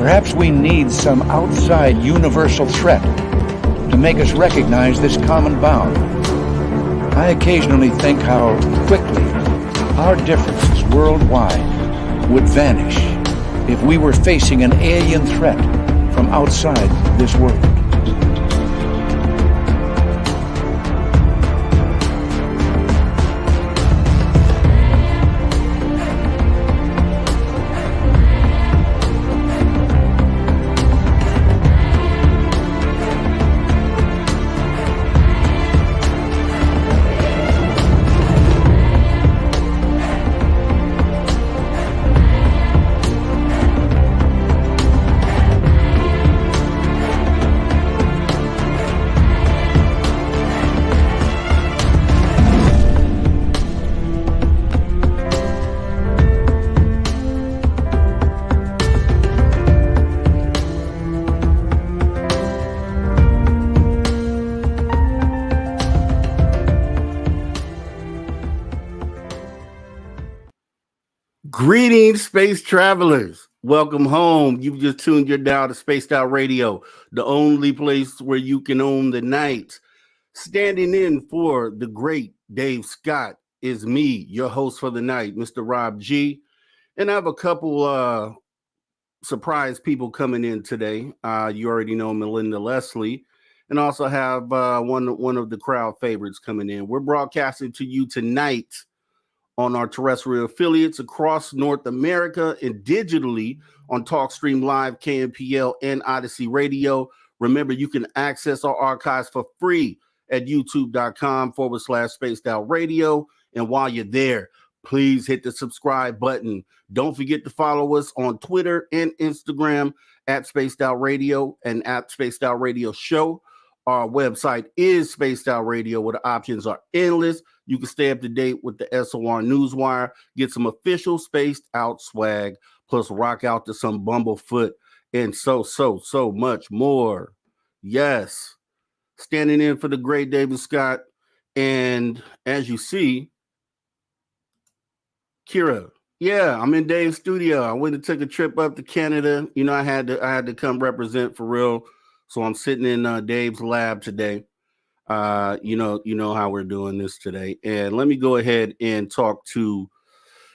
Perhaps we need some outside universal threat to make us recognize this common bound. I occasionally think how quickly our differences worldwide would vanish if we were facing an alien threat from outside this world. Greetings, space travelers. Welcome home. You've just tuned your dial to Spaced Out Radio, the only place where you can own the night. Standing in for the great Dave Scott is me, your host for the night, Mr. Rob G. And I have a couple surprise people coming in today. You already know Melinda Leslie, and also have one of the crowd favorites coming in. We're broadcasting to you tonight on our terrestrial affiliates across North America and digitally on TalkStream Live, KMPL, and Odyssey Radio. Remember, you can access our archives for free at youtube.com/spaced out radio. And while you're there, please hit the subscribe button. Don't forget to follow us on Twitter and Instagram at Spaced Out Radio and at Spaced Out Radio Show. Our website is Spaced Out Radio, where the options are endless. You can stay up to date with the SOR Newswire, get some official Spaced Out swag, plus rock out to some Bumblefoot, and so much more. Yes, standing in for the great David Scott. And as you see, Kira, yeah, I'm in Dave's studio. I went and took a trip up to Canada. You know, I had to come represent for real. So I'm sitting in Dave's lab today. You know how we're doing this today. And let me go ahead and talk to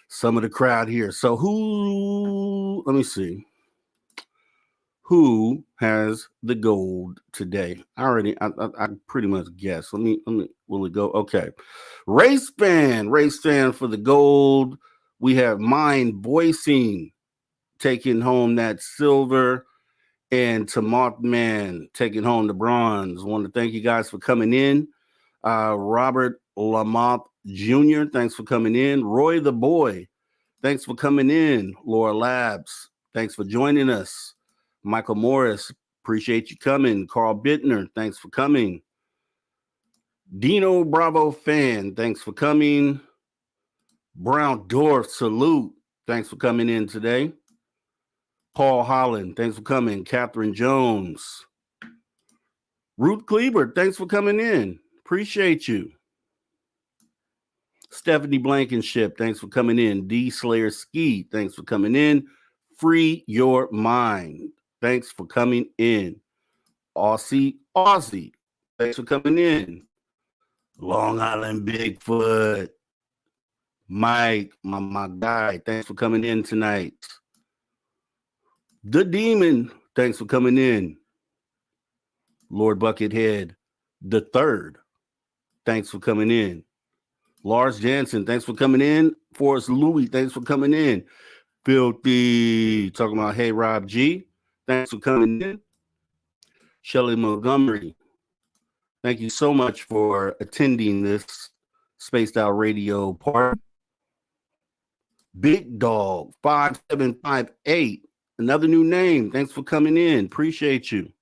some of the crowd here. So let me see. Who has the gold today? I pretty much guessed. Will it go? Okay. Race fan for the gold. We have Mind Voicing taking home that silver. And to Mothman taking home the bronze. I want to thank you guys for coming in. Robert Lamont Jr., thanks for coming in. Roy the Boy, thanks for coming in. Laura Labs, thanks for joining us. Michael Morris, appreciate you coming. Carl Bittner, thanks for coming. Dino Bravo fan, thanks for coming. Brown Dwarf, salute, thanks for coming in today. Paul Holland, thanks for coming. Catherine Jones. Ruth Kleber, thanks for coming in. Appreciate you. Stephanie Blankenship, thanks for coming in. D. Slayer Ski, thanks for coming in. Free Your Mind, thanks for coming in. Aussie, thanks for coming in. Long Island Bigfoot. Mike, my guy, thanks for coming in tonight. The Demon, thanks for coming in. Lord Buckethead the Third, thanks for coming in. Lars Jansen, thanks for coming in. Forrest Louis, thanks for coming in. Filthy, talking about Hey Rob G, thanks for coming in. Shelley Montgomery, thank you so much for attending this Spaced Out Radio party. Big Dog 5758. Another new name. Thanks for coming in. Appreciate you.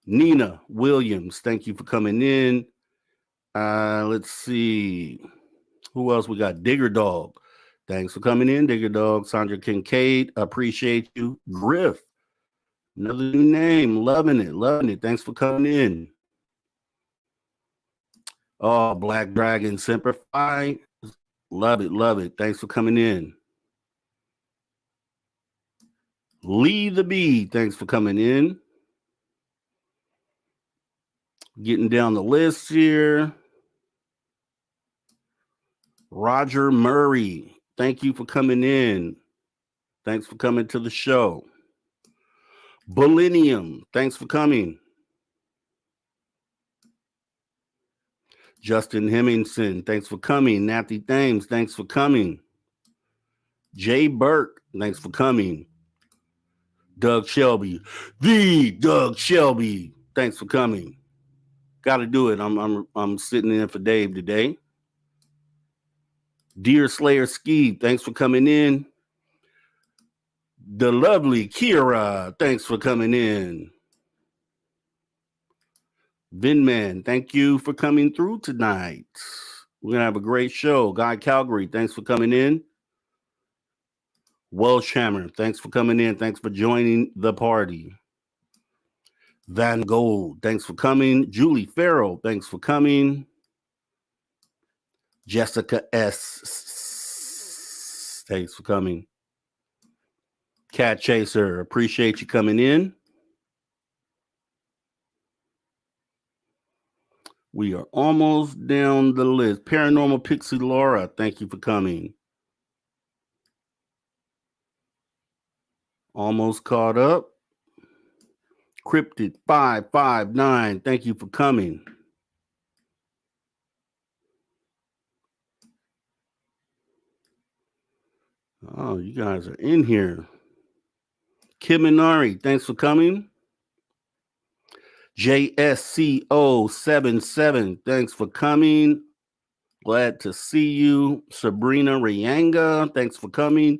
Nina Williams, thank you for coming in. Let's see. Who else we got? Digger Dog. Thanks for coming in, Digger Dog. Sandra Kincaid, appreciate you. Griff, another new name. Loving it. Thanks for coming in. Oh, Black Dragon Semper Fi. Love it. Thanks for coming in. Lee the Bee, thanks for coming in. Getting down the list here. Roger Murray, thank you for coming in. Thanks for coming to the show. Millennium, thanks for coming. Justin Hemmingson, thanks for coming. Nathy Thames, thanks for coming. Jay Burke, thanks for coming. Doug Shelby, the Doug Shelby, thanks for coming. Got to do it. I'm sitting in for Dave today. Deer Slayer Ski, thanks for coming in. The lovely Kira, thanks for coming in. Vinman, thank you for coming through tonight. We're going to have a great show. Guy Calgary, thanks for coming in. Welshhammer, thanks for coming in. Thanks for joining the party. Van Gold, thanks for coming. Julie Farrell, thanks for coming. Jessica S, thanks for coming. Cat Chaser, appreciate you coming in. We are almost down the list. Paranormal Pixie Laura, thank you for coming. Almost caught up. Cryptid 559, thank you for coming. Oh, you guys are in here. Kim Minari, thanks for coming. JSCO77, thanks for coming. Glad to see you. Sabrina Rianga, thanks for coming.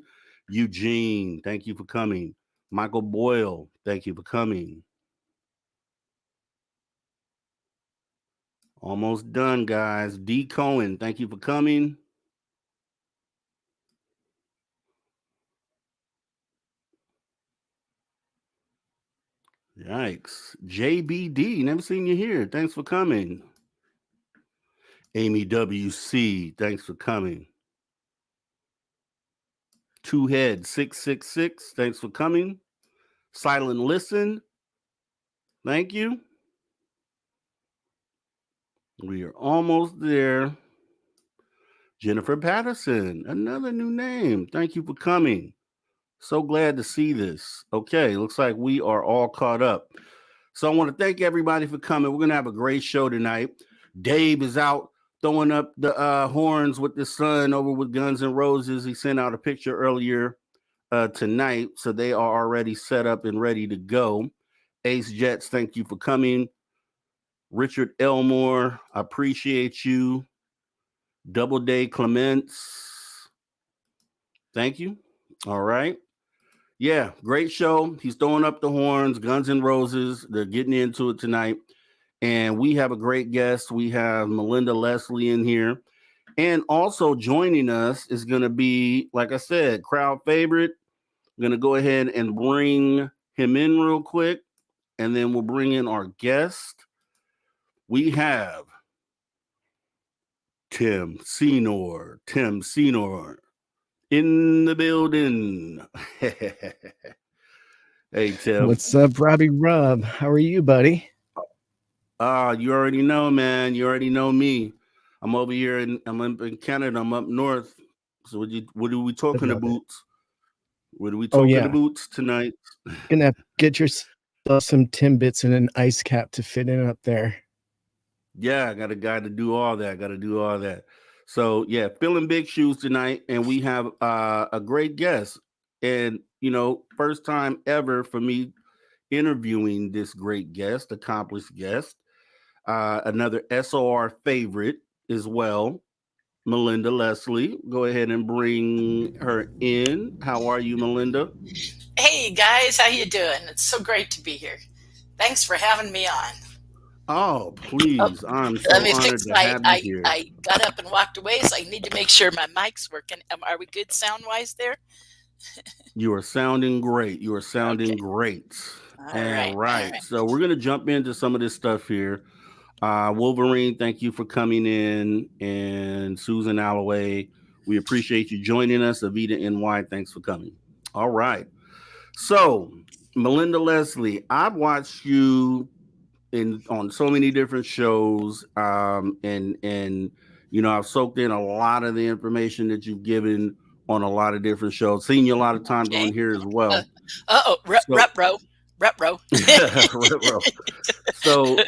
Eugene, thank you for coming. Michael Boyle, thank you for coming. Almost done, guys. D. Cohen, thank you for coming. Yikes. JBD, never seen you here. Thanks for coming. Amy WC, thanks for coming. Two Head 666, thanks for coming. Silent Listen, thank you. We are almost there. Jennifer Patterson, another new name. Thank you for coming. So glad to see this. Okay, looks like we are all caught up. So I want to thank everybody for coming. We're going to have a great show tonight. Dave is out throwing up the horns with the son over with Guns N' Roses. He sent out a picture earlier tonight, so they are already set up and ready to go. Ace Jets, thank you for coming. Richard Elmore, I appreciate you. Doubleday Clements, thank you. All right. Yeah, great show. He's throwing up the horns, Guns N' Roses. They're getting into it tonight. And we have a great guest. We have Melinda Leslie in here. And also joining us is going to be, like I said, crowd favorite. I'm going to go ahead and bring him in real quick. And then we'll bring in our guest. We have Tim Senor in the building. Hey, Tim. What's up, Robbie Rub? How are you, buddy? You already know, man. You already know me. I'm over here I'm in Canada. I'm up north. So what are we talking about? What are we talking about tonight? Gonna have to get yourself some Timbits and an ice cap to fit in up there. Yeah, I got a guy to do all that. So yeah, filling big shoes tonight, and we have a great guest. And first time ever for me interviewing this great guest, accomplished guest. Another SOR favorite as well, Melinda Leslie. Go ahead and bring her in. How are you, Melinda? Hey guys, how you doing? It's so great to be here. Thanks for having me on. Oh, please. I'm so Let me honored fix to have you here. I got up and walked away, so I need to make sure my mic's working. Are we good sound-wise there? You are sounding great. Great. All right. So we're going to jump into some of this stuff here. Wolverine, thank you for coming in. And Susan Alloway, we appreciate you joining us. Avita NY, thanks for coming. All right. So, Melinda Leslie, I've watched you on so many different shows, and I've soaked in a lot of the information that you've given on a lot of different shows. Seen you a lot of times Okay. on here as well. So, Repro. so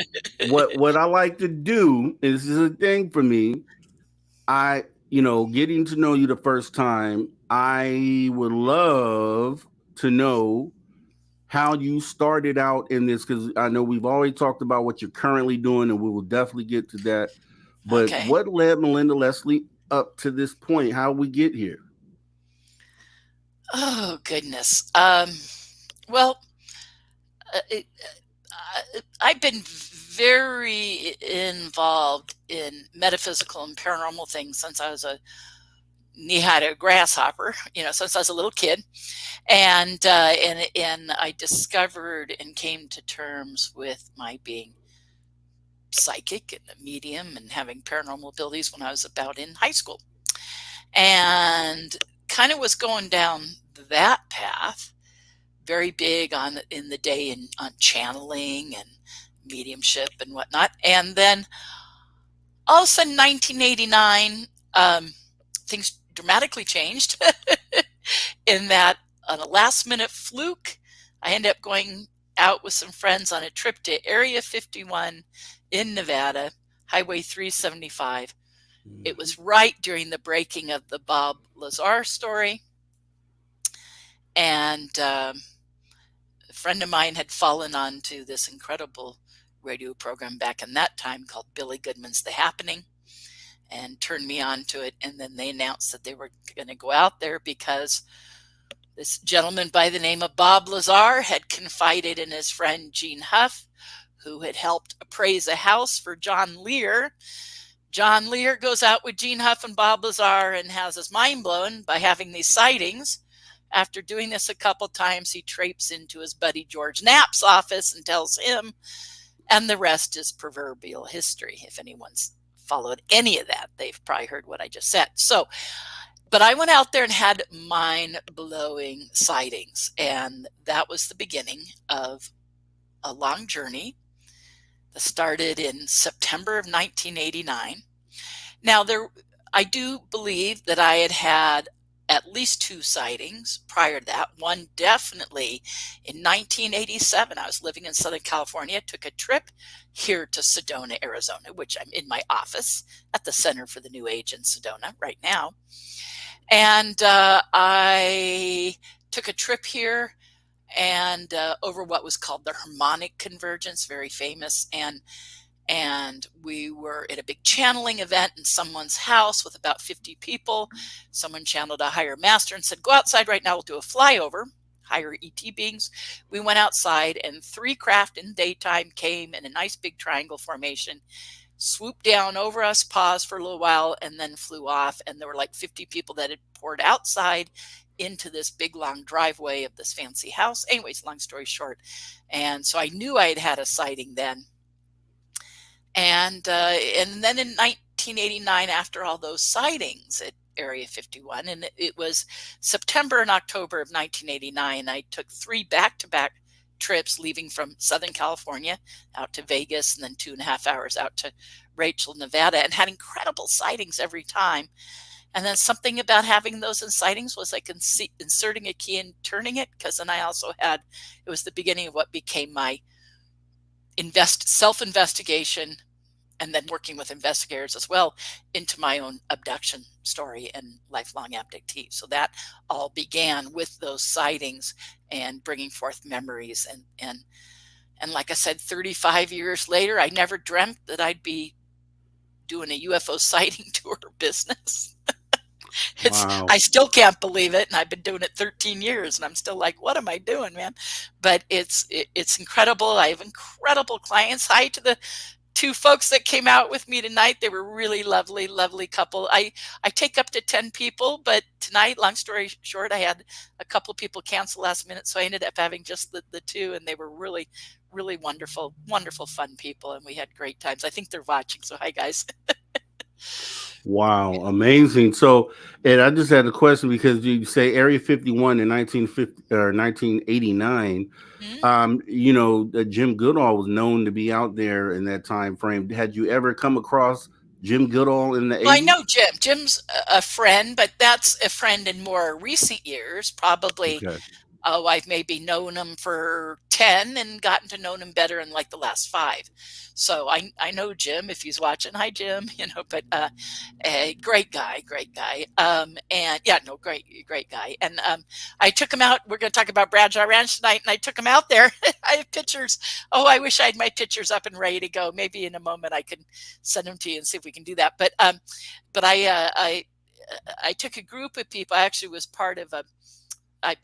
what I like to do is a thing for me. Getting to know you the first time, I would love to know how you started out in this, because I know we've already talked about what you're currently doing, and we will definitely get to that. But Okay. what led Melinda Leslie up to this point? How we get here? Oh, goodness. Well, I've been very involved in metaphysical and paranormal things since I was a knee-high to a grasshopper, since I was a little kid. And I discovered and came to terms with my being psychic and a medium and having paranormal abilities when I was about in high school. And kind of was going down that path, very big in the day on channeling and mediumship and whatnot. And then all of a sudden, 1989, things dramatically changed in that on a last minute fluke, I ended up going out with some friends on a trip to Area 51 in Nevada, Highway 375. It was right during the breaking of the Bob Lazar story. And a friend of mine had fallen onto this incredible radio program back in that time called Billy Goodman's The Happening, and turned me on to it. And then they announced that they were going to go out there because this gentleman by the name of Bob Lazar had confided in his friend Gene Huff, who had helped appraise a house for John Lear. John Lear goes out with Gene Huff and Bob Lazar and has his mind blown by having these sightings. After doing this a couple times, he traipses into his buddy George Knapp's office and tells him, and the rest is proverbial history. If anyone's followed any of that, they've probably heard what I just said. But I went out there and had mind-blowing sightings, and that was the beginning of a long journey that started in September of 1989. Now, I do believe that I had at least 2 sightings prior to that. One definitely in 1987. I was living in Southern California, took a trip here to Sedona, Arizona, which I'm in my office at the Center for the New Age in Sedona right now. And I took a trip here and over what was called the harmonic convergence, very famous. And we were at a big channeling event in someone's house with about 50 people. Someone channeled a higher master and said, go outside right now, we'll do a flyover, higher ET beings. We went outside and 3 craft in daytime came in a nice big triangle formation, swooped down over us, paused for a little while, and then flew off. And there were like 50 people that had poured outside into this big long driveway of this fancy house. Anyways, long story short. And so I knew I had had a sighting then. And then in 1989, after all those sightings at Area 51, and it was September and October of 1989, I took 3 back-to-back trips leaving from Southern California out to Vegas and then 2.5 hours out to Rachel, Nevada, and had incredible sightings every time. And then something about having those sightings was like inserting a key and turning it, because then I also had, it was the beginning of what became my self-investigation, and then working with investigators as well into my own abduction story and lifelong abductee. So that all began with those sightings and bringing forth memories. And like I said, 35 years later, I never dreamt that I'd be doing a UFO sighting tour business. Wow. I still can't believe it, and I've been doing it 13 years, and I'm still like, what am I doing, man? But it's incredible. I have incredible clients. Hi to the 2 folks that came out with me tonight. They were really lovely couple. I take up to 10 people, but tonight, long story short, I had a couple people cancel last minute, so I ended up having just the 2, and they were really wonderful fun people, and we had great times. I think they're watching, so hi guys. Wow, amazing. So, and I just had a question because you say Area 51 in 1950 or 1989. Mhm. Jim Goodall was known to be out there in that time frame. Had you ever come across Jim Goodall in the Well, I 80s? know Jim. Jim's a friend, but that's a friend in more recent years. Probably, Okay. I've maybe known him for 10 and gotten to know him better in like the last 5. So I know Jim if he's watching. Hi, Jim. But a great guy, great guy. And yeah, no, great guy. And I took him out. We're going to talk about Bradshaw Ranch tonight, and I took him out there. I have pictures. Oh, I wish I had my pictures up and ready to go. Maybe in a moment I can send them to you and see if we can do that. But I took a group of people. I actually was part of I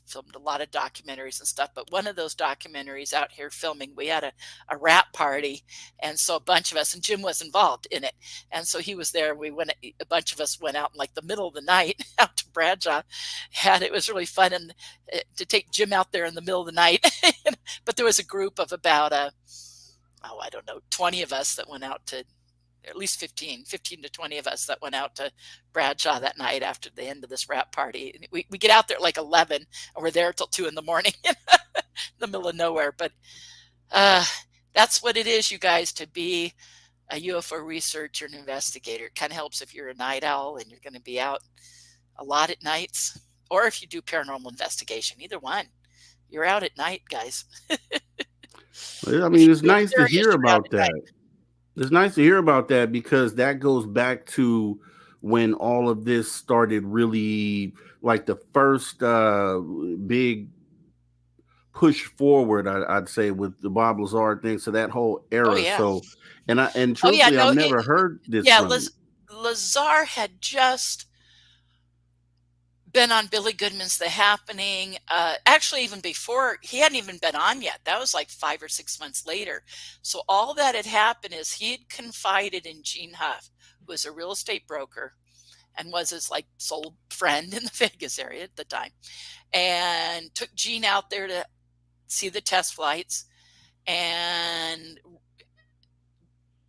filmed a lot of documentaries and stuff, but one of those documentaries out here filming, we had a wrap party. And so a bunch of us, and Jim was involved in it. And so he was there. A bunch of us went out in like the middle of the night out to Bradshaw. And it was really fun to take Jim out there in the middle of the night. But there was a group of about, I don't know, 20 of us that went out to, at least 15 to 20 of us that went out to Bradshaw that night after the end of this wrap party. We get out there at like 11 and we're there till 2 in the morning in the middle of nowhere. But that's what it is, you guys, to be a UFO researcher and investigator. It kind of helps if you're a night owl and you're going to be out a lot at nights, or if you do paranormal investigation, either one. You're out at night, guys. I mean, it's nice to hear about that. It's nice to hear about that because that goes back to when all of this started really, like the first big push forward, I'd say, with the Bob Lazar thing. So that whole era. Oh, yeah. So, and truthfully, I've never heard this. Yeah, from Lazar had just been on Billy Goodman's The Happening. Actually, even before, he hadn't even been on yet. That was like 5 or 6 months later. So all that had happened is he had confided in Gene Huff, who was a real estate broker and was his like sole friend in the Vegas area at the time, and took Gene out there to see the test flights. And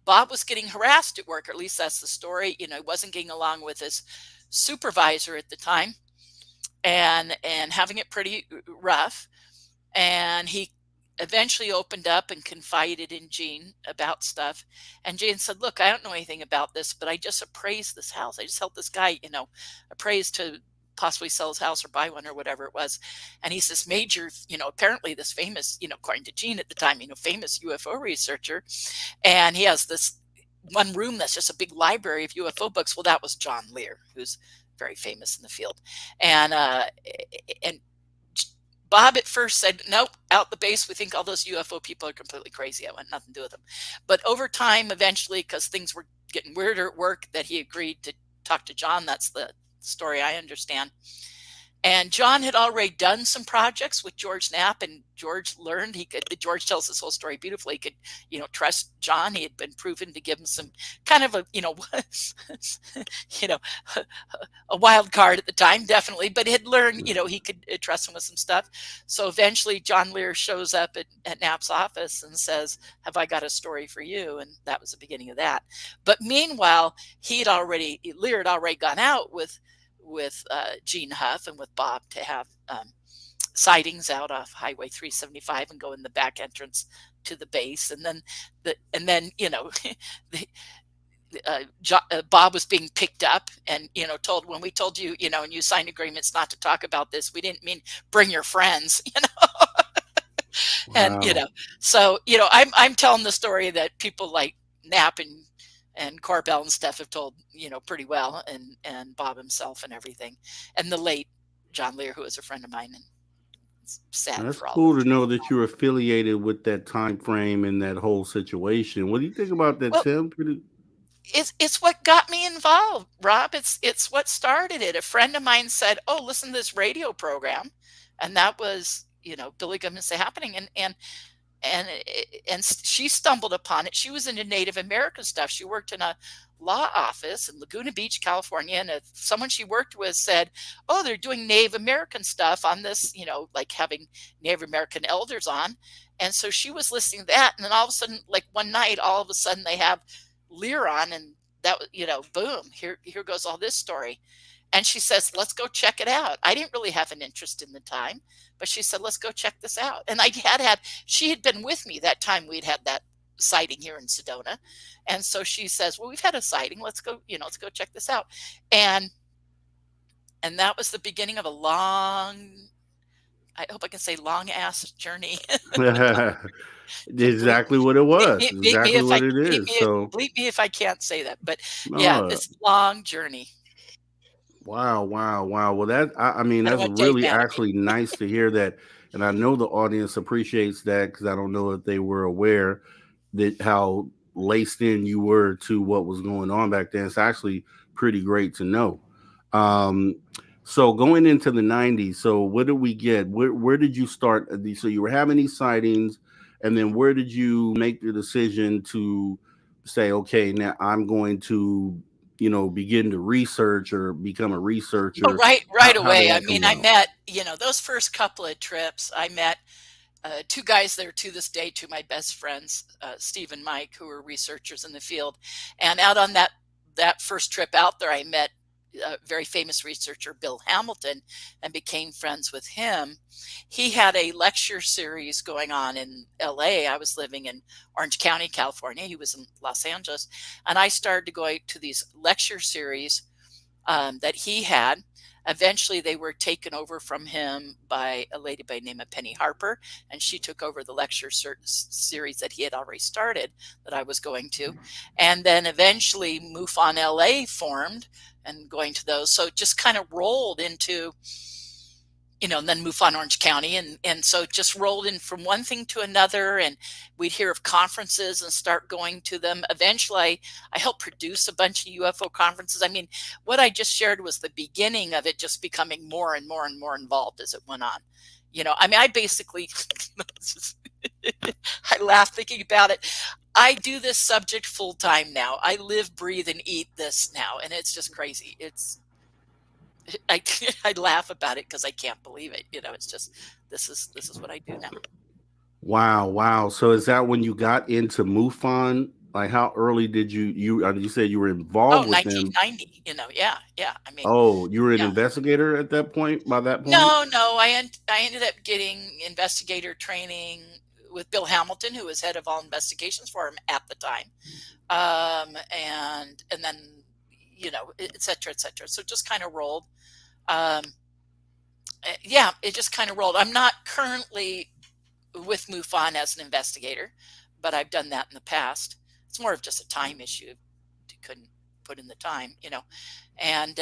Bob was getting harassed at work, or at least that's the story. He wasn't getting along with his supervisor at the time, and having it pretty rough. And he eventually opened up and confided in Gene about stuff. And Gene said, look, I don't know anything about this, but I just appraised this house. I just helped this guy, appraise to possibly sell his house or buy one or whatever it was. And he's this major, apparently this famous, according to Gene at the time, famous UFO researcher. And he has this one room that's just a big library of UFO books. Well, that was John Lear, who's very famous in the field. And Bob at first said, nope, out the base, we think all those UFO people are completely crazy. I want nothing to do with them. But over time, eventually, because things were getting weirder at work, that he agreed to talk to John. That's the story I understand. And John had already done some projects with George Knapp, and George learned George tells this whole story beautifully. He could, trust John. He had been proven to give him some kind of a, a wild card at the time, definitely, but he had learned, he could trust him with some stuff. So eventually John Lear shows up at Knapp's office and says, have I got a story for you? And that was the beginning of that. But meanwhile, Lear had already gone out with Gene Huff and with Bob to have sightings out off Highway 375 and go in the back entrance to the base. And then Bob was being picked up and, told, when we told you, and you signed agreements not to talk about this, we didn't mean bring your friends, Wow. And, so, I'm telling the story that people like Knapp and Corbell and stuff have told, pretty well, and Bob himself and everything, and the late John Lear, who was a friend of mine, and it's sad. That's for all cool to know that you're affiliated with that time frame and that whole situation. What do you think about that, well, Tim? It's what got me involved, Rob. It's what started it. A friend of mine said, oh, listen to this radio program, and that was, Billy Goodman's The Happening, and she stumbled upon it. She was into Native American stuff. She worked in a law office in Laguna Beach, California, and someone she worked with said, oh, they're doing Native American stuff on this, like having Native American elders on. And so she was listening to that, and then all of a sudden, like one night, all of a sudden they have Lear on, and that, boom, here goes all this story. And she says, let's go check it out. I didn't really have an interest in the time, but she said, let's go check this out. And she had been with me that time we'd had that sighting here in Sedona. And so she says, well, we've had a sighting. Let's go check this out. And that was the beginning of a long, I hope I can say long ass journey. Exactly what it was. Bleep Exactly what it is. So bleep me if I can't say that, but yeah, this long journey. Wow. Well, I mean, that's really actually nice to hear that. And I know the audience appreciates that, because I don't know if they were aware that how laced in you were to what was going on back then. It's actually pretty great to know. So going into the 90s, so what did we get? Where did you start? So you were having these sightings, and then where did you make the decision to say, okay, now I'm going to, begin to research or become a researcher? Oh, right away. I mean, I met, those first couple of trips, I met two guys that are to this day two of my best friends, Steve and Mike, who were researchers in the field. And out on that first trip out there, I met a very famous researcher, Bill Hamilton, and became friends with him. He had a lecture series going on in LA. I was living in Orange County, California. He was in Los Angeles. And I started to go to these lecture series that he had. Eventually, they were taken over from him by a lady by the name of Penny Harper, and she took over the lecture series that he had already started that I was going to. And then eventually MUFON LA formed, and going to those. So it just kind of rolled into, and then MUFON Orange County. And so it just rolled in from one thing to another. And we'd hear of conferences and start going to them. Eventually, I helped produce a bunch of UFO conferences. I mean, what I just shared was the beginning of it just becoming more and more and more involved as it went on. I mean, I basically, I laugh thinking about it. I do this subject full time now. I live, breathe, and eat this now. And it's just crazy. I laugh about it because I can't believe it. It's just, this is what I do now. Wow. So is that when you got into MUFON? Like, how early did you said you were involved with 1990, yeah. I mean, you were an investigator at that point, by that point? No, I ended up getting investigator training with Bill Hamilton, who was head of all investigations for him at the time. And then, et cetera, et cetera. So it just kind of rolled. It just kind of rolled. I'm not currently with MUFON as an investigator, but I've done that in the past. It's more of just a time issue. You couldn't put in the time, And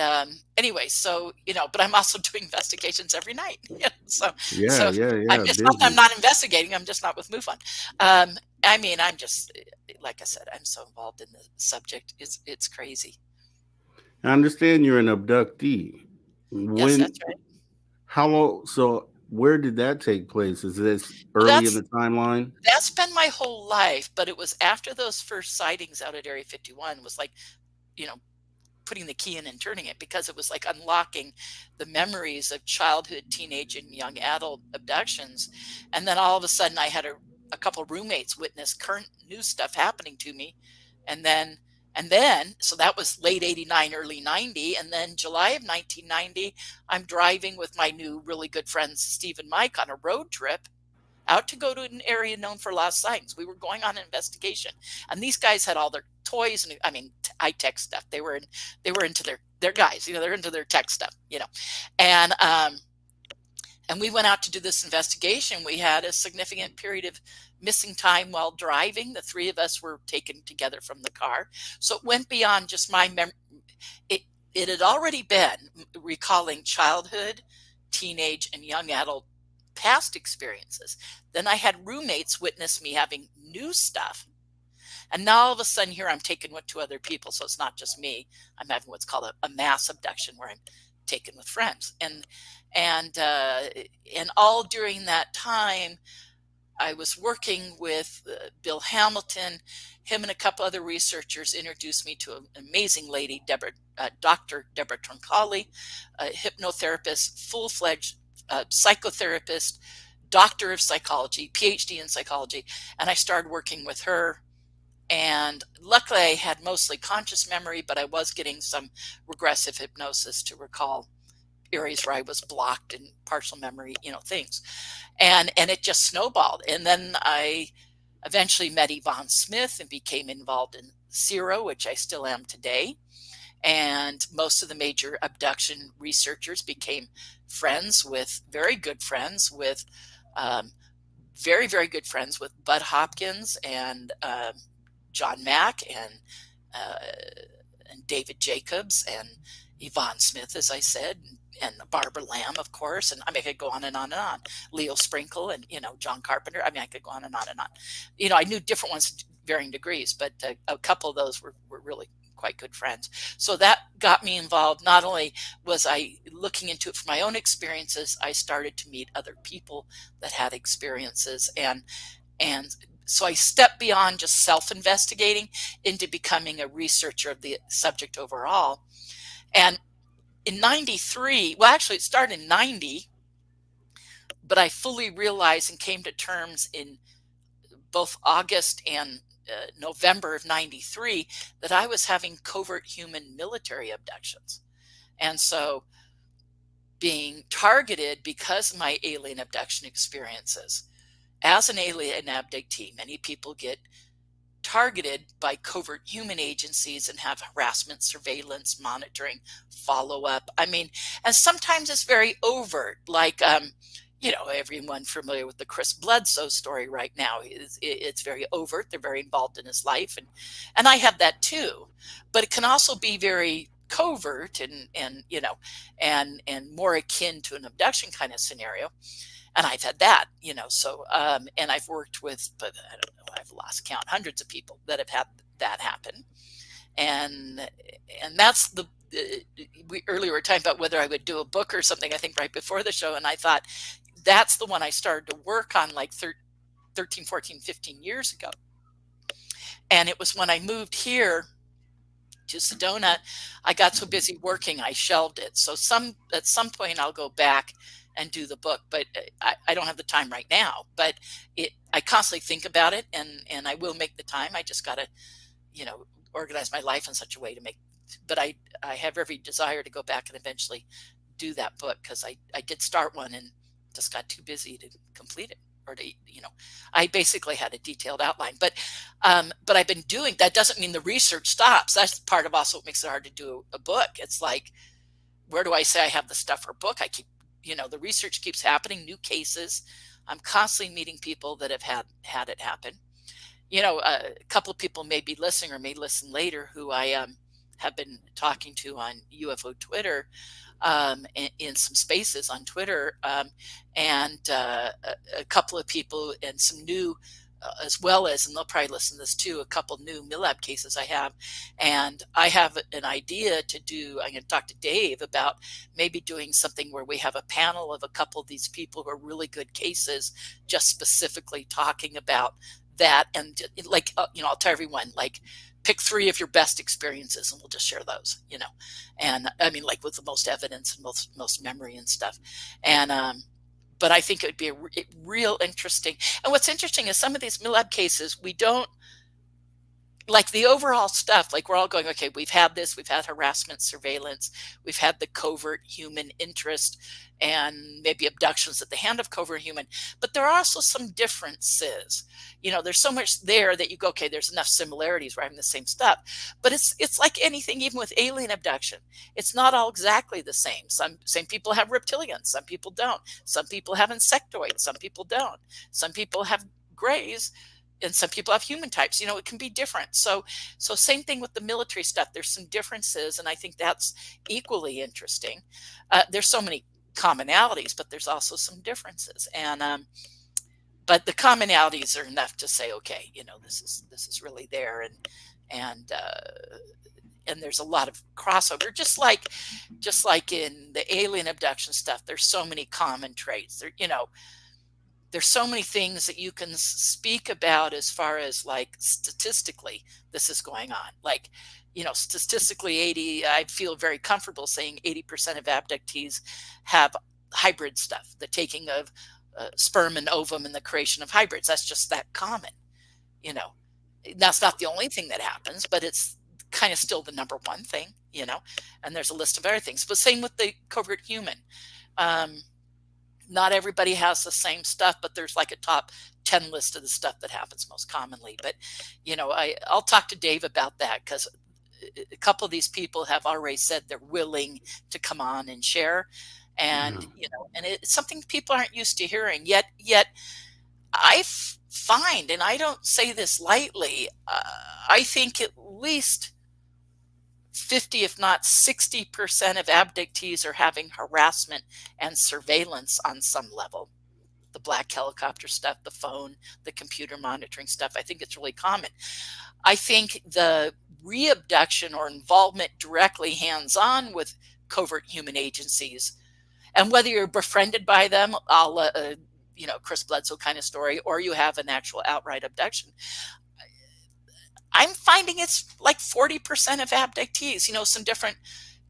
anyway, so, but I'm also doing investigations every night. I'm not investigating. I'm just not with MUFON. I mean, I'm just, like I said, I'm so involved in the subject. It's crazy. I understand you're an abductee. Yes, that's right. How long? So where did that take place? Is this early in the timeline? That's been my whole life, but it was after those first sightings out at Area 51 was like, putting the key in and turning it, because it was like unlocking the memories of childhood, teenage, and young adult abductions. And then all of a sudden I had a couple of roommates witness current new stuff happening to me. And then, so that was late 89, early 90. And then July of 1990, I'm driving with my new really good friends, Steve and Mike, on a road trip out to go to an area known for lost sightings. We were going on an investigation, and these guys had all their toys and, I mean, high-tech stuff. They were into their guys, they're into their tech stuff, and we went out to do this investigation. We had a significant period of missing time while driving. The three of us were taken together from the car. So it went beyond just my memory. It had already been recalling childhood, teenage, and young adult past experiences. Then I had roommates witness me having new stuff. And now all of a sudden here I'm taken with two other people. So it's not just me. I'm having what's called a mass abduction, where I'm taken with friends. And all during that time, I was working with Bill Hamilton. Him and a couple other researchers introduced me to an amazing lady, Dr. Deborah Troncalli, a hypnotherapist, full-fledged psychotherapist, doctor of psychology, PhD in psychology. And I started working with her And luckily I had mostly conscious memory, but I was getting some regressive hypnosis to recall areas where I was blocked and partial memory, things. And it just snowballed. And then I eventually met Yvonne Smith and became involved in CERO, which I still am today. And most of the major abduction researchers became very good friends with, very, very good friends with Bud Hopkins and John Mack and David Jacobs and Yvonne Smith, as I said, and Barbara Lamb, of course. And I mean, I could go on and on and on. Leo Sprinkle and, John Carpenter. I mean, I could go on and on and on. I knew different ones to varying degrees, but a couple of those were really quite good friends. So that got me involved. Not only was I looking into it for my own experiences, I started to meet other people that had experiences. And so I stepped beyond just self-investigating into becoming a researcher of the subject overall. And in 93, well, actually it started in 90, but I fully realized and came to terms in both August and November of 93 that I was having covert human military abductions. And so being targeted because of my alien abduction experiences. As an alien abductee, many people get targeted by covert human agencies and have harassment, surveillance, monitoring, follow-up. I mean, and sometimes it's very overt, like, everyone familiar with the Chris Bledsoe story right now. It's very overt. They're very involved in his life. And I have that too. But it can also be very covert and more akin to an abduction kind of scenario. And I've had that, so, and I've worked with, but I don't know, I've lost count, hundreds of people that have had that happen. And that's we earlier were talking about whether I would do a book or something, I think right before the show. And I thought that's the one I started to work on like 13, 14, 15 years ago. And it was when I moved here to Sedona, I got so busy working, I shelved it. So at some point I'll go back and do the book, but I don't have the time right now. But I constantly think about it, and I will make the time. I just got to, organize my life in such a way to make. But I have every desire to go back and eventually do that book, because I did start one and just got too busy to complete it, or to, I basically had a detailed outline. But I've been doing that. Doesn't mean the research stops. That's part of also what makes it hard to do a book. It's like, where do I say I have the stuff for a book? I keep, the research keeps happening, new cases. I'm constantly meeting people that have had it happen. A couple of people may be listening or may listen later who I have been talking to on UFO Twitter, in some spaces on Twitter, and a couple of people and some new, as well as, and they'll probably listen to this too, a couple new MILAB cases I have. And I have an idea to do, I'm going to talk to Dave about maybe doing something where we have a panel of a couple of these people who are really good cases, just specifically talking about that. And like, I'll tell everyone, like, pick 3 of your best experiences and we'll just share those, and I mean, like, with the most evidence and most memory and stuff. And, but I think it would be a real interesting. And what's interesting is some of these MILAB cases, we don't, like the overall stuff, like we're all going, okay, we've had this, we've had harassment, surveillance, we've had the covert human interest, and maybe abductions at the hand of covert human. But there are also some differences. There's so much there that you go, okay, there's enough similarities, we're having the same stuff. But it's like anything, even with alien abduction, it's not all exactly the same. Some people have reptilians, some people don't. Some people have insectoids, some people don't. Some people have grays, and some people have human types. It can be different. So same thing with the military stuff. There's some differences, and I think that's equally interesting. There's so many commonalities, but there's also some differences. And but the commonalities are enough to say, okay, this is really there, and there's a lot of crossover. Just like in the alien abduction stuff, there's so many common traits. There's so many things that you can speak about as far as, like, statistically this is going on. Like, statistically, I feel very comfortable saying 80% of abductees have hybrid stuff, the taking of sperm and ovum and the creation of hybrids. That's just that common, That's not the only thing that happens, but it's kind of still the number one thing, and there's a list of other things. But same with the covert human. Not everybody has the same stuff, but there's like a top 10 list of the stuff that happens most commonly. But, I'll talk to Dave about that, because a couple of these people have already said they're willing to come on and share. And, and it's something people aren't used to hearing yet I find, and I don't say this lightly, I think at least 50, if not 60% of abductees are having harassment and surveillance on some level. The black helicopter stuff, the phone, the computer monitoring stuff, I think it's really common. I think the re-abduction or involvement directly hands-on with covert human agencies, and whether you're befriended by them, Chris Bledsoe kind of story, or you have an actual outright abduction, I'm finding it's like 40% of abductees. Some different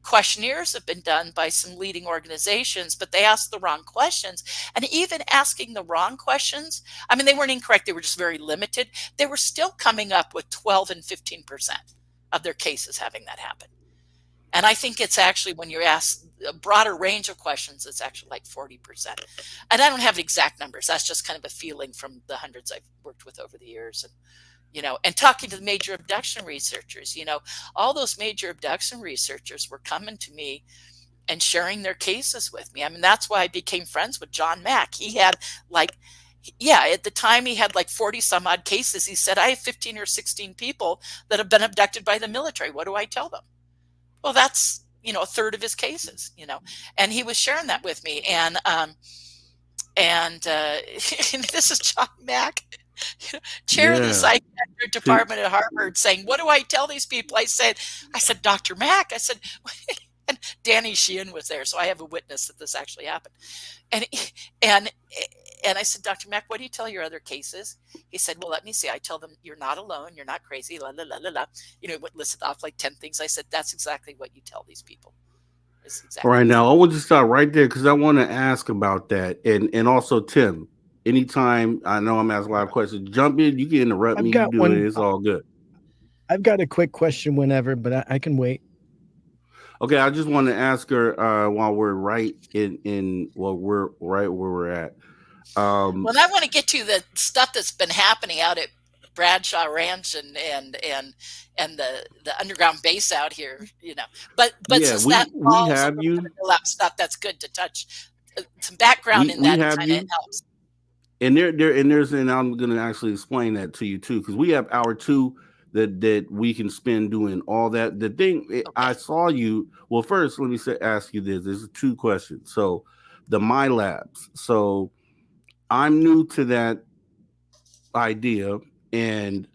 questionnaires have been done by some leading organizations, but they asked the wrong questions. And even asking the wrong questions, I mean, they weren't incorrect, they were just very limited. They were still coming up with 12 and 15% of their cases having that happen. And I think it's actually, when you ask a broader range of questions, it's actually like 40%. And I don't have exact numbers. That's just kind of a feeling from the hundreds I've worked with over the years. And talking to the major abduction researchers, all those major abduction researchers were coming to me and sharing their cases with me. I mean, that's why I became friends with John Mack. He had at the time he had like 40 some odd cases. He said, I have 15 or 16 people that have been abducted by the military. What do I tell them? Well, that's, a third of his cases, and he was sharing that with me. And this is John Mack, chair of the psychiatric department at Harvard, saying, what do I tell these people? I said, Dr. Mack, and Danny Sheehan was there, so I have a witness that this actually happened. And I said, Dr. Mack, what do you tell your other cases? He said, well, let me see. I tell them, you're not alone. You're not crazy. La, la, la, la, la. Listed off like 10 things. I said, that's exactly what you tell these people. All right. Now, I want to start right there, because I want to ask about that. And also, Tim, anytime, I know I'm asking a lot of questions, jump in. You can interrupt me. You do it. It's all good. I've got a quick question whenever, but I can wait. Okay, I just want to ask her while we're right we're right where we're at. Well, I want to get to the stuff that's been happening out at Bradshaw Ranch and the underground base out here, But since that falls have you stuff, that's good to touch some background in that. Kind of helps. And and I'm going to actually explain that to you too, because we have hour 2 that we can spend doing all that. The thing, okay. I saw you. Well, first, let me ask you this. There's 2 questions. So the My Labs. So I'm new to that idea, and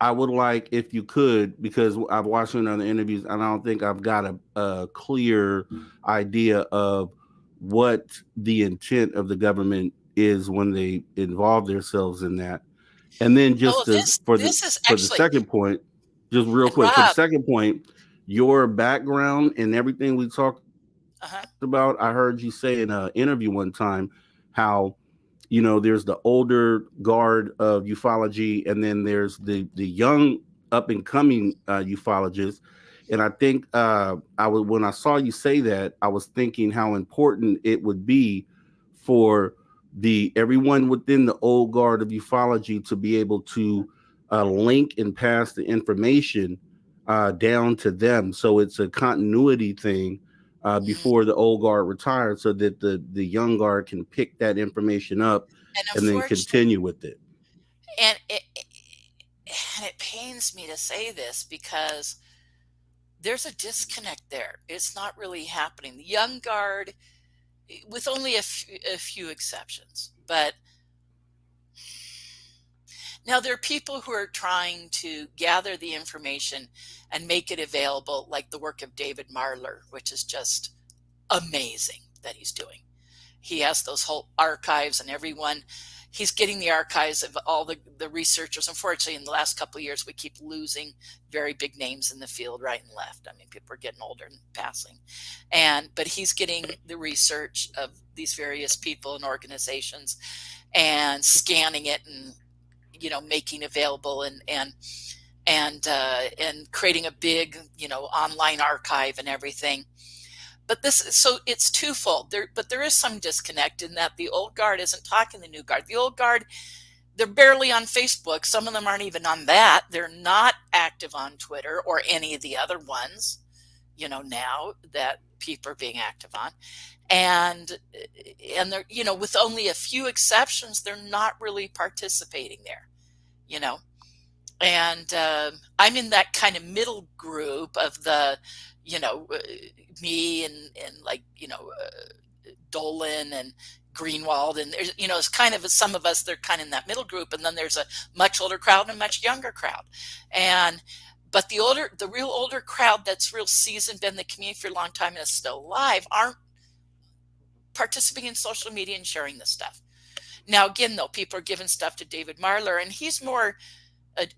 I would like, if you could, because I've watched other interviews, and I don't think I've got a clear idea of what the intent of the government is when they involve themselves in that. And then just for the second point, just real quick, for the second point, your background and everything we talked about, I heard you say in an interview one time how, there's the older guard of ufology, and then there's the young up and coming ufologists. And I think when I saw you say that, I was thinking how important it would be for everyone within the old guard of ufology to be able to link and pass the information down to them. So it's a continuity thing before the old guard retired, so that the young guard can pick that information up and then continue with it. And it pains me to say this, because there's a disconnect there. It's not really happening. The young guard, with only a few exceptions, but now there are people who are trying to gather the information and make it available, like the work of David Marler, which is just amazing that he's doing. He has those whole archives, and he's getting the archives of all the researchers. Unfortunately, in the last couple of years, we keep losing very big names in the field right and left. I mean, people are getting older and passing. But he's getting the research of these various people and organizations and scanning it and making available and creating a big, online archive and everything. But so it's twofold. But there is some disconnect in that the old guard isn't talking to the new guard. The old guard, they're barely on Facebook. Some of them aren't even on that. They're not active on Twitter or any of the other ones, now that people are being active on. And they're, with only a few exceptions, they're not really participating there, And I'm in that kind of middle group of the, me and like, Dolan and Greenwald, and there's, it's kind of some of us, they're kind of in that middle group, and then there's a much older crowd and a much younger crowd. But the real older crowd that's real seasoned, been in the community for a long time and is still alive, aren't participating in social media and sharing this stuff. Now, again, though, people are giving stuff to David Marler, and he's more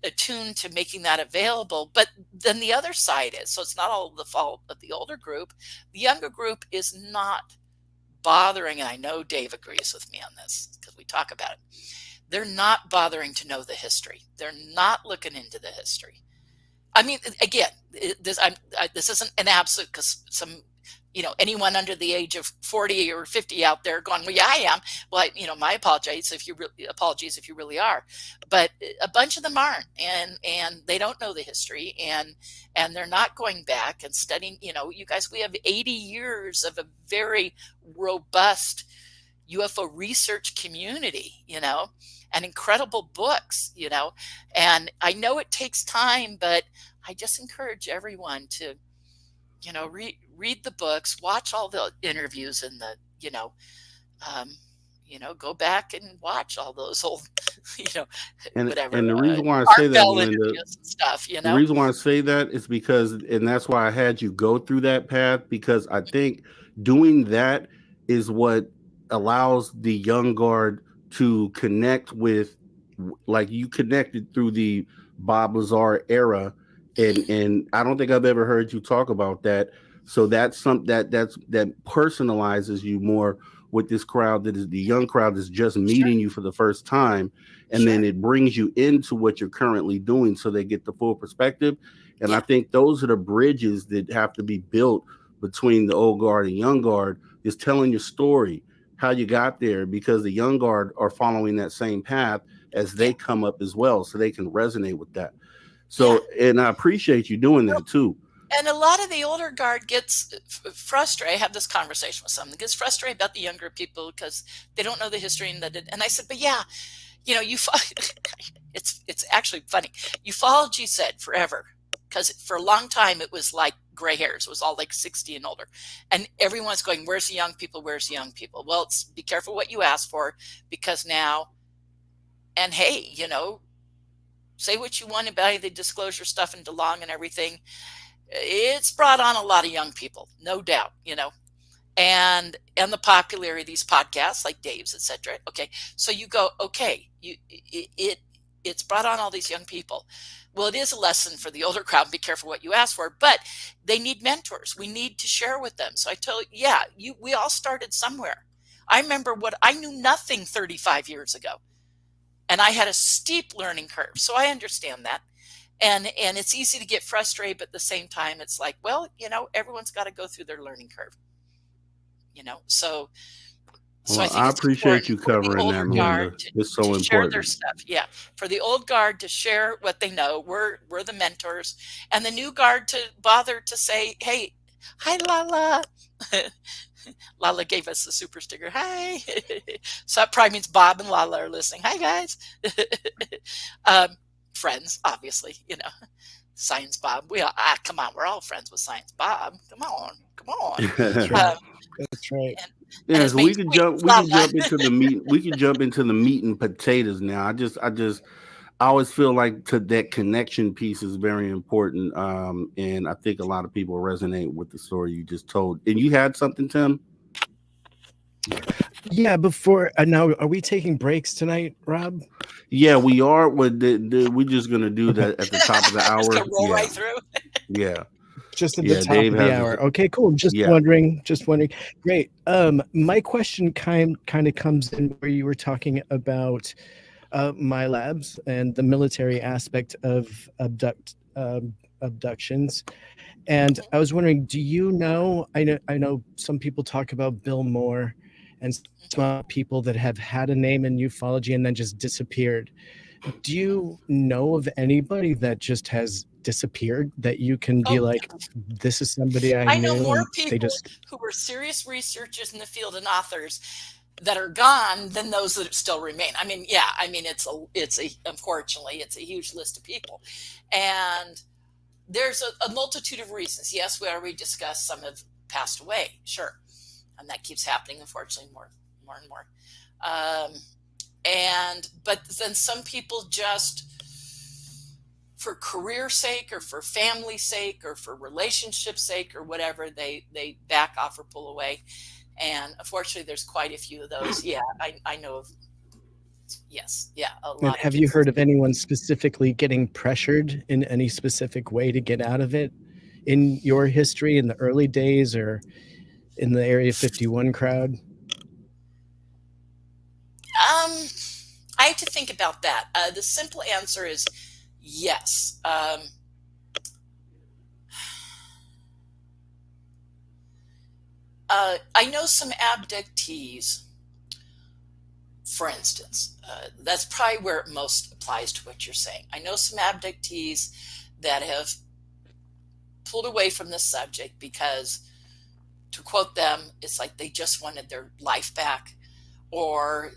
attuned to making that available. But then the other side is, so it's not all the fault of the older group. The younger group is not bothering, and I know Dave agrees with me on this because we talk about it. They're not bothering to know the history. They're not looking into the history. I mean, again, this isn't an absolute, because some, anyone under the age of 40 or 50 out there going, well, yeah, I am. Well, my apologies if you really are. But a bunch of them aren't, and they don't know the history, and they're not going back and studying. You guys, we have 80 years of a very robust UFO research community, and incredible books, and I know it takes time, but I just encourage everyone to, read the books, watch all the interviews and the, go back and watch all those old, whatever. And the reason why I say that, Melinda, stuff, the reason why I say that is because, and that's why I had you go through that path, because I think doing that is what allows the young guard to connect with, like you connected through the Bob Lazar era, and I don't think I've ever heard you talk about that. So that's something that personalizes you more with this crowd, that is the young crowd that's just meeting you for the first time, and then it brings you into what you're currently doing, so they get the full perspective. And I think those are the bridges that have to be built between the old guard and young guard, is telling your story, how you got there, because the young guard are following that same path as they come up as well, so they can resonate with that. So, and I appreciate you doing that too. And a lot of the older guard gets frustrated. I have this conversation with someone, gets frustrated about the younger people because they don't know the history. And I said, but yeah, it's actually funny. Ufology said forever, because for a long time it was like gray hairs. It was all like 60 and older. And everyone's going, where's the young people? Where's the young people? Well, be careful what you ask for, because now, and hey, say what you want about the disclosure stuff and DeLong and everything. It's brought on a lot of young people, no doubt, and the popularity of these podcasts like Dave's, etc. Okay, so you go, okay, it's brought on all these young people. Well, it is a lesson for the older crowd. Be careful what you ask for, but they need mentors. We need to share with them. So I tell you, we all started somewhere. I remember I knew nothing 35 years ago, and I had a steep learning curve. So I understand that. And it's easy to get frustrated, but at the same time, it's like, well, everyone's got to go through their learning curve, So I think I appreciate you covering that, Melinda. It's so important. Share their stuff. Yeah, for the old guard to share what they know. We're the mentors, and the new guard to bother to say, hey, hi, Lala. Lala gave us the super sticker. Hi. So that probably means Bob and Lala are listening. Hi, guys. Friends, obviously, Science Bob. Come on, we're all friends with Science Bob. Come on. That's right. That's right. So we can jump into the meat. We can jump into the meat and potatoes now. I always feel like that connection piece is very important, and I think a lot of people resonate with the story you just told. And you had something, Tim? Yeah, before now, are we taking breaks tonight, Rob? Yeah, we are. We're just gonna do that at the top of the hour. Roll right through. Yeah. Just at the top of the hour. Okay, cool. Just wondering. Great. My question kind of comes in where you were talking about my labs and the military aspect of abductions. And I was wondering, do you know? I know some people talk about Bill Moore, and some people that have had a name in ufology and then just disappeared. Do you know of anybody that just has disappeared that you can be Oh, like, this is somebody I I know knew, more and they people just who were serious researchers in the field and authors that are gone than those that still remain. I mean, yeah, I mean, unfortunately, it's a huge list of people. And there's a multitude of reasons. Yes, we already discussed some have passed away, sure. And that keeps happening, unfortunately, more and more. But then some people just, for career sake or for family sake or for relationship sake or whatever, they back off or pull away. And unfortunately, there's quite a few of those. Yeah, I know of. Yes, yeah, a lot. And have you heard of anyone specifically getting pressured in any specific way to get out of it in your history in the early days or in the Area 51 crowd? I have to think about that. The simple answer is yes. I know some abductees, for instance. That's probably where it most applies to what you're saying. I know some abductees that have pulled away from the subject because, to quote them, it's like they just wanted their life back, or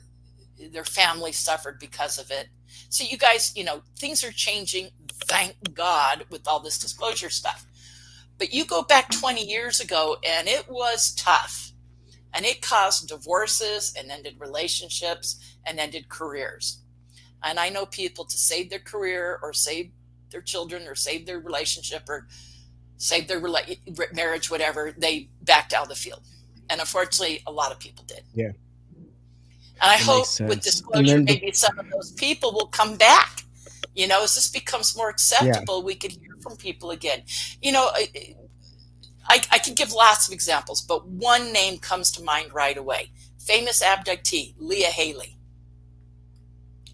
their family suffered because of it. So you guys, things are changing, thank God, with all this disclosure stuff. But you go back 20 years ago and it was tough, and it caused divorces and ended relationships and ended careers. And I know people, to save their career or save their children or save their relationship or save their marriage, whatever, they backed out of the field. And unfortunately, a lot of people did. Yeah. And I hope with disclosure, maybe some of those people will come back. As this becomes more acceptable, we could hear from people again. I could give lots of examples, but one name comes to mind right away. Famous abductee, Leah Haley.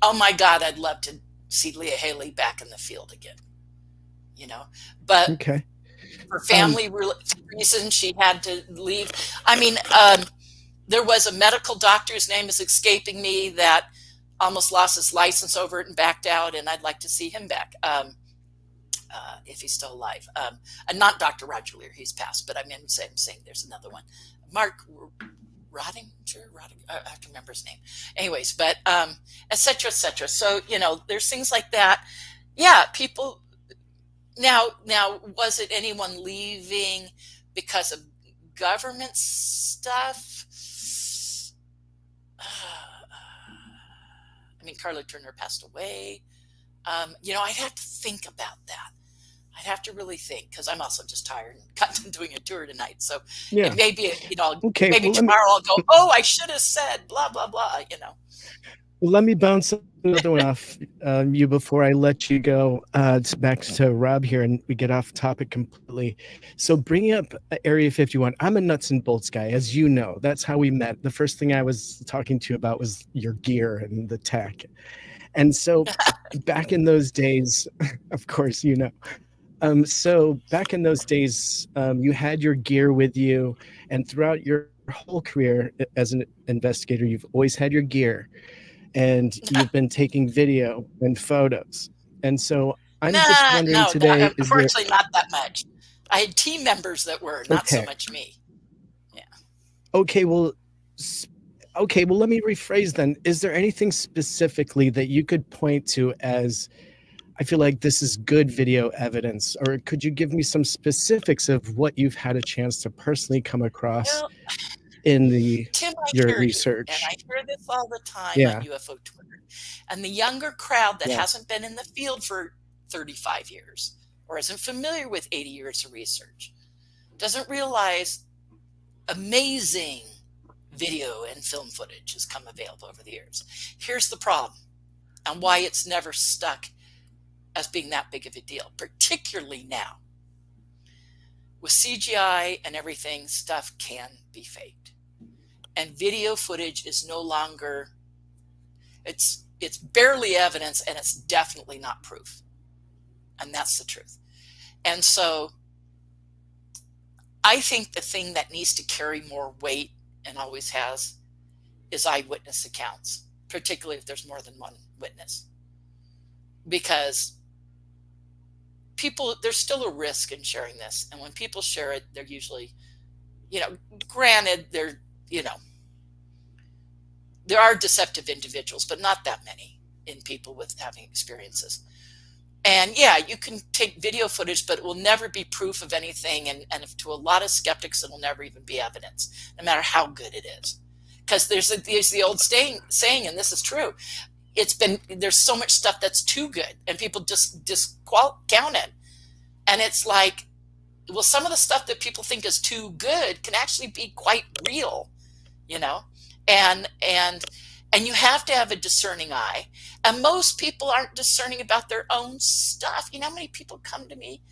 Oh my God, I'd love to see Leah Haley back in the field again. But okay. For family reasons, she had to leave. I mean, there was a medical doctor, whose name is escaping me, that almost lost his license over it and backed out, and I'd like to see him back if he's still alive. And not Dr. Roger Lear, he's passed, but I'm saying there's another one. Mark Rodinger, I have to remember his name. Anyways, but et cetera, et cetera. So, there's things like that. Yeah, people. Now, was it anyone leaving because of government stuff? I mean, Carla Turner passed away. I'd have to think about that. I'd have to really think, because I'm also just tired and got done doing a tour tonight. So it may be, maybe tomorrow I'll go, I should have said blah, blah, blah, Well, let me bounce another one off you before I let you go back to Rob here and we get off topic completely. So bringing up Area 51, I'm a nuts and bolts guy, as you know. That's how we met. The first thing I was talking to you about was your gear and the tech. And so back in those days, of course, so back in those days, you had your gear with you, and throughout your whole career as an investigator, you've always had your gear. And you've been taking video and photos. And so I'm just wondering today. Unfortunately, not that much. I had team members that were, not so much me. Yeah. Okay, well, let me rephrase then. Is there anything specifically that you could point to as, I feel like this is good video evidence, or could you give me some specifics of what you've had a chance to personally come across in Tim, your research? And I hear this all the time on UFO Twitter. And the younger crowd that hasn't been in the field for 35 years or isn't familiar with 80 years of research doesn't realize amazing video and film footage has come available over the years. Here's the problem, and why it's never stuck as being that big of a deal, particularly now. With CGI and everything, stuff can be faked. And video footage is no longer, it's it's barely evidence, and it's definitely not proof. And that's the truth. And so I think the thing that needs to carry more weight, and always has, is eyewitness accounts, particularly if there's more than one witness. Because there's still a risk in sharing this. And when people share it, they're usually, granted, there are deceptive individuals, but not that many in people with having experiences. And yeah, you can take video footage, but it will never be proof of anything. And to a lot of skeptics, it will never even be evidence, no matter how good it is. Because there's the old saying, and this is true, there's so much stuff that's too good, and people just count it. And it's like, well, some of the stuff that people think is too good can actually be quite real, and you have to have a discerning eye. And most people aren't discerning about their own stuff. You know how many people come to me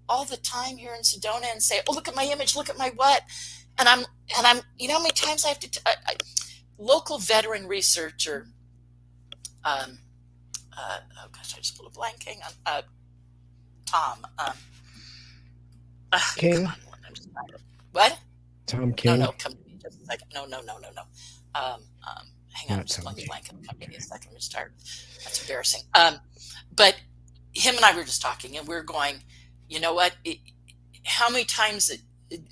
all the time here in Sedona and say, oh, look at my image, look at my what? And I'm you know how many times I have to, local veteran researcher, oh gosh, I just pulled a blank, hang on, Tom. King? Come on, I'm just tired. What? Tom King? No, come to me just a second. No. Hang on, I'm just going blank. Come to me a second, I'm just tired. That's embarrassing. But him and I were just talking, and we we're going, you know what? How many times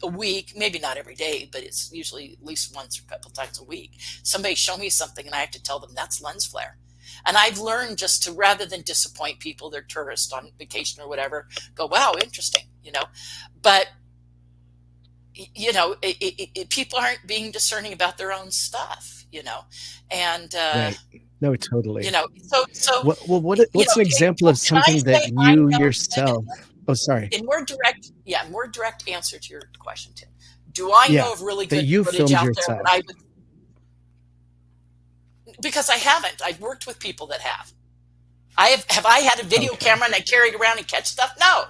a week, maybe not every day, but it's usually at least once or a couple times a week, somebody show me something and I have to tell them that's lens flare. And I've learned just to, rather than disappoint people, they're tourists on vacation or whatever, go, wow, interesting, But, people aren't being discerning about their own stuff, and, right. No, totally. So what's an example of something that you yourself, oh, sorry. In more direct answer to your question, Tim, do I know of really good footage out there that I would, because I haven't. I've worked with people that have. Have I had a video camera and I carried around and catch stuff? No.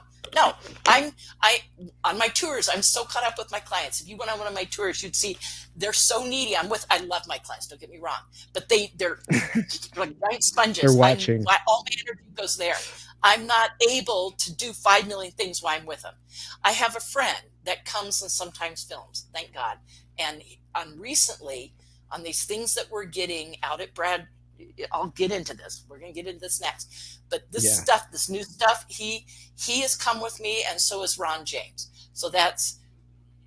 I on my tours, I'm so caught up with my clients. If you went on one of my tours, you'd see they're so needy. I love my clients, don't get me wrong, but they're like giant sponges. They're watching. All my energy goes there. I'm not able to do 5 million things while I'm with them. I have a friend that comes and sometimes films, thank God. And recently, on these things that we're getting out at I'll get into this. We're going to get into this next. But this new stuff, he has come with me, and so is Ron James. So that's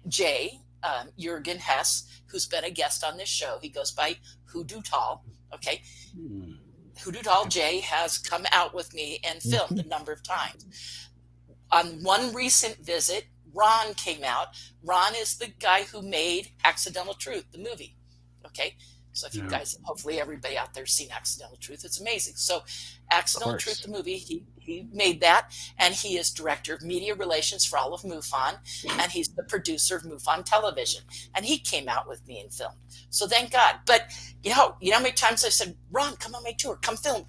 Jay, Jürgen Hess, who's been a guest on this show. He goes by Hoodoo Tall. Okay. Hoodoo Tall Jay has come out with me and filmed a number of times. On one recent visit, Ron came out. Ron is the guy who made Accidental Truth, the movie. Okay. So if you guys, hopefully everybody out there's seen Accidental Truth, it's amazing. So Accidental Truth, the movie, he made that, and he is director of media relations for all of MUFON, and he's the producer of MUFON Television. And he came out with me and filmed. So thank God. But you know how many times I said, Ron, come on my tour, come film.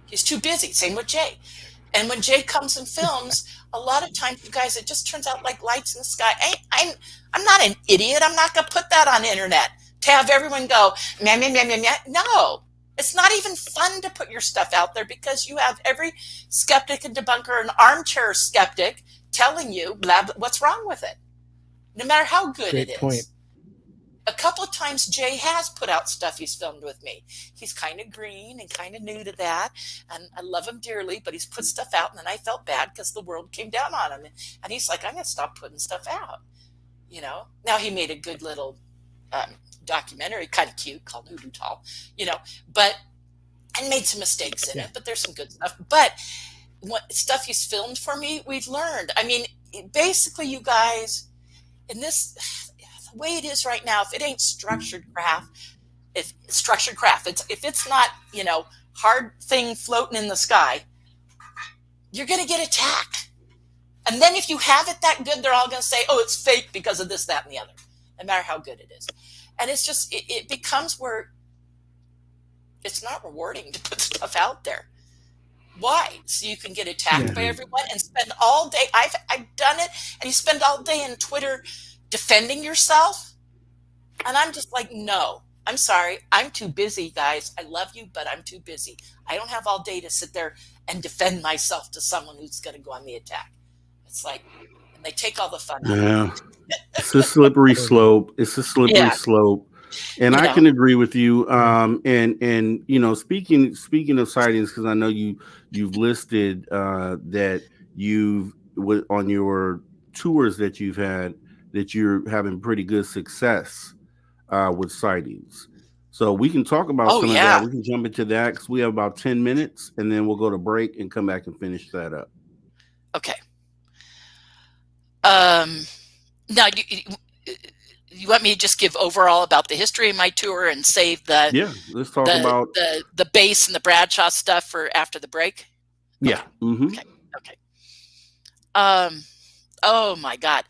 He's too busy. Same with Jay. And when Jay comes and films, a lot of times, you guys, it just turns out like lights in the sky. I'm not an idiot. I'm not going to put that on the internet to have everyone go, meh, meh, meh, meh, meh. No, it's not even fun to put your stuff out there, because you have every skeptic and debunker, an armchair skeptic, telling you blah, blah, what's wrong with it, no matter how good Great it is. point. A couple of times Jay has put out stuff he's filmed with me. He's kind of green and kind of new to that, and I love him dearly, but he's put stuff out, and then I felt bad because the world came down on him, and he's like, I'm going to stop putting stuff out. Now he made a good little documentary, kind of cute, called Hoodoo Tall, and made some mistakes in it, but there's some good stuff. But what stuff he's filmed for me, we've learned. I mean, basically, you guys, in this, the way it is right now, if it ain't structured craft, if it's not, hard thing floating in the sky, you're going to get attacked. And then if you have it that good, they're all going to say, oh, it's fake because of this, that, and the other, no matter how good it is. And it's just, it becomes where it's not rewarding to put stuff out there. Why? So you can get attacked by everyone and spend all day. I've done it, and you spend all day in Twitter defending yourself. And I'm just like, no, I'm sorry. I'm too busy, guys. I love you, but I'm too busy. I don't have all day to sit there and defend myself to someone who's going to go on the attack. It's like, and they take all the fun out of Yeah. it. It's a slippery slope. It's a slippery Yeah, slope. And you I know. can agree with you. And you know, speaking of sightings, because I know you've listed that on your tours that you've had that you're having pretty good success with sightings. So we can talk about Oh some of that. yeah. We can jump into that because we have about 10 minutes, and then we'll go to break and come back and finish that up. Okay. Now you want me to just give overall about the history of my tour and save Yeah, let's talk about the base and the Bradshaw stuff for after the break? yeah. Okay. Mm-hmm. Okay. Oh my God.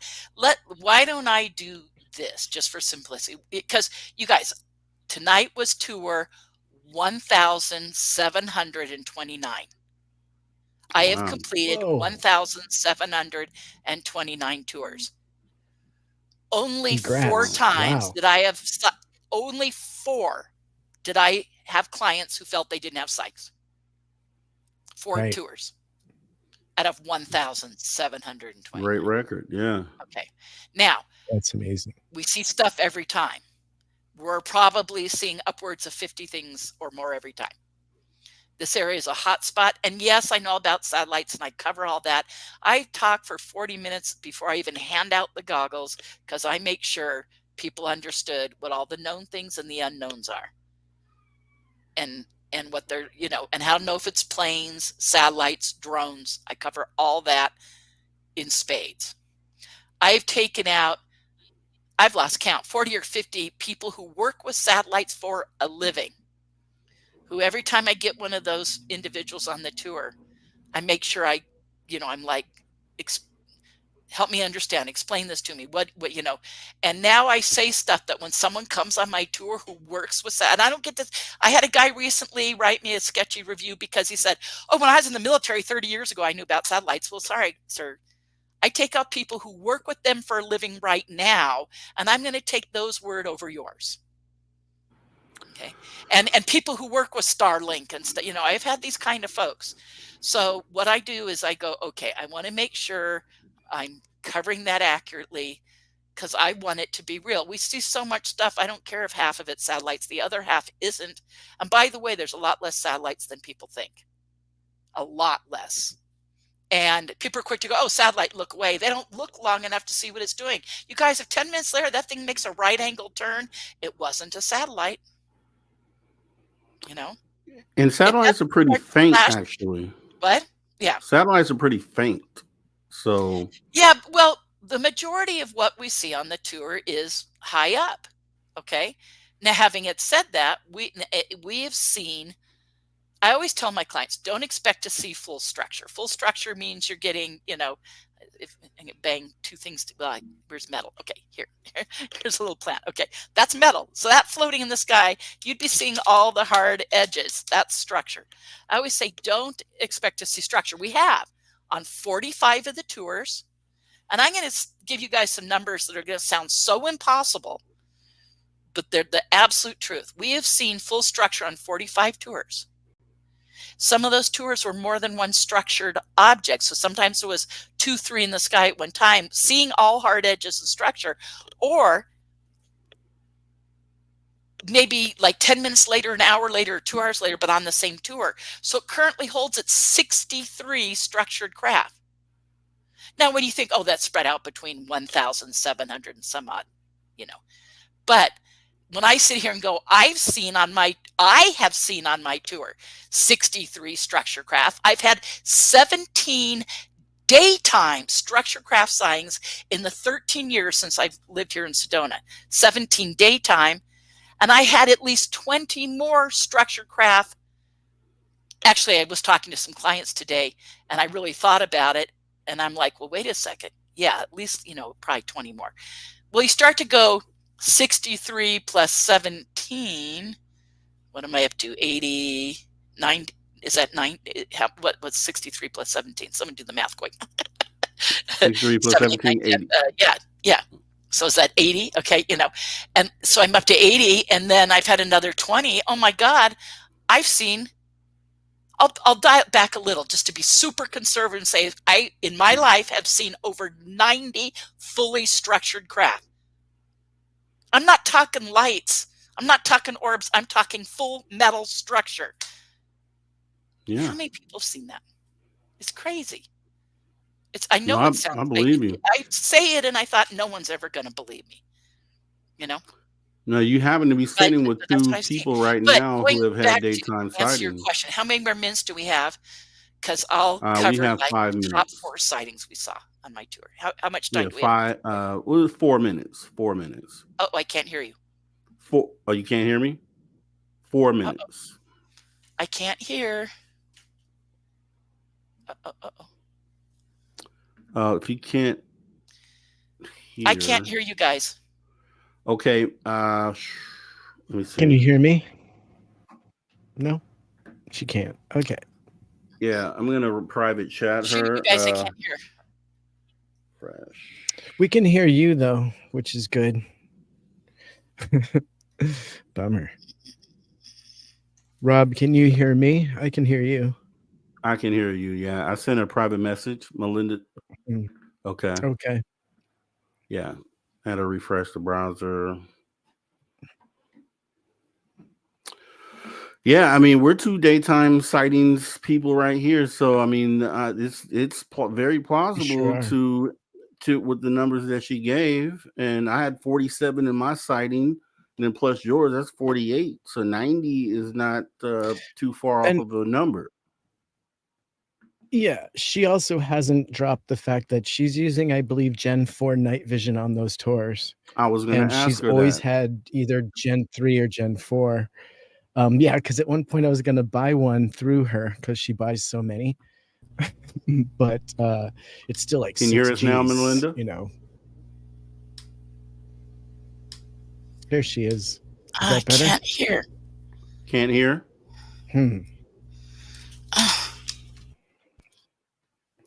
Why don't I do this just for simplicity? Because you guys, tonight was tour 1,729. I have Wow. completed Whoa. 1,729 tours. Only Congrats. 4 times Wow. did I have only 4 did I have clients who felt they didn't have psychs. 4 Right. tours out of 1,720. Great record. Yeah. Okay. Now, That's amazing. we see stuff every time. We're probably seeing upwards of 50 things or more every time. This area is a hot spot. And yes, I know about satellites and I cover all that. I talk for 40 minutes before I even hand out the goggles because I make sure people understood what all the known things and the unknowns are. And what they're, you know, and how to know if it's planes, satellites, drones. I cover all that in spades. I've lost count, 40 or 50 people who work with satellites for a living, who every time I get one of those individuals on the tour, I make sure I'm like, help me understand, explain this to me, what, you know, and now I say stuff that when someone comes on my tour who works with that, and I don't get this. I had a guy recently write me a sketchy review because he said, oh, when I was in the military 30 years ago, I knew about satellites. Well, sorry, sir. I take out people who work with them for a living right now, and I'm going to take those word over yours. Okay. And people who work with Starlink and stuff, you know, I've had these kind of folks. So what I do is I go, okay, I want to make sure I'm covering that accurately because I want it to be real. We see so much stuff. I don't care if half of it's satellites, the other half isn't. And by the way, there's a lot less satellites than people think. A lot less. And people are quick to go, oh, satellite, look away. They don't look long enough to see what it's doing. You guys, if 10 minutes later that thing makes a right angle turn, it wasn't a satellite. You know? And satellites are pretty faint, actually. What? Yeah. Satellites are pretty faint. So. Yeah, well, the majority of what we see on the tour is high up. Okay. Now, having it said that, we have seen, I always tell my clients, don't expect to see full structure. Full structure means you're getting, you know, if I bang 2 things, where's metal? Okay, here's a little plant. Okay, that's metal. So that floating in the sky, you'd be seeing all the hard edges. That's structure. I always say, don't expect to see structure. We have on 45 of the tours, and I'm going to give you guys some numbers that are going to sound so impossible, but they're the absolute truth. We have seen full structure on 45 tours. Some of those tours were more than one structured object. So sometimes there was 2, 3 in the sky at one time, seeing all hard edges and structure, or maybe like 10 minutes later, an hour later, 2 hours later, but on the same tour. So it currently holds at 63 structured craft. Now, when you think, oh, that's spread out between 1,700 and some odd, you know, but when I sit here and go, I have seen on my tour 63 structure craft. I've had 17 daytime structure craft sightings in the 13 years since I've lived here in Sedona. 17 daytime, and I had at least 20 more structure craft. Actually, I was talking to some clients today, and I really thought about it, and I'm like, well, wait a second. Yeah, at least, you know, probably 20 more. Well, you start to go 63 plus 17. What am I up to? 89. Is that 9? What's 63 plus 17? Someone do the math quick. 63 plus 17, 80. Yeah. So is that 80? Okay, and so I'm up to 80, and then I've had another 20. Oh my God, I've seen. I'll dial it back a little just to be super conservative and say I, in my life, have seen over 90 fully structured craft. I'm not talking lights. I'm not talking orbs. I'm talking full metal structure. Yeah. How many people have seen that? It's crazy. I know No, it sounds. I believe you. I say it, and I thought no one's ever going to believe me. No, you happen to be sitting with that's two what I've seen. people right But now going who have had back daytime to answer your sightings. question, how many more minutes do we have? Because I'll We cover have like 5 the minutes. top 4 sightings we saw on my tour. How much time Yeah, do we have? 4 minutes. 4 minutes. Oh, I can't hear you. Oh, you can't hear me? 4 minutes. I can't hear. If you can't hear, I can't hear you guys. Okay. Let me see. Can you hear me? No, she can't. Okay. Yeah, I'm gonna private chat Shoot, her. you guys, I can't hear. Fresh. We can hear you though, which is good. Bummer. Rob, can you hear me? I can hear you. I can hear you. Yeah, I sent a private message, Melinda. Okay. Okay. Yeah, had to refresh the browser. Yeah, I mean, we're 2 daytime sightings people right here, so I mean, it's very plausible to with the numbers that she gave, and I had 47 in my sighting, and then plus yours, that's 48. So 90 is not too far off of a number. Yeah, she also hasn't dropped the fact that she's using, I believe, Gen 4 night vision on those tours. I was going to ask her she's always that. had either Gen 3 or Gen 4. Yeah, because at one point I was going to buy one through her because she buys so many. But it's still like Can you hear us now, Melinda? There she is. I can't hear. Can't hear?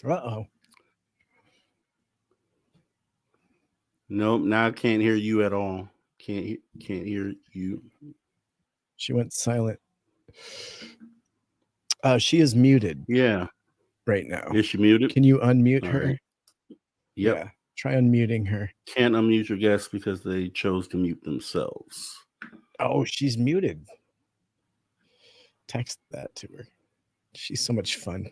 Uh-oh. Nope, now I can't hear you at all. Can't hear you. She went silent. She is muted. Yeah. Right now. Is she muted? Can you unmute her? Right. Yep. Yeah. Try unmuting her. Can't unmute your guests because they chose to mute themselves. Oh, she's muted. Text that to her. She's so much fun.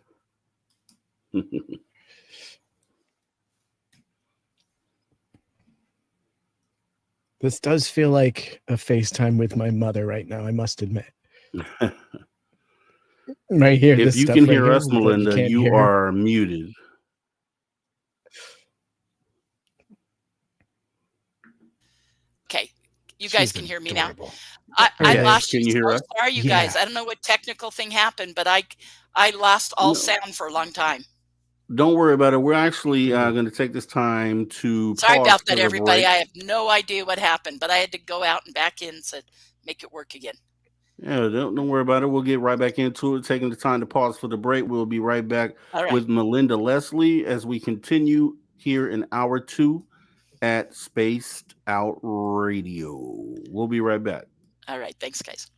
This does feel like a FaceTime with my mother right now, I must admit. Right here. If you can hear us, Melinda, you are muted. Okay. You guys can hear me now. Yes. I lost you. Can you hear us? Sorry, you guys. I don't know what technical thing happened, but I lost all sound for a long time. Don't worry about it. We're actually going to take this time to Sorry pause about that, for everybody. break. I have no idea what happened, but I had to go out and back in to make it work again. Yeah, don't worry about it. We'll get right back into it. Taking the time to pause for the break. We'll be right back with Melinda Leslie as we continue here in hour 2 at Spaced Out Radio. We'll be right back. All right. Thanks, guys.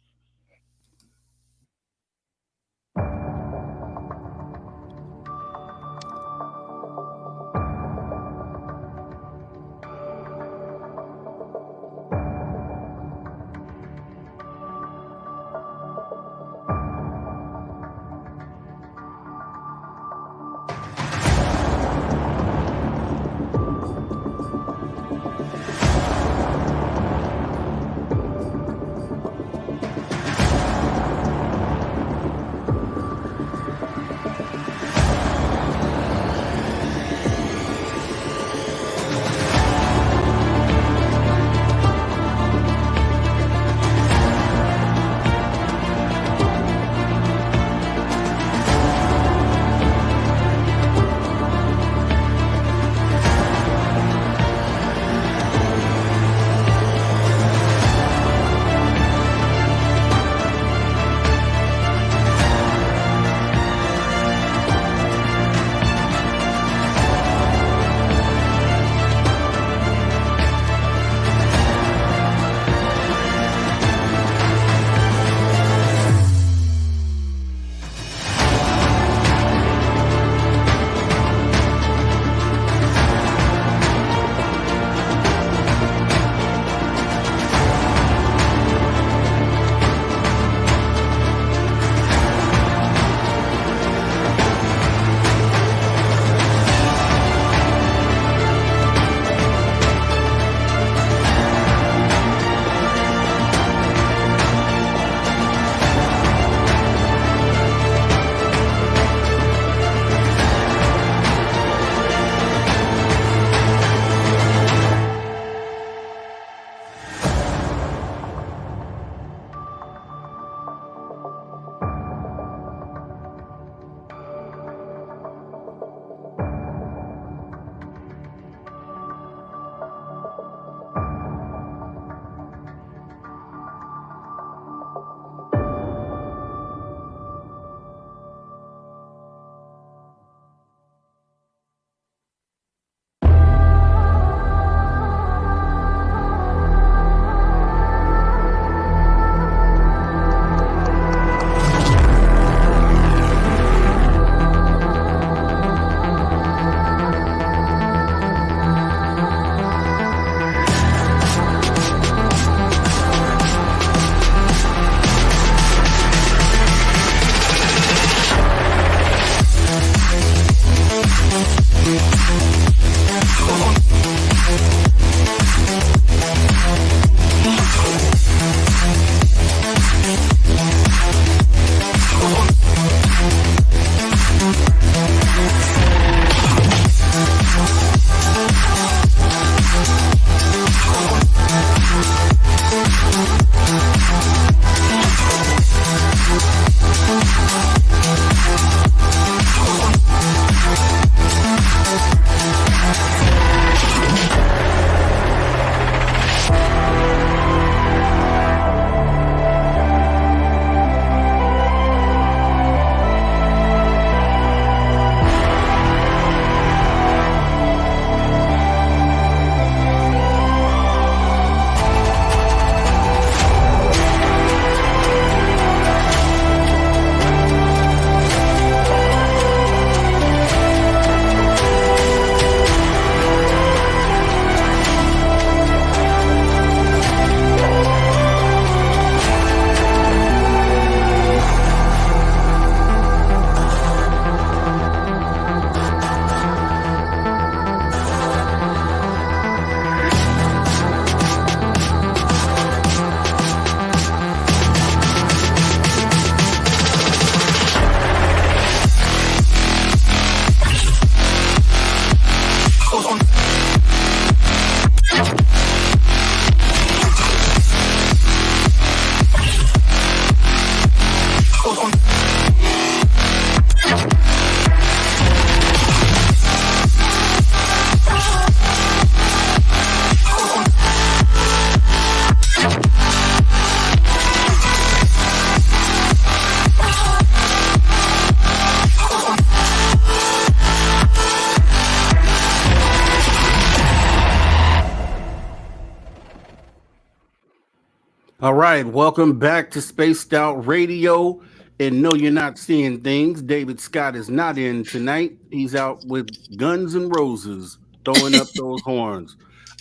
All right, welcome back to Spaced Out Radio. And no, you're not seeing things. David Scott is not in tonight. He's out with Guns and Roses, throwing up those horns.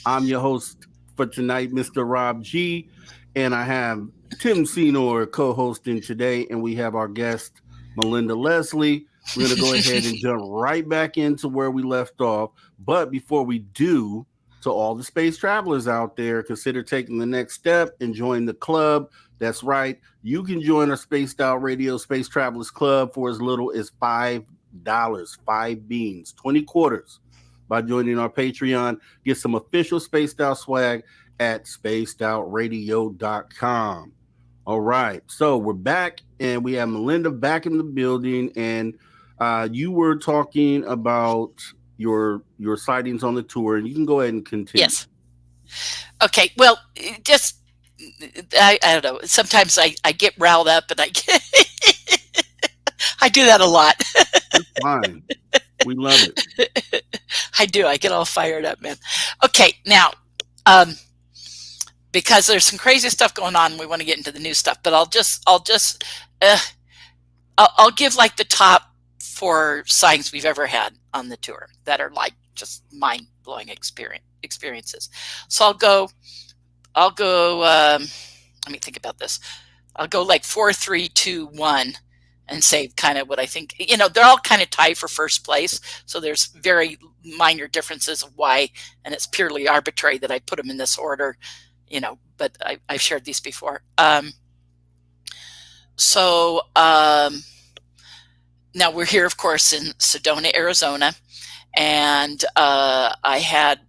I'm your host for tonight, Mr. Rob G. And I have Tim Senor co hosting today. And we have our guest, Melinda Leslie. We're going to go ahead and jump right back into where we left off. But before we do, to all the space travelers out there, consider taking the next step and join the club. That's right. You can join our Spaced Out Radio Space Travelers Club for as little as $5, 5 beans, 20 quarters by joining our Patreon. Get some official Spaced Out swag at spacedoutradio.com. All right. So we're back and we have Melinda back in the building. And you were talking about your sightings on the tour, and you can go ahead and continue. Yes. Okay. Well, just I don't know. Sometimes I get riled up, and I do that a lot. That's fine. We love it. I do. I get all fired up, man. Okay, now, because there's some crazy stuff going on, we want to get into the new stuff. But I'll give like the top 4 sightings we've ever had on the tour that are like just mind-blowing experiences. So I'll go let me think about this. I'll go like 4, 3, 2, 1 and say kind of what I think. You know, they're all kind of tied for first place, so there's very minor differences of why, and it's purely arbitrary that I put them in this order, you know, but I've shared these before. Now we're here, of course, in Sedona, Arizona, and I had,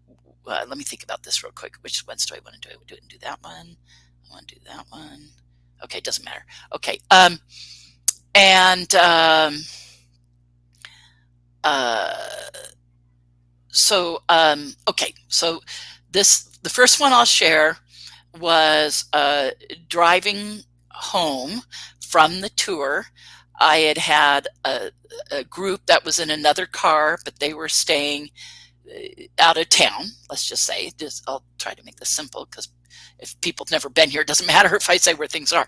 let me think about this real quick. Which ones do I want to do? I would do that one. I want to do that one. Okay, doesn't matter. Okay, okay, so the first one I'll share was driving home from the tour. I had a group that was in another car, but they were staying out of town, let's just say. I'll try to make this simple, because if people have never been here, it doesn't matter if I say where things are.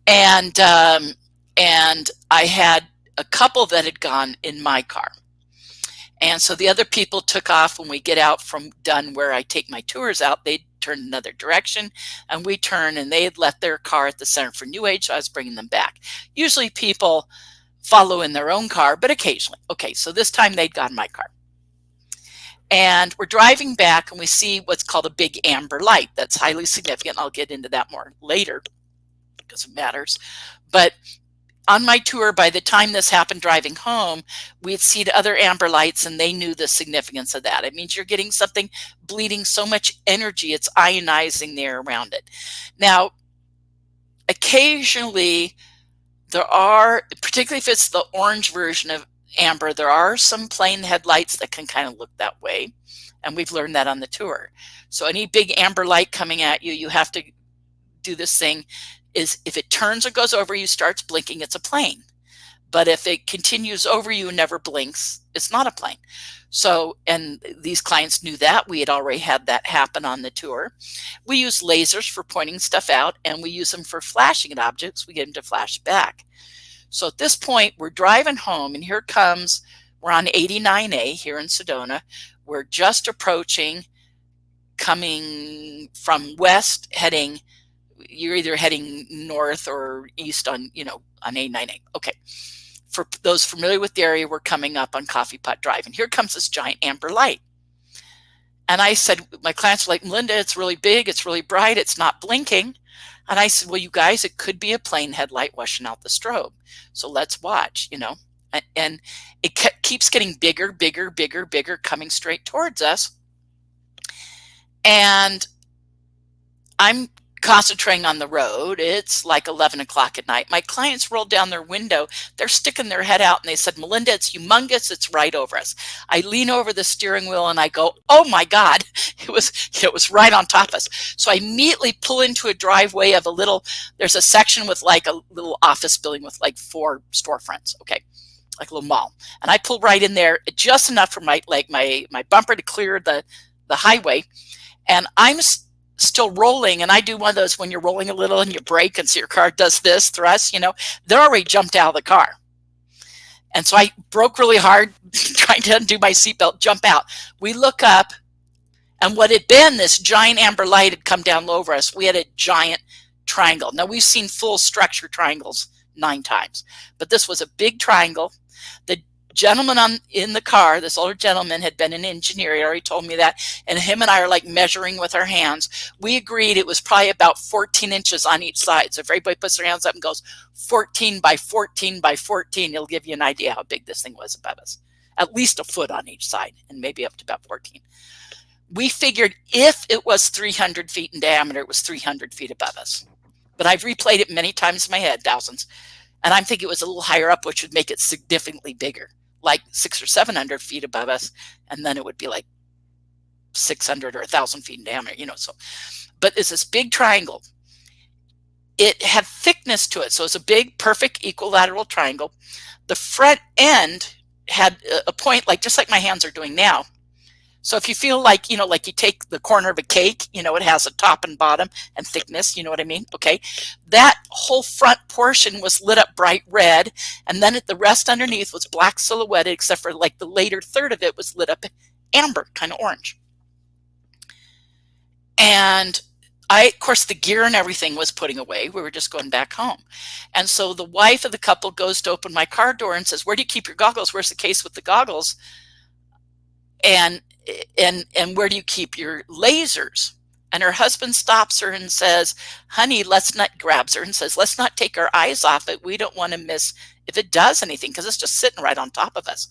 And I had a couple that had gone in my car. And so the other people took off. When we get out from done where I take my tours out, they turned another direction, and we turned, and they had left their car at the Center for New Age, so I was bringing them back. Usually people follow in their own car, but occasionally. Okay, so this time they'd gone in my car. And we're driving back, and we see what's called a big amber light. That's highly significant. I'll get into that more later because it matters. But on my tour, by the time this happened driving home, we'd seen other amber lights, and they knew the significance of that. It means you're getting something bleeding so much energy, it's ionizing the air around it. Now, occasionally there are, particularly if it's the orange version of amber, there are some plane headlights that can kind of look that way. And we've learned that on the tour. So any big amber light coming at you, you have to do this thing. Is if it turns or goes over you, starts blinking, it's a plane. But if it continues over you and never blinks, it's not a plane. So, and these clients knew that. We had already had that happen on the tour. We use lasers for pointing stuff out, and we use them for flashing at objects. We get them to flash back. So at this point, we're driving home, and here comes, we're on 89A here in Sedona. We're just approaching, coming from west, heading, you're either heading north or east on, on 89A. Okay. For those familiar with the area, we're coming up on Coffee Pot Drive, and here comes this giant amber light. And I said, my clients were like, Melinda, it's really big, it's really bright, it's not blinking. And I said, well, you guys, it could be a plane headlight washing out the strobe. So let's watch, and it keeps getting bigger, bigger, bigger, bigger, coming straight towards us. And I'm concentrating on the road. It's like 11 o'clock at night. My clients rolled down their window. They're sticking their head out, and they said, Melinda, it's humongous. It's right over us. I lean over the steering wheel and I go, oh my God, it was right on top of us. So I immediately pull into a driveway of there's a section with like a little office building with like 4 storefronts. Okay. Like a little mall. And I pull right in there just enough for my bumper to clear the highway. And I'm still rolling, and I do one of those when you're rolling a little and you brake and so your car does this thrust, they're already jumped out of the car. And so I broke really hard, trying to undo my seatbelt, jump out. We look up, and what had been this giant amber light had come down low over us. We had a giant triangle. Now, we've seen full structure triangles 9 times, but this was a big triangle. The gentleman in the car, this older gentleman, had been an engineer. He already told me that. And him and I are like measuring with our hands. We agreed it was probably about 14 inches on each side. So if everybody puts their hands up and goes 14 by 14 by 14, it'll give you an idea how big this thing was above us. At least a foot on each side, and maybe up to about 14. We figured if it was 300 feet in diameter, it was 300 feet above us. But I've replayed it many times in my head, thousands. And I'm thinking it was a little higher up, which would make it significantly bigger, like 600 or 700 feet above us. And then it would be like 600 or 1,000 feet in diameter, So, but it's this big triangle. It had thickness to it. So it's a big, perfect equilateral triangle. The front end had a point, just like my hands are doing now. So if you feel like, like you take the corner of a cake, it has a top and bottom and thickness, you know what I mean? Okay. That whole front portion was lit up bright red. And then the rest underneath was black silhouetted, except for the later third of it was lit up amber, kind of orange. And of course, the gear and everything was putting away. We were just going back home. And so the wife of the couple goes to open my car door and says, "Where do you keep your goggles? Where's the case with the goggles? And where do you keep your lasers?" And her husband stops her and says, "Honey, grabs her and says, let's not take our eyes off it. We don't want to miss if it does anything, because it's just sitting right on top of us."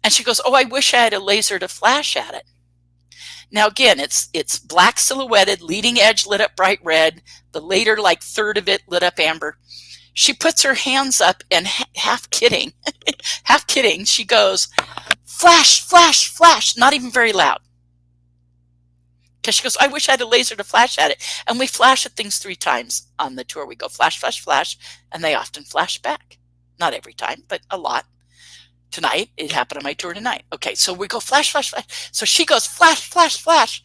And she goes, "Oh, I wish I had a laser to flash at it." Now, again, it's black silhouetted, leading edge lit up bright red, the later third of it lit up amber. She puts her hands up and half kidding, she goes, "Flash, flash, flash," not even very loud. Because she goes, "I wish I had a laser to flash at it." And we flash at things 3 times on the tour. We go flash, flash, flash, and they often flash back. Not every time, but a lot. Tonight, it happened on my tour tonight. Okay, so we go flash, flash, flash. So she goes flash, flash, flash.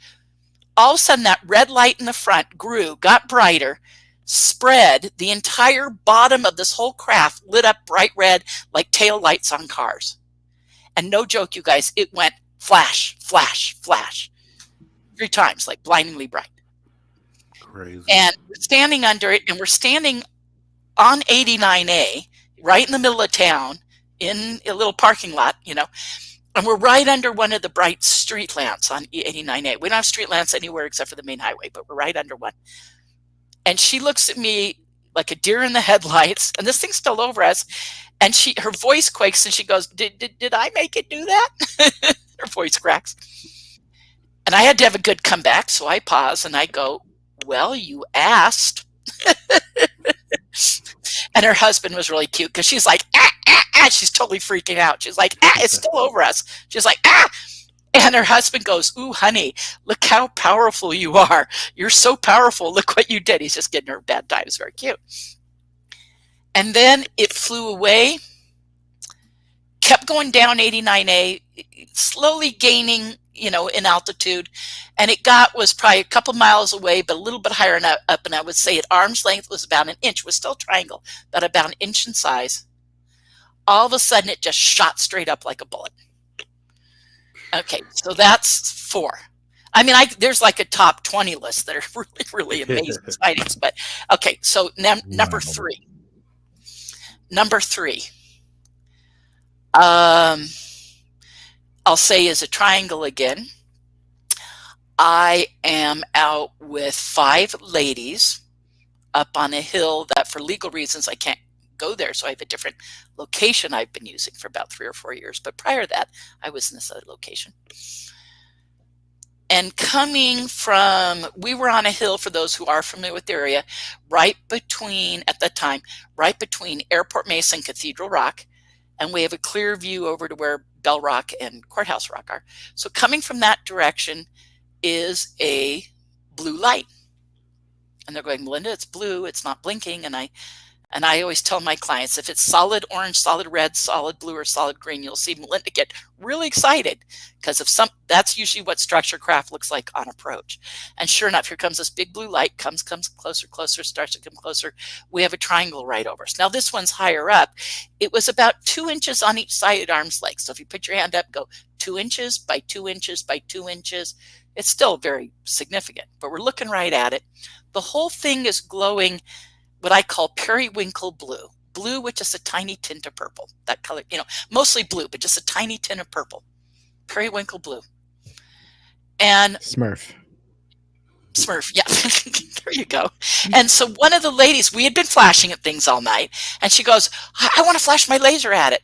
All of a sudden, that red light in the front grew, got brighter, spread. The entire bottom of this whole craft lit up bright red like tail lights on cars. And no joke, you guys, it went flash, flash, flash 3 times, blindingly bright. Crazy. And we're standing under it, and we're standing on 89A, right in the middle of town, in a little parking lot, and we're right under one of the bright street lamps on 89A. We don't have street lamps anywhere except for the main highway, but we're right under one. And she looks at me like a deer in the headlights, and this thing's still over us. And her voice quakes, and she goes, did I make it do that? Her voice cracks. And I had to have a good comeback, so I pause and I go, "Well, you asked." And her husband was really cute, because she's like, "Ah, ah, ah." She's totally freaking out. She's like, "Ah, it's still over us." She's like, "Ah." And her husband goes, "Ooh, honey, look how powerful you are. You're so powerful. Look what you did." He's just getting her a bad time. It's very cute. And then it flew away, kept going down 89A, slowly gaining, in altitude. And it was probably a couple miles away, but a little bit higher up. And I would say at arm's length was about an inch. It was still a triangle, but about an inch in size. All of a sudden, it just shot straight up like a bullet. Okay, so that's 4. I mean, there's a top 20 list that are really, really amazing sightings. But okay, so number 3. Number 3, I'll say is a triangle again. I am out with 5 ladies up on a hill that, for legal reasons, I can't go there. So I have a different location I've been using for about 3 or 4 years. But prior to that, I was in this other location. And we were on a hill, for those who are familiar with the area, at that time, right between Airport Mesa and Cathedral Rock. And we have a clear view over to where Bell Rock and Courthouse Rock are. So coming from that direction is a blue light. And they're going, "Melinda, it's blue. It's not blinking." And And I always tell my clients, if it's solid orange, solid red, solid blue, or solid green, you'll see Melinda get really excited, because that's usually what structure craft looks like on approach. And sure enough, here comes this big blue light, comes closer, starts to come closer. We have a triangle right over us. Now this one's higher up. It was about 2 inches on each side at arm's length. So if you put your hand up, go 2 inches by 2 inches by 2 inches. It's still very significant, but we're looking right at it. The whole thing is glowing what I call periwinkle blue. Blue with just a tiny tint of purple. That color, mostly blue, but just a tiny tint of purple. Periwinkle blue. And Smurf, yeah. There you go. And so one of the ladies, we had been flashing at things all night, and she goes, I want to flash my laser at it.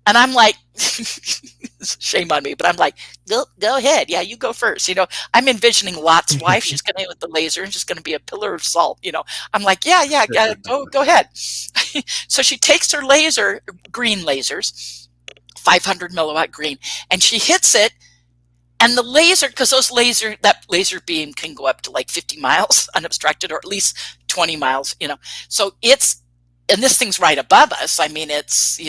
And I'm like, shame on me, but I'm like, go ahead. Yeah, you go first. I'm envisioning Lot's wife. She's going to hit with the laser and she's going to be a pillar of salt. I'm like, yeah, go ahead. So she takes her laser, green lasers, 500 milliwatt green, and she hits it. And the laser, because that laser beam can go up to like 50 miles unobstructed, or at least 20 miles, So and this thing's right above us. I mean, it's,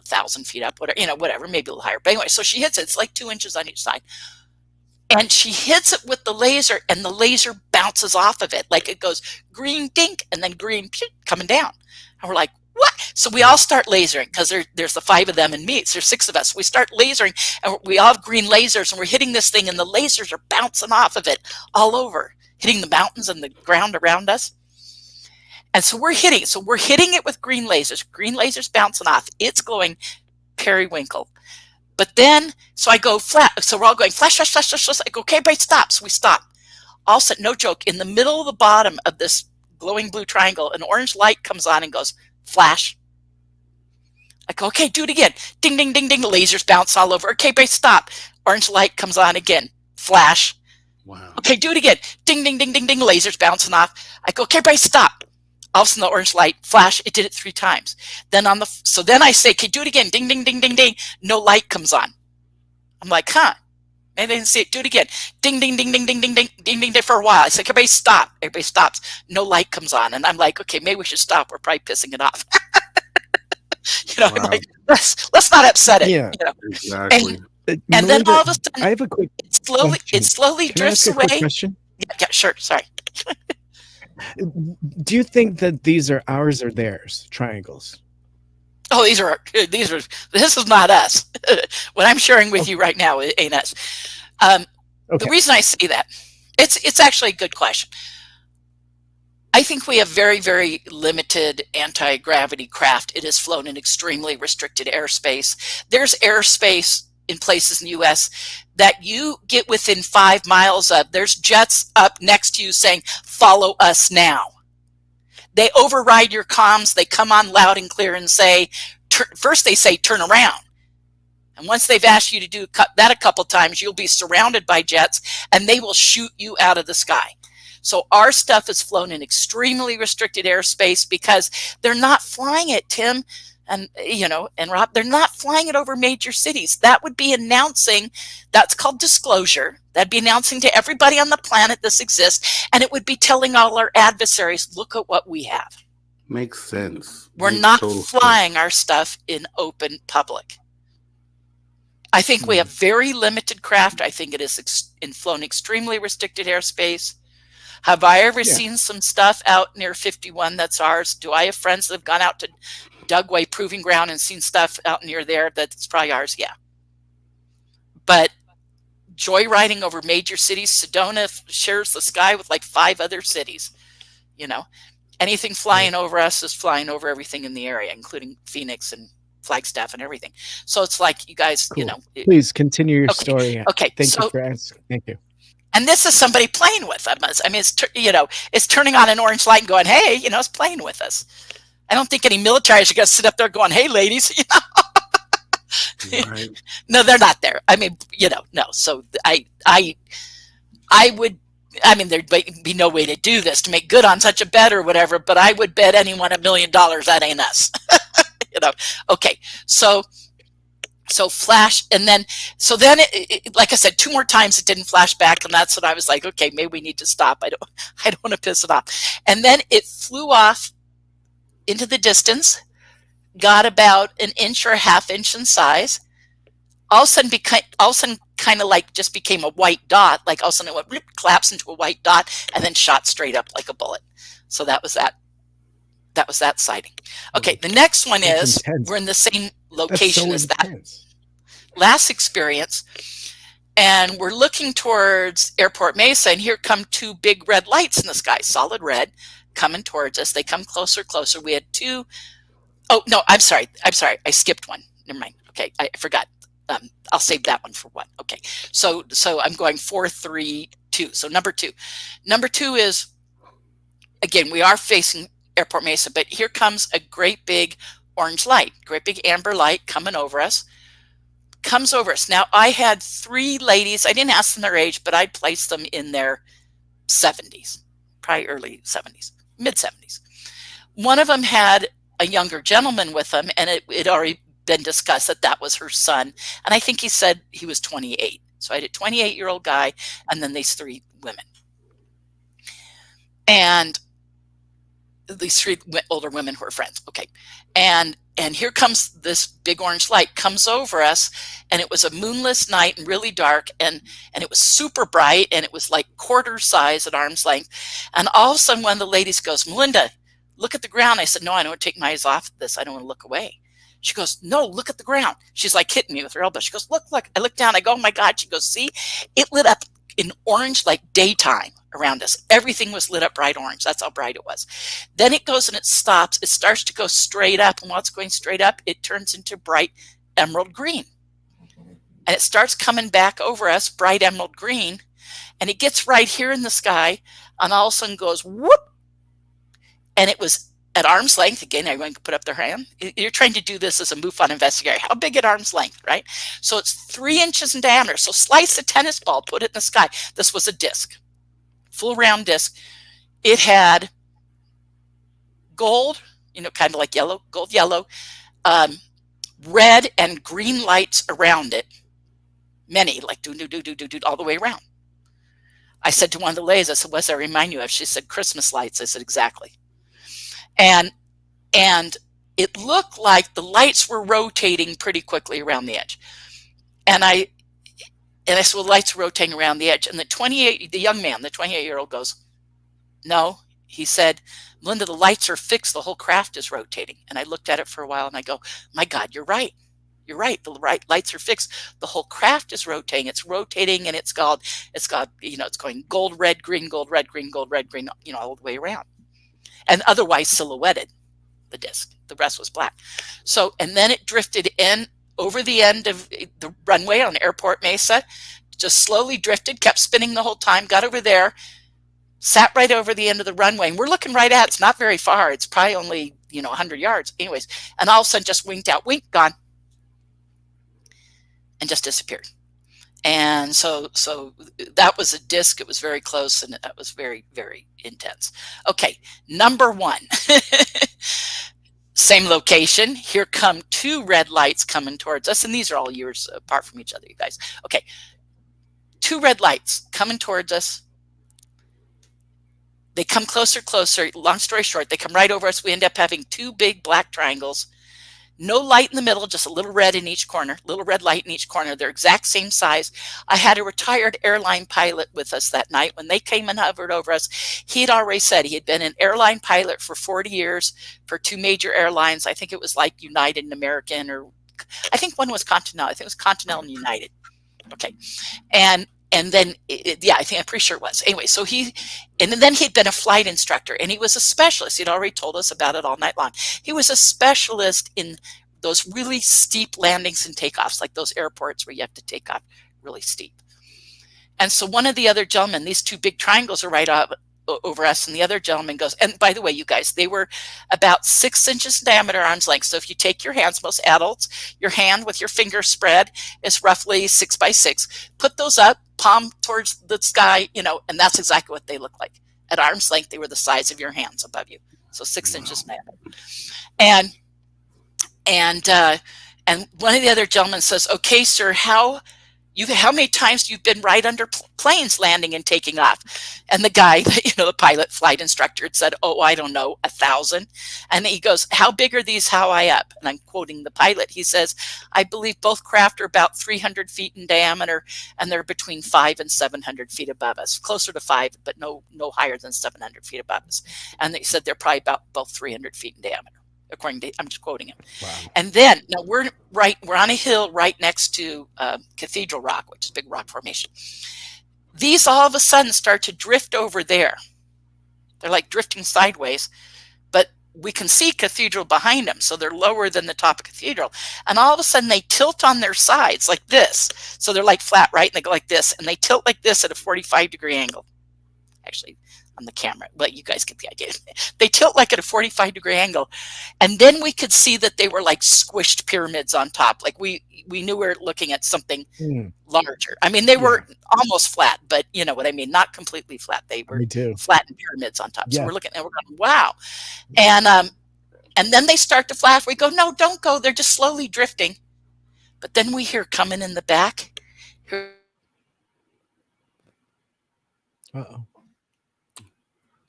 1,000 feet up, whatever, maybe a little higher. But anyway, so she hits it. It's like 2 inches on each side. And she hits it with the laser, and the laser bounces off of it. Like it goes green dink, and then green coming down. And we're like, what? So we all start lasering, because there's the 5 of them and me. So there's 6 of us. We start lasering, and we all have green lasers, and we're hitting this thing, and the lasers are bouncing off of it all over, hitting the mountains and the ground around us. And so we're hitting it with green lasers bouncing off. It's glowing periwinkle. But then, so I go flat. So we're all going flash, flash, flash, flash, flash. I go, okay, everybody stop. So we stop. All of a sudden, no joke, in the middle of the bottom of this glowing blue triangle, an orange light comes on and goes, flash. I go, okay, do it again. Ding, ding, ding, ding. Lasers bounce all over. Okay, everybody stop. Orange light comes on again. Flash. Wow. Okay, do it again. Ding, ding, ding, ding, ding. Lasers bouncing off. I go, okay, everybody stop. All of a sudden, the orange light flash. It did it 3 times. Then so then I say, okay, do it again. Ding, ding, ding, ding, ding. No light comes on. I'm like, maybe they didn't see it. Do it again. Ding, ding, ding, ding, ding, ding, ding, ding, ding, ding. For a while, I said, everybody stop. Everybody stops. No light comes on, and I'm like, okay, maybe we should stop. We're probably pissing it off. Wow. I'm like, let's not upset it. Yeah. Exactly. And Melinda, then all of a sudden, I have a quick it slowly Can I drifts ask a quick away. question? Yeah, sure. Sorry. Do you think that these are ours or theirs, triangles? Oh, this is not us. What I'm sharing with you right now ain't us. The reason I say that, it's actually a good question. I think we have very, very limited anti-gravity craft. It is flown in extremely restricted airspace. There's airspace in places in the U.S. that you get within 5 miles of. There's jets up next to you saying, follow us now. They override your comms. They come on loud and clear and say, first they say, turn around. And once they've asked you to do that a couple times, you'll be surrounded by jets, and they will shoot you out of the sky. So our stuff is flown in extremely restricted airspace because they're not flying it, Tim and Rob. They're not flying it over major cities. That would be announcing. That's called disclosure. That'd be announcing to everybody on the planet this exists, and it would be telling all our adversaries, look at what we have. Makes sense. We're not flying our stuff in open public. I think we have very limited craft. I think it is flown extremely restricted airspace. Have I ever seen some stuff out near 51 that's ours? Do I have friends that have gone out to Dugway Proving Ground and seen stuff out near there that's probably ours? Yeah. But joyriding over major cities, Sedona shares the sky with like 5 other cities. Anything flying over us is flying over everything in the area, including Phoenix and Flagstaff and everything. So it's like, you guys, cool. Please continue your story. Okay. Thank you for asking. Thank you. And this is somebody playing with us. I mean, it's turning on an orange light and going, hey, it's playing with us. I don't think any military is going to sit up there going, hey, ladies, Right. No, they're not there. I mean, no. So I would, there'd be no way to do this to make good on such a bet or whatever, but I would bet anyone $1 million that ain't us. Okay. So flash, and then it, like I said, 2 more times it didn't flash back, and that's when I was like, okay, maybe we need to stop. I don't want to piss it off. And then it flew off into the distance, got about an inch or a half inch in size. All of a sudden kind of like just became a white dot. Like all of a sudden it went, collapsed into a white dot and then shot straight up like a bullet. So that was that. That was that sighting. Okay, the next one is intense. we're in the same location as that intense. last experience, and we're looking towards Airport Mesa, and here come two big red lights in the sky, solid red, coming towards us. They come closer, closer. We had two. Oh no, I'm sorry. I skipped one. Never mind. Okay, I forgot. I'll save that one for one. Okay, so I'm going 4, 3, 2. So number two. Number two is, again, we are facing Airport Mesa, but here comes a great big orange light, great big amber light coming over us. Comes over us. Now, I had 3 ladies. I didn't ask them their age, but I placed them in their 70s, probably early 70s, mid 70s. One of them had a younger gentleman with them, and it already been discussed that that was her son. And I think he said he was 28. So I had a 28-year-old guy and then these 3 women. And these 3 older women who were friends. Okay. And here comes this big orange light, comes over us, and it was a moonless night and really dark, and it was super bright, and it was like quarter size at arm's length. And all of a sudden one of the ladies goes, "Melinda, look at the ground." I said, "No, I don't want to take my eyes off this. I don't want to look away." She goes, "No, look at the ground." She's like hitting me with her elbow. She goes, "Look, look." I look down. I go, "Oh my God." She goes, "See, it lit up in orange like daytime around us. Everything was lit up bright orange. That's how bright it was." Then it goes and it stops. It starts to go straight up. And while it's going straight up, it turns into bright emerald green. And it starts coming back over us, bright emerald green. And it gets right here in the sky. And all of a sudden goes, whoop. And it was at arm's length. Again, everyone can put up their hand. You're trying to do this as a MUFON investigator. How big at arm's length, right? So it's 3 inches in diameter. So slice a tennis ball, put it in the sky. This was a disc, full round disc. It had gold, kind of like yellow, gold, yellow, red and green lights around it. Many, like do all the way around. I said to one of the ladies, I said, "What does that remind you of?" She said, "Christmas lights." I said, "Exactly." And it looked like the lights were rotating pretty quickly around the edge. And I said, "Well, the lights are rotating around the edge." And the young man, the 28-year-old goes, "No." He said, "Melinda, the lights are fixed. The whole craft is rotating." And I looked at it for a while and I go, "My God, you're right. You're right. The lights are fixed. The whole craft is rotating. It's rotating, and it's going gold, red, green, gold, red, green, gold, red, green, all the way around. And otherwise silhouetted, the disc. The rest was black. So, and then it drifted in over the end of the runway on Airport Mesa, just slowly drifted, kept spinning the whole time, got over there, sat right over the end of the runway. And we're looking right at it. It's not very far. It's probably only, 100 yards. Anyways, and all of a sudden just winked out, gone. And just disappeared. And so that was a disc. It was very close, and that was very, very intense. Okay, number 1. Same location. Here come 2 red lights coming towards us, and these are all years apart from each other, you guys. Okay, 2 red lights coming towards us. They come closer, closer. Long story short, they come right over us. We end up having 2 big black triangles. No light in the middle, just a little red in each corner, little red light in each corner. They're exact same size. I had a retired airline pilot with us that night. When they came and hovered over us, he had already said he had been an airline pilot for 40 years for 2 major airlines. I think it was like United and American, or I think one was Continental. I think it was Continental and United. Okay. And then, I'm pretty sure it was. Anyway, so then he'd been a flight instructor, and he was a specialist. He'd already told us about it all night long. He was a specialist in those really steep landings and takeoffs, like those airports where you have to take off really steep. And so one of the other gentlemen, these 2 big triangles are right up over us, and the other gentleman goes, and by the way, you guys, they were about 6 inches in diameter, arm's length. So if you take your hands, most adults, your hand with your finger spread is roughly 6 by 6. Put those up, palm towards the sky, and that's exactly what they look like. At arm's length, they were the size of your hands above you. So 6 inches in diameter. And one of the other gentlemen says, "Okay, sir, how how many times you've been right under planes landing and taking off? And the guy, the pilot flight instructor had said, oh, I don't know, 1,000. And he goes, how big are these how high up? And I'm quoting the pilot. He says, I believe both craft are about 300 feet in diameter, and they're between 500 and 700 feet above us, closer to 5, but no higher than 700 feet above us. And they said they're probably about both 300 feet in diameter. According to, I'm just quoting him. Wow. And then now we're on a hill right next to Cathedral Rock, which is a big rock formation. These all of a sudden start to drift over there. They're like drifting sideways, but we can see Cathedral behind them, so they're lower than the top of Cathedral. And all of a sudden they tilt on their sides like this. So they're like flat, right? And they go like this, and they tilt like this at a 45-degree angle. Actually, on the camera, but you guys get the idea. They tilt like at a 45-degree angle, and then we could see that they were like squished pyramids on top. Like we knew we were looking at something larger. I mean, they were almost flat, but you know what I mean, not completely flat. They were flattened pyramids on top. So we're looking and we're going, wow. And then they start to flash. We go, no, don't go. They're just slowly drifting. But then we hear coming in the back. Uh-oh.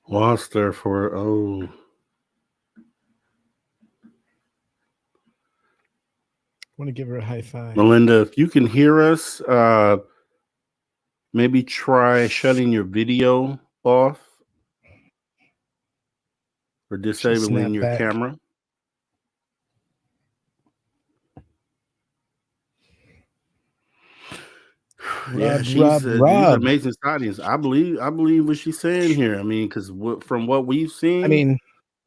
Lost there for I want to give her a high five. Melinda, if you can hear us, maybe try shutting your video off or disabling your camera. These are amazing sightings. I believe what she's saying here. I mean, because from what we've seen, I mean,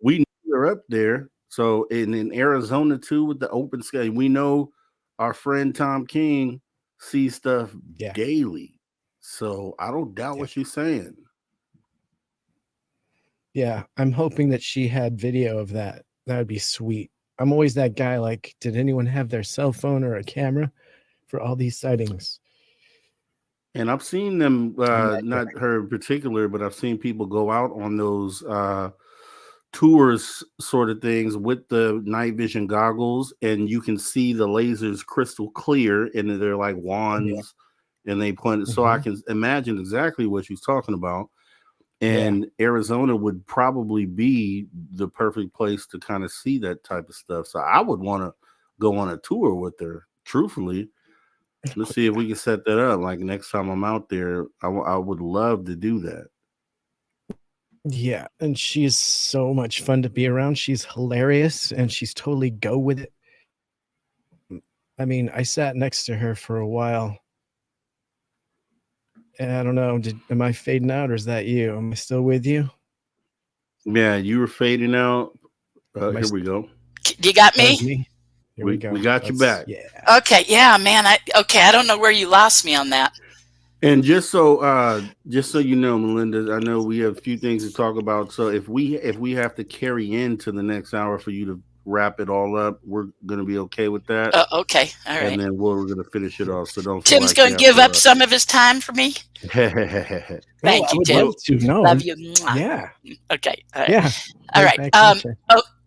we know they're up there. So in Arizona too, with the open sky, we know our friend Tom King sees stuff daily. So I don't doubt what she's saying. Yeah, I'm hoping that she had video of that. That would be sweet. I'm always that guy. Like, did anyone have their cell phone or a camera for all these sightings? And I've seen them, not her in particular, but I've seen people go out on those tours sort of things with the night vision goggles, and you can see the lasers crystal clear, and they're like wands, and they point it. So I can imagine exactly what she's talking about. And Arizona would probably be the perfect place to kind of see that type of stuff. So I would want to go on a tour with her, truthfully. Let's see if we can set that up. Like next time I'm out there, I would love to do that. Yeah, and she's so much fun to be around. She's hilarious, and she's totally go with it. I mean, I sat next to her for a while. And I don't know, am I fading out, or is that you? Am I still with you? Yeah, you were fading out. Here we go. You got me? Here we go. We got you back. Yeah. Okay. Yeah, man. I don't know where you lost me on that. And just so you know, Melinda, I know we have a few things to talk about. So if we have to carry into the next hour for you to wrap it all up, we're gonna be okay with that. Okay. All right. And then we're gonna finish it off. So don't. Tim's gonna give up some of his time for me. Thank you, Tim. Love you. Yeah. Okay. All right. Yeah. All right.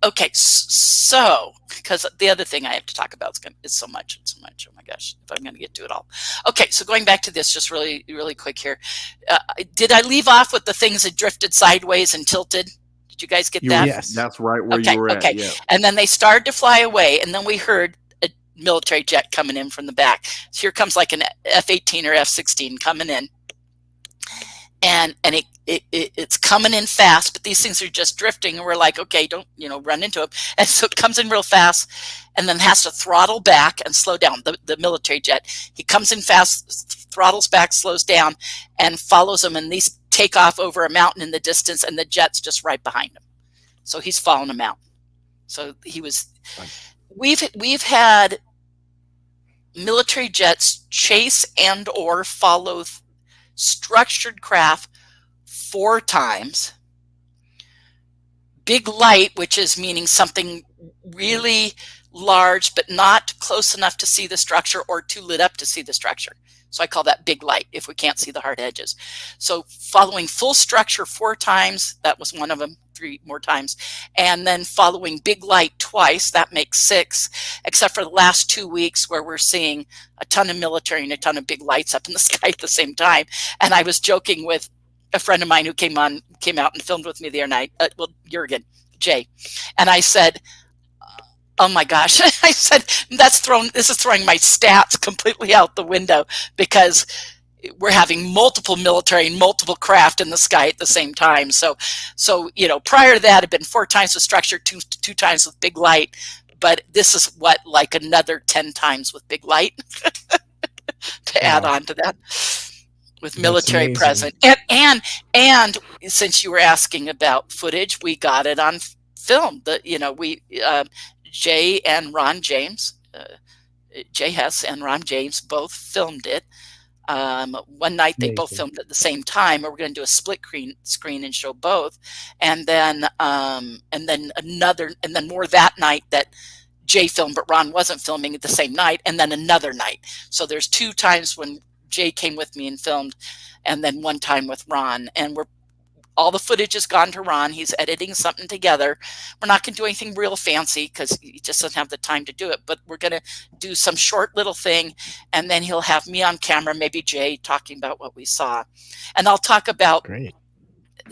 Okay. So, because the other thing I have to talk about is so much. Oh my gosh, if I'm going to get to it all. Okay. So going back to this, just really, really quick here. Did I leave off with the things that drifted sideways and tilted? Did you guys get that? Yes, that's right where you were at. Okay. Yeah. And then they started to fly away, and then we heard a military jet coming in from the back. So here comes like an F-18 or F-16 coming in. And it's coming in fast, but these things are just drifting, and we're like, okay, don't run into them. And so it comes in real fast, and then has to throttle back and slow down. The military jet, he comes in fast, throttles back, slows down, and follows them. And these take off over a mountain in the distance, and the jet's just right behind him. So he's following a mountain. So he was. We've had military jets chase and or follow structured craft 4 times. Big light, which is meaning something really large, but not close enough to see the structure or too lit up to see the structure. So I call that big light if we can't see the hard edges. So following full structure 4 times, that was one of them, 3 more times. And then following big light twice, that makes 6, except for the last 2 weeks where we're seeing a ton of military and a ton of big lights up in the sky at the same time. And I was joking with a friend of mine who came out and filmed with me the other night, Jurgen, Jay. And I said, oh my gosh, I said, this is throwing my stats completely out the window, because we're having multiple military and multiple craft in the sky at the same time. So prior to that, it had been 4 times the structure, two times with big light, but this is like another 10 times with big light to add on to that, with military present. And since you were asking about footage, we got it on film. Jay and Ron James, Jay Hess and Ron James both filmed it. One night they both filmed at the same time, or we're going to do a split screen and show both. And then more that night that Jay filmed, but Ron wasn't filming at the same night, and then another night. So there's 2 times when Jay came with me and filmed, and then 1 time with Ron. And all the footage has gone to Ron. He's editing something together. We're not going to do anything real fancy because he just doesn't have the time to do it. But we're going to do some short little thing, and then he'll have me on camera, maybe Jay, talking about what we saw. And I'll talk about. Great.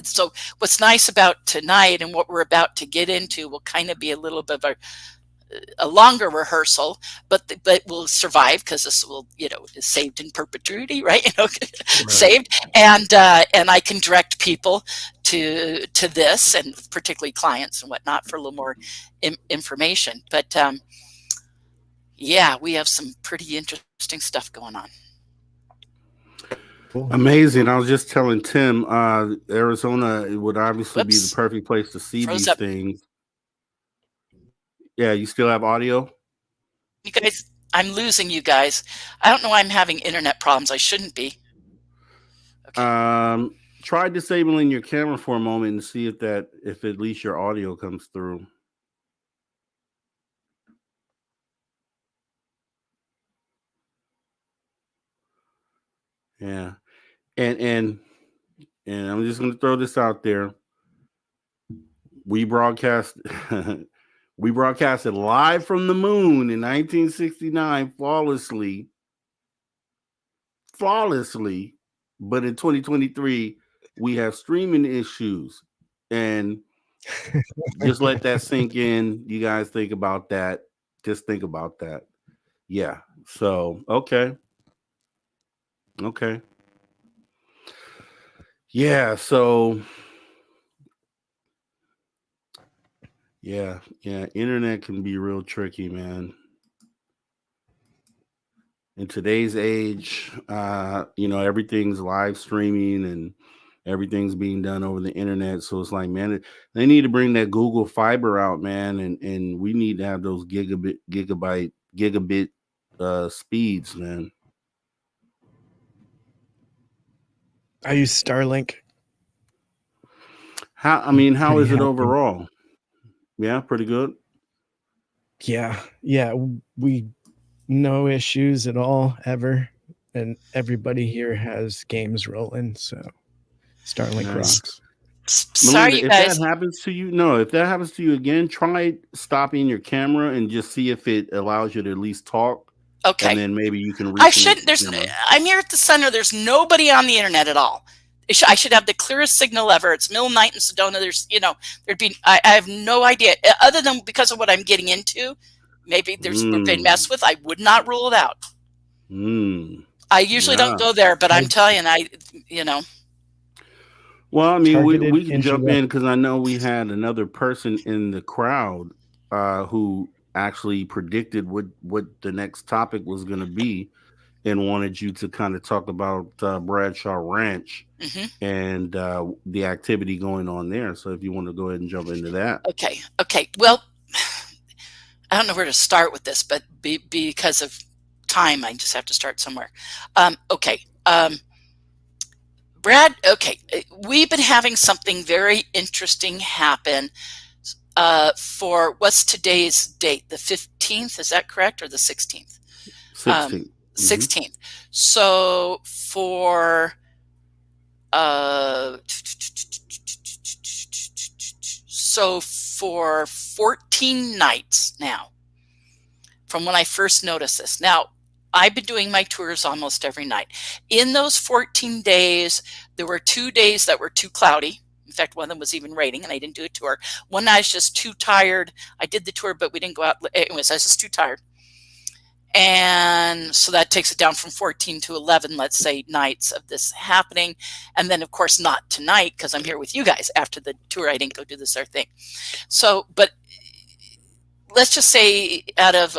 So what's nice about tonight and what we're about to get into will kind of be a little bit of a longer rehearsal, but we'll survive because this will, is saved in perpetuity, right? Right. Saved, and I can direct people to this, and particularly clients and whatnot, for a little more information. But yeah, we have some pretty interesting stuff going on. Cool. Amazing. I was just telling Tim, Arizona would obviously be the perfect place to see these things. Yeah, you still have audio? You guys, I'm losing you guys. I don't know why I'm having internet problems. I shouldn't be. Okay. Try disabling your camera for a moment and see if at least your audio comes through. Yeah. And I'm just going to throw this out there. We broadcasted live from the moon in 1969 flawlessly. But in 2023, we have streaming issues. And just let that sink in. You guys think about that. Just think about that. Yeah. So, okay. Yeah. So, yeah. Internet can be real tricky, man. In today's age, everything's live streaming and everything's being done over the internet. So it's like, man, they need to bring that Google Fiber out, man, and we need to have those gigabit speeds, man. I use Starlink. How is it overall? Yeah, pretty good. Yeah, we no issues at all ever, and everybody here has games rolling, so Starlink rocks. Sorry, Melinda, you guys. If that happens to you again, try stopping your camera and just see if it allows you to at least talk. Okay. And then maybe you can. I'm here at the center. There's nobody on the internet at all. I should have the clearest signal ever. It's middle night in Sedona. I have no idea, other than because of what I'm getting into. Maybe we're being messed with. I would not rule it out. I usually don't go there, but I'm telling you, Well, I mean, we can jump in because I know we had another person in the crowd who actually predicted what the next topic was going to be and wanted you to kind of talk about Bradshaw Ranch and the activity going on there. So if you want to go ahead and jump into that. Okay. Well, I don't know where to start with this, but because of time, I just have to start somewhere. Brad, we've been having something very interesting happen for what's today's date? The 15th, is that correct? Or the 16th? 16th. 16th. So for so for 14 nights now, from when I first noticed this. Now, I've been doing my tours almost every night. In those 14 days, there were 2 days that were too cloudy. In fact, one of them was even raining, and I didn't do a tour. One night I was just too tired. I did the tour, but we didn't go out. Anyways, I was just too tired. And so that takes it down from 14 to 11, let's say, nights of this happening. And then, of course, not tonight, because I'm here with you guys. After the tour, I didn't go do this other thing. So, but let's just say out of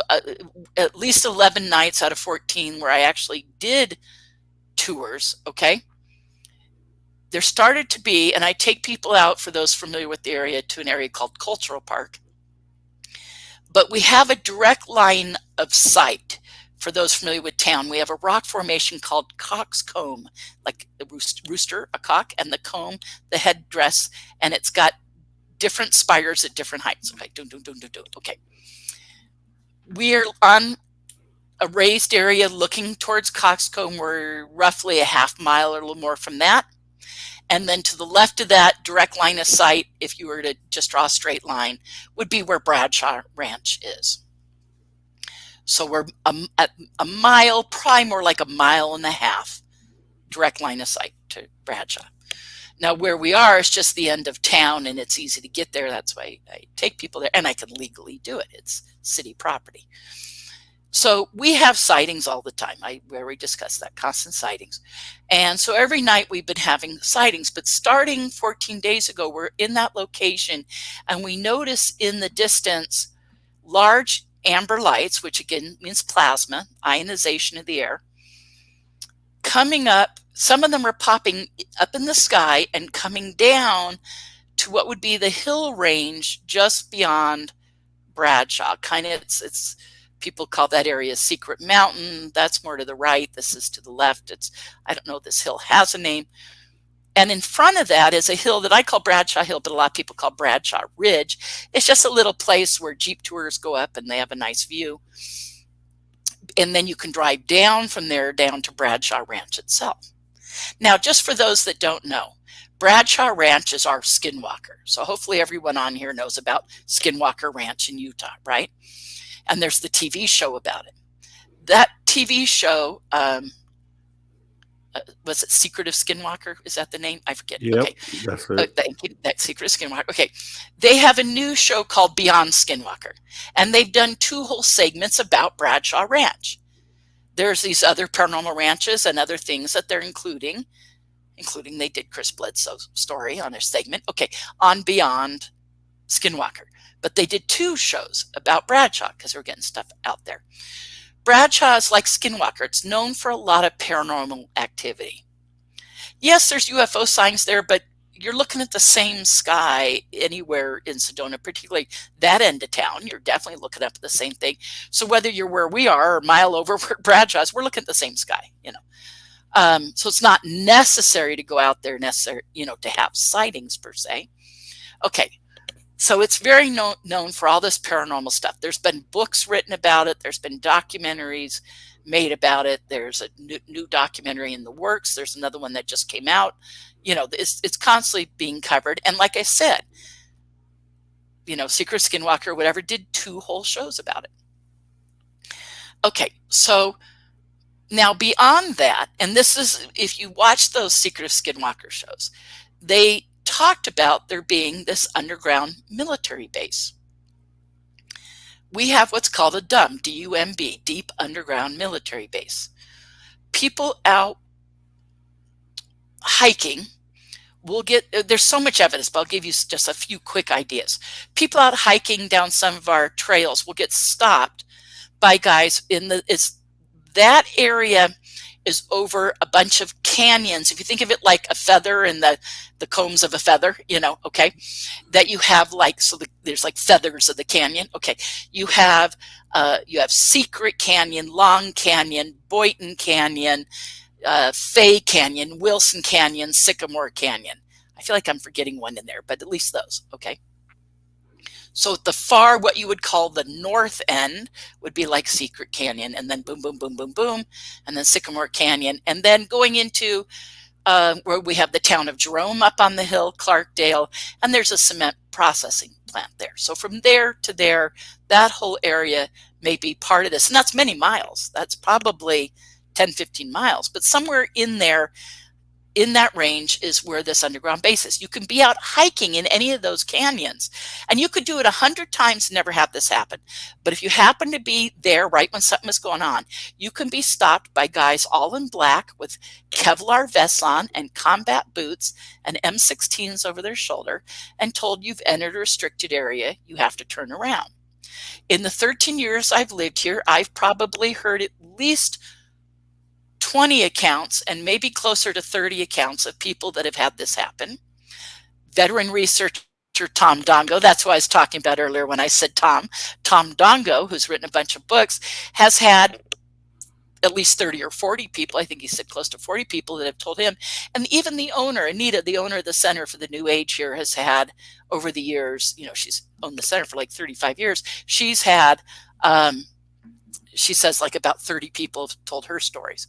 at least 11 nights out of 14 where I actually did tours, okay, there started to be, and I take people out, for those familiar with the area, to an area called Cultural Park. But we have a direct line of sight. For those familiar with town, we have a rock formation called Cock's Comb, like the rooster, a cock, and the comb, the headdress, and it's got different spires at different heights. Okay, okay. We're on a raised area looking towards Cock's Comb. We're roughly a half mile or a little more from that. And then to the left of that, direct line of sight, if you were to just draw a straight line, would be where Bradshaw Ranch is. So we're at a mile, probably more like a mile and a half, direct line of sight to Bradshaw. Now, where we are is just the end of town, and it's easy to get there. That's why I take people there, and I can legally do it. It's city property. So we have sightings all the time. I already discussed that, constant sightings. And so every night we've been having sightings, but starting 14 days ago, we're in that location, and we notice in the distance large amber lights, which again means plasma, ionization of the air, coming up. Some of them are popping up in the sky and coming down to what would be the hill range just beyond Bradshaw. Kind of, it's people call that area Secret Mountain. That's more to the right. This is to the left. I don't know if this hill has a name. And in front of that is a hill that I call Bradshaw Hill, but a lot of people call Bradshaw Ridge. It's just a little place where Jeep tours go up and they have a nice view. And then you can drive down from there down to Bradshaw Ranch itself. Now, just for those that don't know, Bradshaw Ranch is our Skinwalker. So hopefully everyone on here knows about Skinwalker Ranch in Utah, right? And there's the TV show about it. That TV show, was it Secret of Skinwalker? Is that the name? I forget. Yep, okay. That's it. Thank you. That Secret of Skinwalker. Okay. They have a new show called Beyond Skinwalker, and they've done 2 whole segments about Bradshaw Ranch. There's these other paranormal ranches and other things that they're including they did Chris Bledsoe's story on their segment. Okay. On Beyond Skinwalker. But they did 2 shows about Bradshaw because they're getting stuff out there. Bradshaw is like Skinwalker. It's known for a lot of paranormal activity. Yes, there's UFO signs there, but you're looking at the same sky anywhere in Sedona, particularly that end of town. You're definitely looking up at the same thing. So whether you're where we are or a mile over where Bradshaw is, we're looking at the same sky, So it's not necessary to go out there to have sightings per se. Okay. So it's very known for all this paranormal stuff. There's been books written about it. There's been documentaries made about it. There's a new documentary in the works. There's another one that just came out. It's constantly being covered. And like I said, Secret Skinwalker, whatever, did 2 whole shows about it. Okay, so now beyond that, and this is, if you watch those Secret of Skinwalker shows, they talked about there being this underground military base. We have what's called a DUMB, D-U-M-B, Deep Underground Military Base. People out hiking will there's so much evidence, but I'll give you just a few quick ideas. People out hiking down some of our trails will get stopped by guys that area is over a bunch of canyons. If you think of it like a feather and the combs of a feather, okay, that you have there's like feathers of the canyon. Okay, you have Secret Canyon, Long Canyon, Boynton Canyon, Fay Canyon, Wilson Canyon, Sycamore Canyon. I feel like I'm forgetting one in there, but at least those. Okay. So at the far, what you would call the north end would be like Secret Canyon, and then boom, boom, boom, boom, boom, and then Sycamore Canyon, and then going into where we have the town of Jerome up on the hill, Clarkdale, and there's a cement processing plant there. So from there to there, that whole area may be part of this. And that's many miles. That's probably 10, 15 miles. But somewhere in there, in that range, is where this underground base is. You can be out hiking in any of those canyons, and you could do it 100 times and never have this happen. But if you happen to be there right when something is going on, you can be stopped by guys all in black with Kevlar vests on and combat boots and M16s over their shoulder and told you've entered a restricted area, you have to turn around. In the 13 years I've lived here, I've probably heard at least 20 accounts and maybe closer to 30 accounts of people that have had this happen. Veteran researcher Tom Dongo, that's what I was talking about earlier when I said Tom Dongo, who's written a bunch of books, has had at least 30 or 40 people, I think he said close to 40 people that have told him. And even the owner, Anita, the owner of the Center for the New Age here, has had over the years, you know, she's owned the center for like 35 years. She's had, she says like about 30 people have told her stories.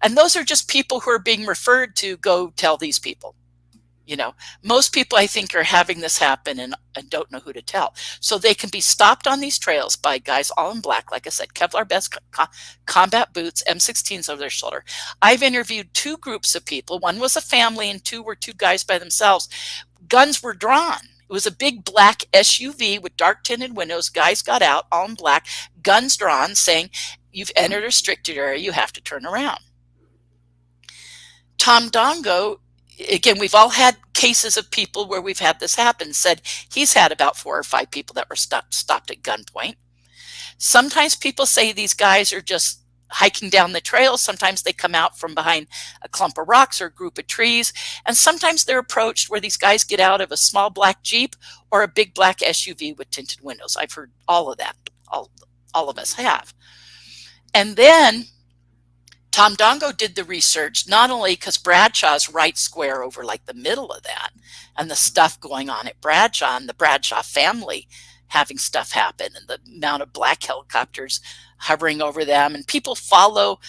And those are just people who are being referred to go tell these people. You know, most people I think are having this happen and don't know who to tell. So they can be stopped on these trails by guys all in black, like I said, Kevlar vests, combat boots, M16s over their shoulder. I've interviewed 2 groups of people. One was a family and 2 were 2 guys by themselves. Guns were drawn. It was a big black SUV with dark tinted windows. Guys got out all in black, guns drawn, saying, you've entered a restricted area, you have to turn around. Tom Dongo, again, we've all had cases of people where we've had this happen, said he's had about 4 or 5 people that were stopped at gunpoint. Sometimes people say these guys are just hiking down the trail. Sometimes they come out from behind a clump of rocks or a group of trees. And sometimes they're approached where these guys get out of a small black Jeep or a big black SUV with tinted windows. I've heard all of that. All of us have. And then Tom Dongo did the research, not only because Bradshaw's right square over like the middle of that, and the stuff going on at Bradshaw and the Bradshaw family having stuff happen, and the amount of black helicopters hovering over them, and people follow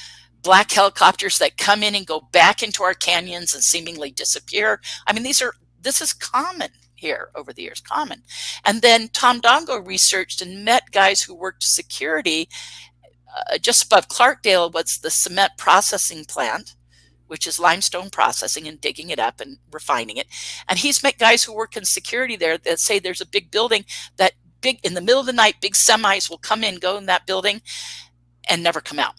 black helicopters that come in and go back into our canyons and seemingly disappear. I mean, this is common here over the years, common. And then Tom Dongo researched and met guys who worked security just above Clarkdale. What's the cement processing plant, which is limestone processing and digging it up and refining it. And he's met guys who work in security there that say there's a big building that big in the middle of the night, big semis will come in, go in that building and never come out.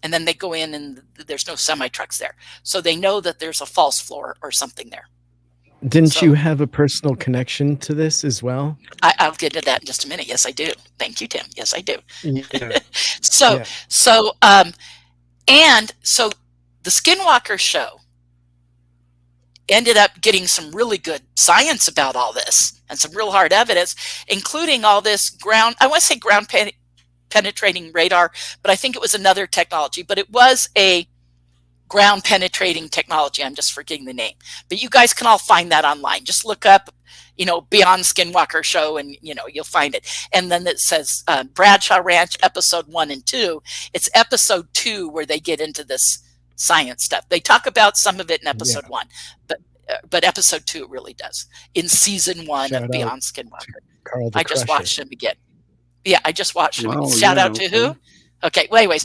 And then they go in and there's no semi trucks there. So they know that there's a false floor or something there. Didn't you have a personal connection to this as well? I'll get to that in just a minute. Yes, I do. Thank you, Tim. Yes, I do. Yeah. And so the Skinwalker show ended up getting some really good science about all this and some real hard evidence, including all this ground, I want to say ground penetrating radar, but I think it was another technology, but it was a ground penetrating technology. I'm just forgetting the name, but you guys can all find that online. Just look up, you know, Beyond Skinwalker show and, you know, you'll find it. And then it says Bradshaw Ranch episode 1 and 2. It's episode 2 where they get into this science stuff. They talk about some of it in episode 1, but episode 2 it really does in season 1 of Beyond Skinwalker. I just watched him again. Yeah, I just watched him. Wow, Shout out to who? Okay. Well, anyways,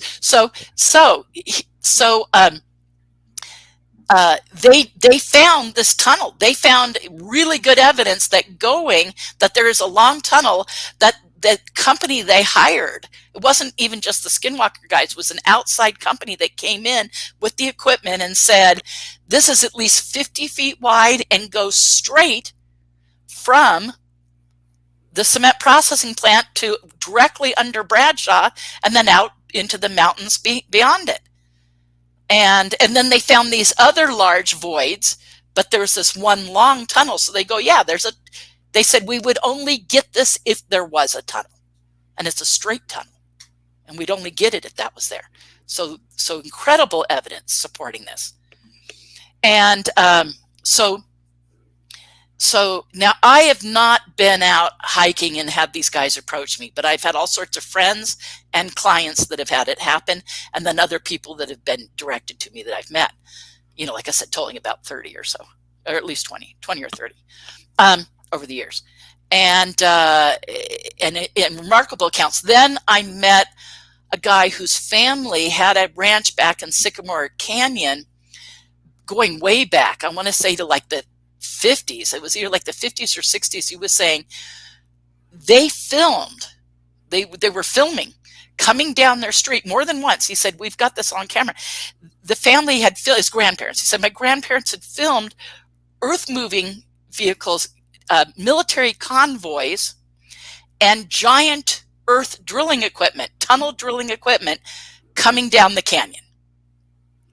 they found this tunnel. They found really good evidence that there is a long tunnel that the company they hired, it wasn't even just the Skinwalker guys, it was an outside company that came in with the equipment and said, this is at least 50 feet wide and goes straight from the cement processing plant to directly under Bradshaw and then out into the mountains beyond it. And then they found these other large voids, but there's this one long tunnel. So they go, yeah, they said we would only get this if there was a tunnel, and it's a straight tunnel, and we'd only get it if that was there. So incredible evidence supporting this. And so So now I have not been out hiking and had these guys approach me, but I've had all sorts of friends and clients that have had it happen, and then other people that have been directed to me that I've met. You know, like I said, totaling about 30 or so, or at least 20 or 30 over the years. And in remarkable accounts. Then I met a guy whose family had a ranch back in Sycamore Canyon going way back. I want to say to like the 50s. It was either like the 50s or 60s. He was saying they filmed, they were filming coming down their street more than once. He said, we've got this on camera. The family had filmed, his grandparents. He said, my grandparents had filmed earth-moving vehicles, military convoys, and giant earth drilling equipment, tunnel drilling equipment coming down the canyon.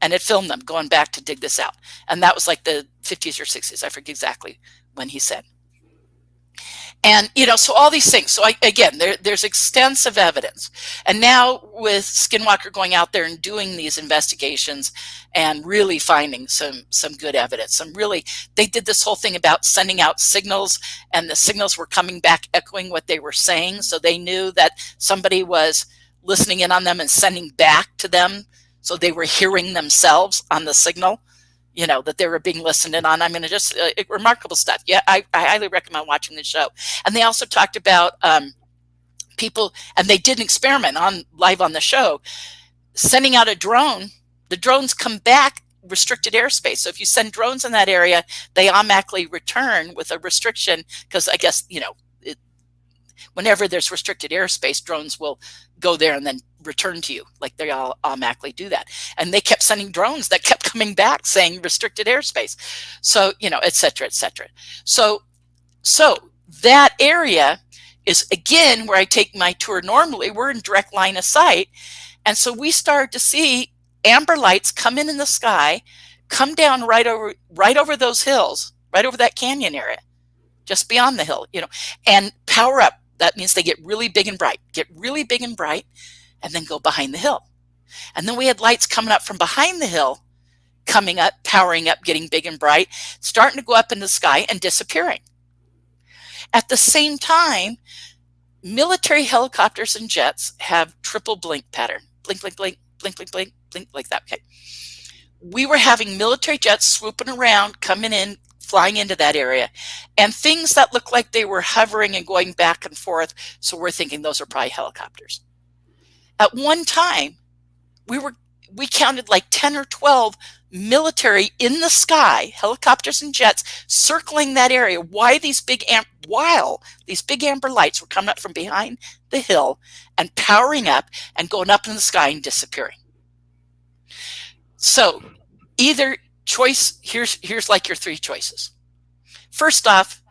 And it filmed them going back to dig this out. And that was like the 50s or 60s. I forget exactly when he said. And, you know, so all these things. So again, there's extensive evidence. And now with Skinwalker going out there and doing these investigations and really finding some good evidence. They did this whole thing about sending out signals, and the signals were coming back echoing what they were saying. So they knew that somebody was listening in on them and sending back to them. So they were hearing themselves on the signal, you know, that they were being listened in on. I mean, just remarkable stuff. Yeah, I highly recommend watching the show. And they also talked about people, and they did an experiment live on the show, sending out a drone. The drones come back restricted airspace. So if you send drones in that area, they automatically return with a restriction, because I guess, you know, whenever there's restricted airspace, drones will go there and then return to you, like they all automatically do that. And they kept sending drones that kept coming back saying restricted airspace. So, you know, et cetera, et cetera. So that area is, again, where I take my tour normally. We're in direct line of sight. And so we started to see amber lights come in the sky, come down right over those hills, right over that canyon area, just beyond the hill, you know, and power up. That means they get really big and bright, and then go behind the hill. And then we had lights coming up from behind the hill, coming up, powering up, getting big and bright, starting to go up in the sky and disappearing. At the same time, military helicopters and jets have triple blink pattern. Blink, blink, blink, blink, blink, blink, blink, like that. Okay. We were having military jets swooping around, coming in, flying into that area, and things that looked like they were hovering and going back and forth. So we're thinking those are probably helicopters. At one time, we counted like 10 or 12 military in the sky, helicopters and jets circling that area. While these big amber lights were coming up from behind the hill and powering up and going up in the sky and disappearing. So either choice, here's like your three choices. First off,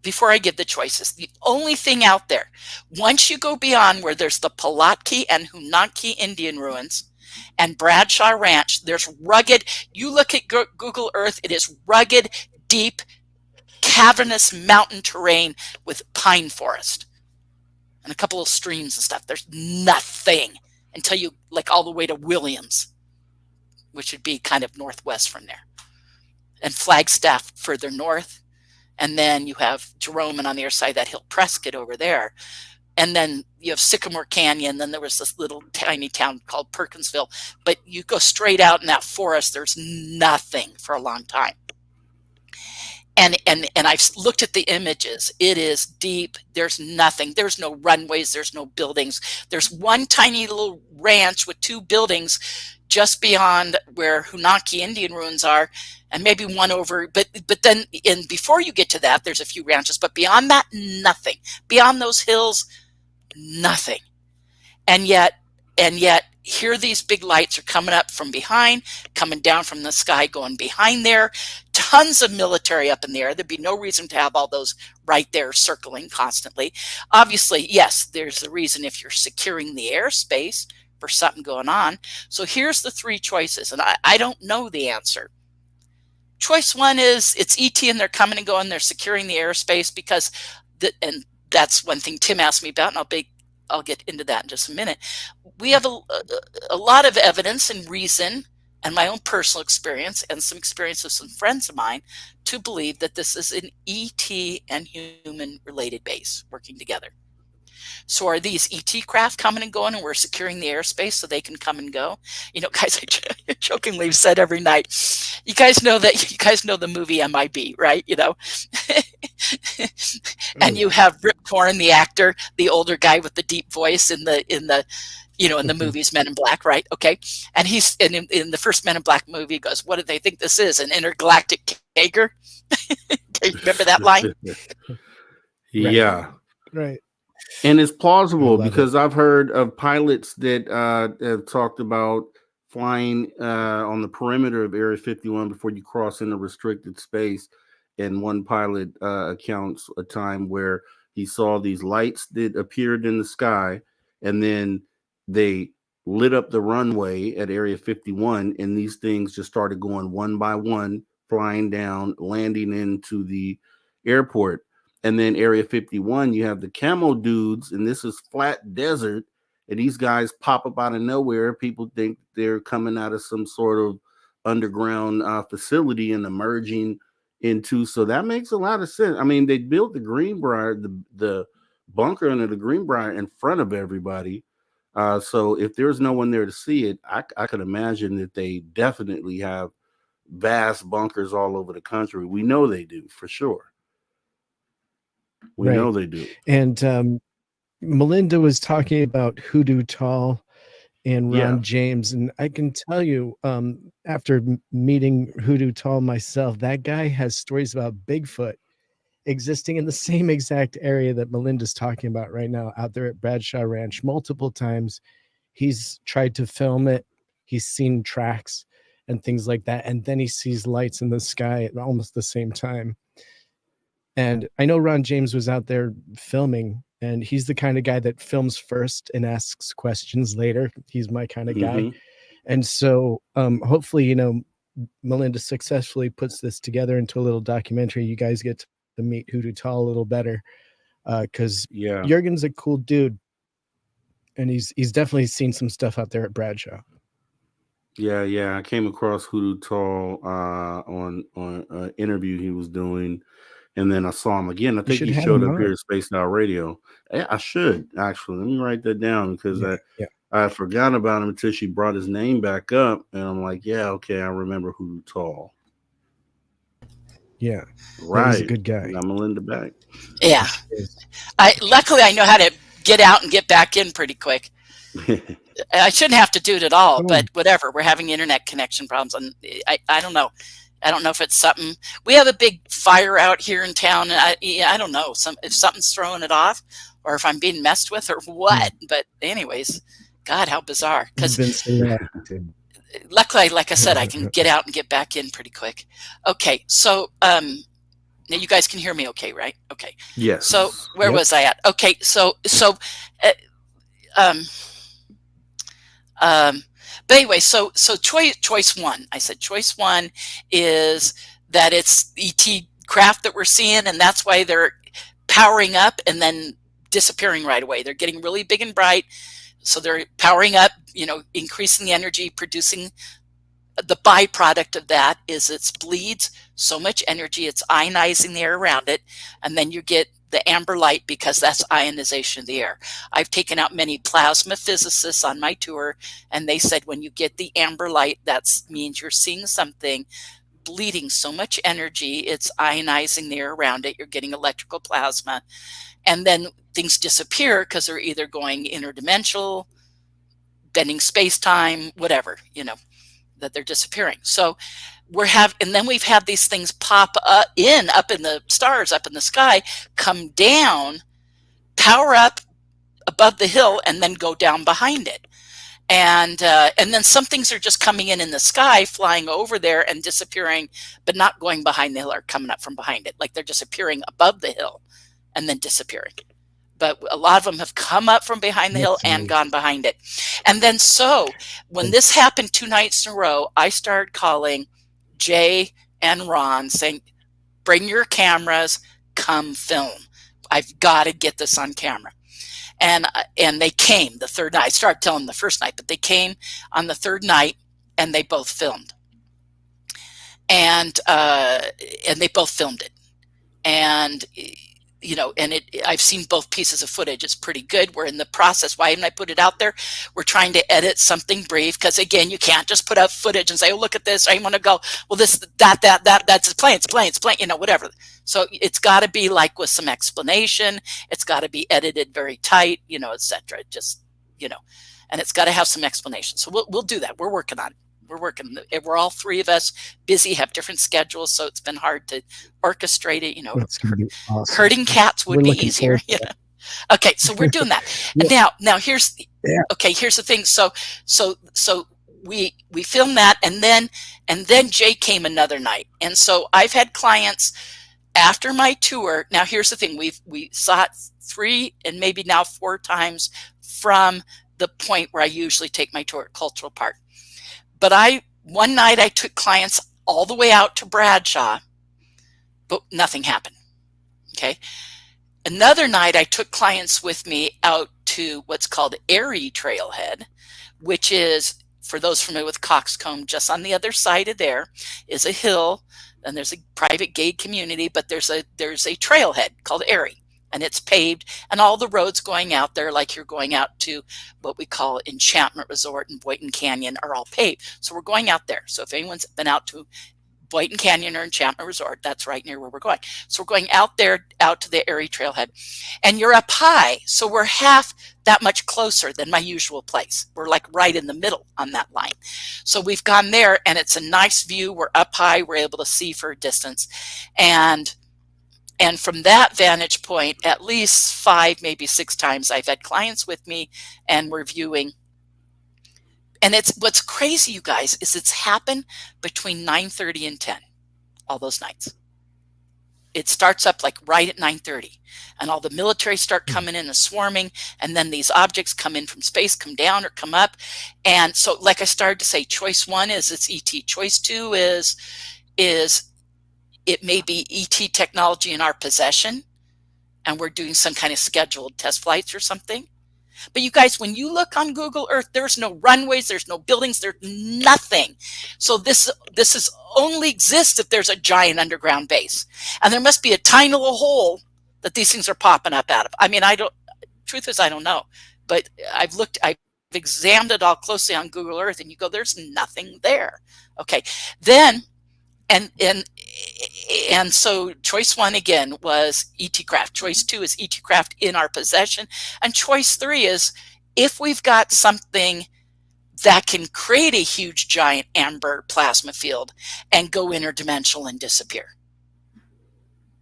before I give the choices, the only thing out there, once you go beyond where there's the Pulaski and Hunanki Indian ruins and Bradshaw Ranch, there's rugged, you look at Google Earth, it is rugged, deep, cavernous mountain terrain with pine forest and a couple of streams and stuff. There's nothing until you, like, all the way to Williams, which would be kind of northwest from there, and Flagstaff further north. And then you have Jerome, and on the other side of that hill, Prescott over there. And then you have Sycamore Canyon. Then there was this little tiny town called Perkinsville. But you go straight out in that forest, there's nothing for a long time. And I've looked at the images. It is deep. There's nothing. There's no runways. There's no buildings. There's one tiny little ranch with two buildings just beyond where Hunanki Indian ruins are, and maybe one over, but then before you get to that, there's a few ranches, but beyond that, nothing. Beyond those hills, nothing. And yet here these big lights are coming up from behind, coming down from the sky, going behind there. Tons of military up in the air. There'd be no reason to have all those right there circling constantly. Obviously, yes, there's a reason if you're securing the airspace for something going on. So here's the three choices, and I don't know the answer. Choice one is it's ET and they're coming and going, they're securing the airspace because, and that's one thing Tim asked me about, and I'll get into that in just a minute. We have a lot of evidence and reason and my own personal experience and some experience of some friends of mine to believe that this is an ET and human related base working together. So are these ET craft coming and going and we're securing the airspace so they can come and go? You know, guys, I jokingly said every night, you guys know the movie MIB, right? You know, and you have Rip Torn, the actor, the older guy with the deep voice in the movies Men in Black, right? Okay. And he's in the first Men in Black movie, he goes, what do they think this is? An intergalactic Kager? Okay, remember that line? Yeah. Right. And it's plausible because it. I've heard of pilots that have talked about flying on the perimeter of Area 51 before you cross into restricted space. And one pilot accounts a time where he saw these lights that appeared in the sky, and then they lit up the runway at Area 51, and these things just started going one by one, flying down, landing into the airport. And then Area 51, you have the camo dudes, and this is flat desert, and these guys pop up out of nowhere. People think they're coming out of some sort of underground facility and emerging into. So that makes a lot of sense. I mean, they built the Greenbrier, the bunker under the Greenbrier in front of everybody. So if there's no one there to see it, I could imagine that they definitely have vast bunkers all over the country. We know they do for sure. We know they do. And Melinda was talking about Hoodoo Tall and Ron James. And I can tell you, after meeting Hoodoo Tall myself, that guy has stories about Bigfoot existing in the same exact area that Melinda's talking about right now, out there at Bradshaw Ranch multiple times. He's tried to film it. He's seen tracks and things like that. And then he sees lights in the sky at almost the same time. And I know Ron James was out there filming, and he's the kind of guy that films first and asks questions later. He's my kind of guy. And so hopefully, Melinda successfully puts this together into a little documentary. You guys get to meet Hoodoo Tall a little better, because Jurgen's a cool dude, and he's definitely seen some stuff out there at Bradshaw. Yeah. I came across Hoodoo Tall on an interview he was doing. And then I saw him again. I think he showed up here at Spaced Out Radio. I should actually. Let me write that down because I forgot about him until she brought his name back up. And I'm like, okay, I remember Hoodoo Tall. Yeah. Right. He's a good guy. Got Melinda back. Yeah. Luckily, I know how to get out and get back in pretty quick. I shouldn't have to do it at all, but whatever. We're having internet connection problems. And I don't know. I don't know if it's something. We have a big fire out here in town. I don't know if something's throwing it off, or if I'm being messed with, or what. But anyways, God, how bizarre! Because luckily, like I said, I can get out and get back in pretty quick. Okay, so now you guys can hear me, okay, right? Okay. Yes. So where was I at? Okay, but anyway, so choice one. I said choice one is that it's ET craft that we're seeing, and that's why they're powering up and then disappearing right away. They're getting really big and bright, so they're powering up, increasing the energy, producing. The byproduct of that is it bleeds so much energy, it's ionizing the air around it, and then you get the amber light because that's ionization of the air. I've taken out many plasma physicists on my tour, and they said when you get the amber light, that means you're seeing something bleeding so much energy, it's ionizing the air around it, you're getting electrical plasma, and then things disappear because they're either going interdimensional, bending space-time, whatever, that they're disappearing. So and then we've had these things pop up in the stars, up in the sky, come down, power up above the hill, and then go down behind it. And then some things are just coming in the sky, flying over there and disappearing, but not going behind the hill or coming up from behind it. Like they're just appearing above the hill and then disappearing. But a lot of them have come up from behind the hill and gone behind it. And then so when this happened 2 nights in a row, I started calling Jay and Ron saying, bring your cameras, come film. I've got to get this on camera. And they came the third night. I started telling them the first night, but they came on the third night. and they both filmed. And they both filmed it. And you know, and I've seen both pieces of footage. It's pretty good. We're in the process. Why didn't I put it out there? We're trying to edit something brief, because again, you can't just put out footage and say, oh, look at this. I want to go, well, this, that's playing, you know, whatever. So it's got to be like with some explanation. It's got to be edited very tight, you know, etc. Just, you know, and it's got to have some explanation. So we'll do that. We're working on it. We're all three of us busy, have different schedules, so it's been hard to orchestrate it. You know, awesome. Herding cats would be easier. Yeah. Okay, so we're doing that. Yeah. Now here's here's the thing. So we filmed that, and then Jay came another night, and so I've had clients after my tour. Now here's the thing: we saw it 3 and maybe now 4 times from the point where I usually take my tour at Cultural Park. But one night I took clients all the way out to Bradshaw, but nothing happened. Okay. Another night I took clients with me out to what's called Airy Trailhead, which is, for those familiar with Coxcomb, just on the other side of there is a hill, and there's a private gated community, but there's a trailhead called Airy. And it's paved, and all the roads going out there, like you're going out to what we call Enchantment Resort and Boynton Canyon, are all paved. So we're going out there. So if anyone's been out to Boynton Canyon or Enchantment Resort, that's right near where we're going. So we're going out there, out to the Airy Trailhead, and you're up high. So we're half that much closer than my usual place. We're like right in the middle on that line. So we've gone there, and it's a nice view. We're up high. We're able to see for a distance. And from that vantage point, at least 5, maybe 6 times, I've had clients with me, and we're viewing. And what's crazy, you guys, is it's happened between 9:30 and 10, all those nights. It starts up like right at 9:30, and all the military start coming in and swarming, and then these objects come in from space, come down or come up. And so, like I started to say, choice 1 is it's ET. Choice 2 is it may be ET technology in our possession, and we're doing some kind of scheduled test flights or something. But you guys, when you look on Google Earth, there's no runways, there's no buildings, there's nothing. So this is only exists if there's a giant underground base. And there must be a tiny little hole that these things are popping up out of. I mean, truth is, I don't know. But I've examined it all closely on Google Earth, and you go, there's nothing there. Okay, then, and so choice 1 again was ET craft. Choice 2 is ET craft in our possession. And choice 3 is if we've got something that can create a huge giant amber plasma field and go interdimensional and disappear.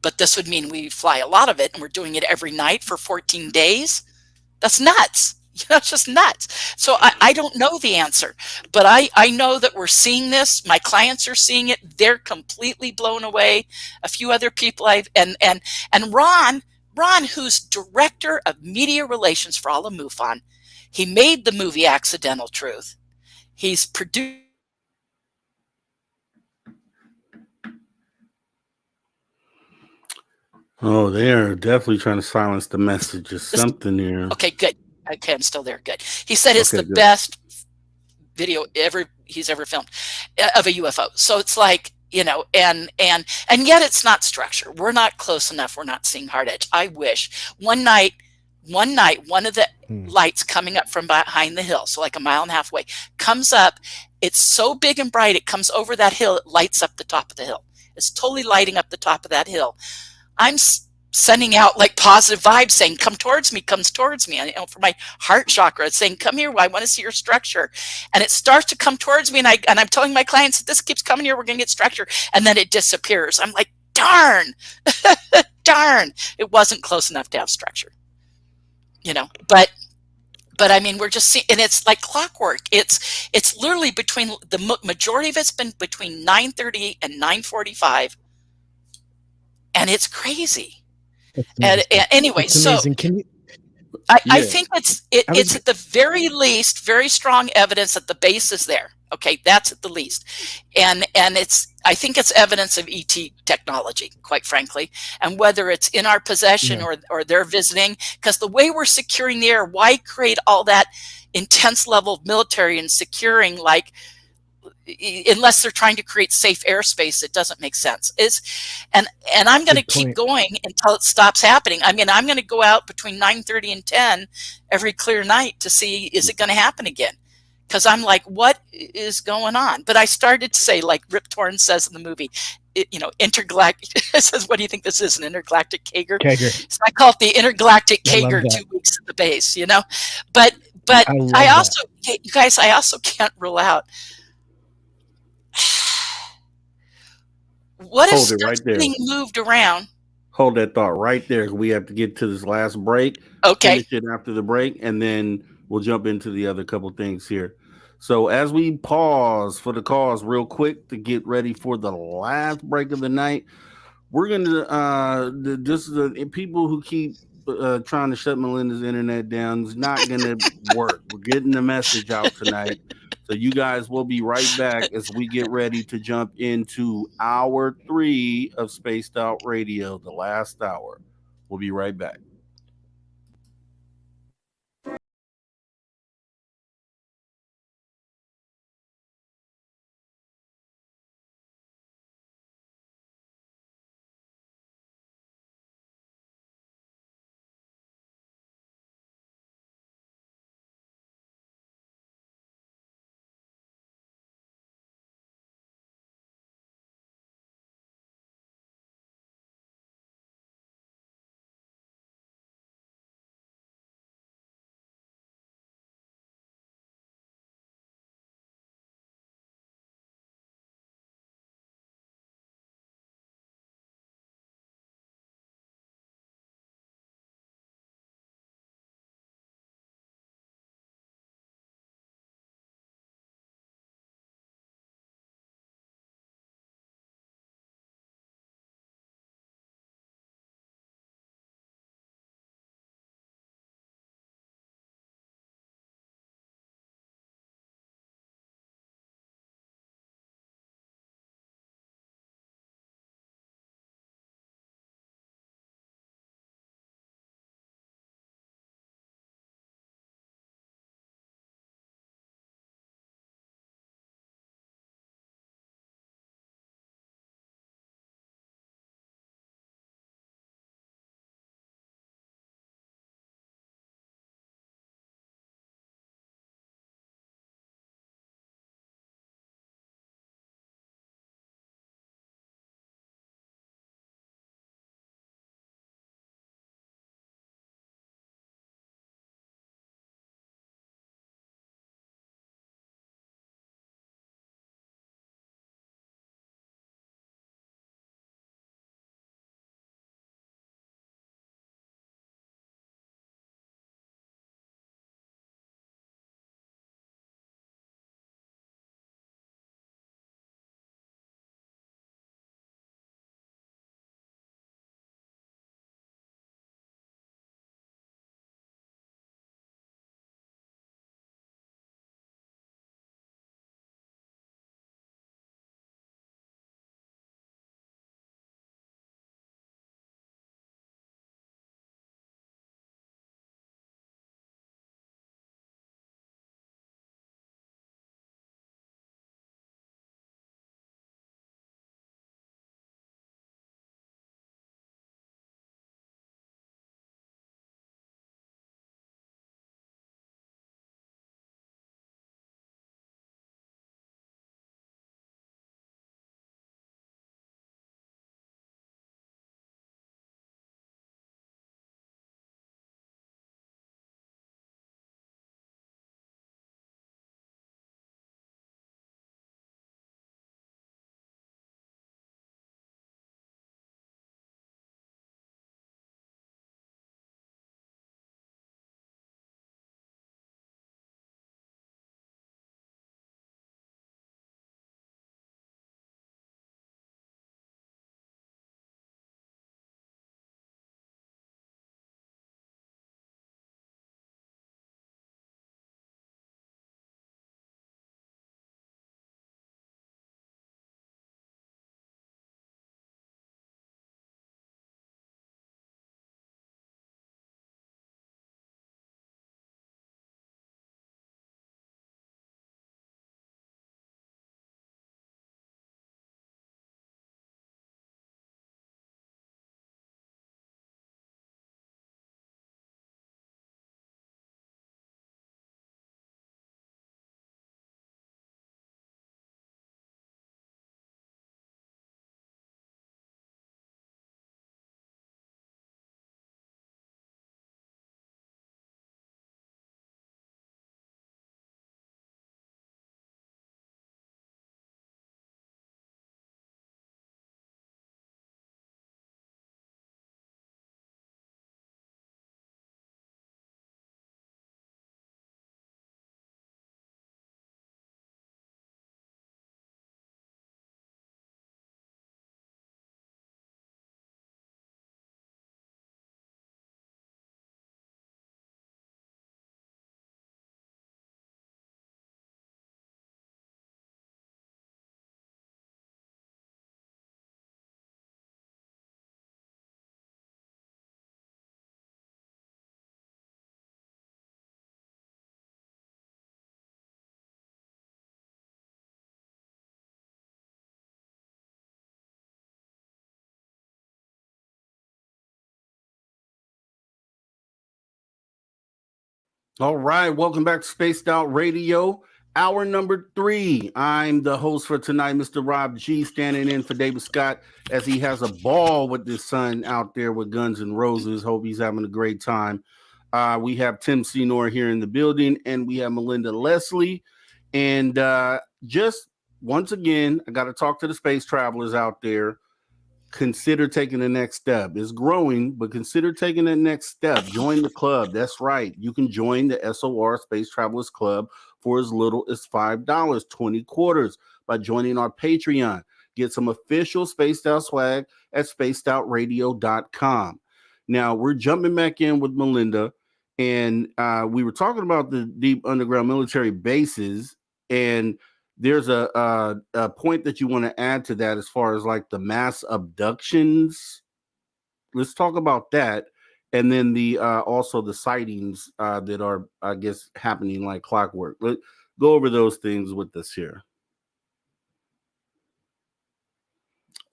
But this would mean we fly a lot of it, and we're doing it every night for 14 days. That's nuts. You know, it's just nuts. So I don't know the answer, but I know that we're seeing this. My clients are seeing it. They're completely blown away. A few other people and Ron, who's director of media relations for all of MUFON, he made the movie Accidental Truth. He's produced. Oh, they're definitely trying to silence the message or something here. Okay, good. Okay, I'm still there. Good. He said it's the best video he's ever filmed of a UFO. So it's like, you know, and yet it's not structure. We're not close enough. We're not seeing hard edge. I wish one night, one of the lights coming up from behind the hill, so like a mile and a half away, comes up. It's so big and bright. It comes over that hill. It lights up the top of the hill. It's totally lighting up the top of that hill. I'm sending out like positive vibes saying, come towards me, comes towards me. And, you know, for my heart chakra, it's saying, come here, I want to see your structure. And it starts to come towards me. And I'm telling my clients, this keeps coming here, we're going to get structure. And then it disappears. I'm like, darn, darn, it wasn't close enough to have structure, you know, but I mean, we're just seeing, and it's like clockwork. It's literally between the majority of it's been between 9:30 and 9:45. And it's crazy. And anyway, so I think it's at the very least very strong evidence that the base is there. Okay, that's at the least, and I think it's evidence of ET technology, quite frankly, and whether it's in our possession or they're visiting. Because the way we're securing the air, why create all that intense level of military and securing like unless they're trying to create safe airspace, it doesn't make sense. And I'm going to keep going until it stops happening. I mean, I'm going to go out between 9:30 and 10 every clear night to see, is it going to happen again? Because I'm like, what is going on? But I started to say, like Rip Torn says in the movie, intergalactic. Says, what do you think this is? An intergalactic Kager? So I call it the intergalactic Kager 2 weeks at the base. But I also, you guys, I also can't rule out. What if stuff's being moved around? Hold that thought right there. We have to get to this last break. Okay. Finish it after the break, and then we'll jump into the other couple things here. So as we pause for the cause real quick to get ready for the last break of the night, we're gonna this is the people who keep trying to shut Melinda's internet down. It's not gonna work. We're getting the message out tonight. So you guys will be right back as we get ready to jump into hour 3 of Spaced Out Radio, the last hour. We'll be right back. All right, welcome back to Spaced Out Radio, hour number 3. I'm the host for tonight, Mr. Rob G, standing in for David Scott as he has a ball with his son out there with Guns N' Roses. Hope he's having a great time. We have Tim Senor here in the building, and we have Melinda Leslie. And just once again, I got to talk to the space travelers out there. Consider taking the next step. It's growing, but consider taking the next step. Join the club. That's right. You can join the SOR Space Travelers Club for as little as $5, 20 quarters, by joining our Patreon. Get some official Spaced Out swag at spacedoutradio.com. Now, we're jumping back in with Melinda, and we were talking about the deep underground military bases, and there's a point that you want to add to that as far as like the mass abductions. Let's talk about that, and then the also the sightings that are, I guess, happening like clockwork. Let's go over those things with us here.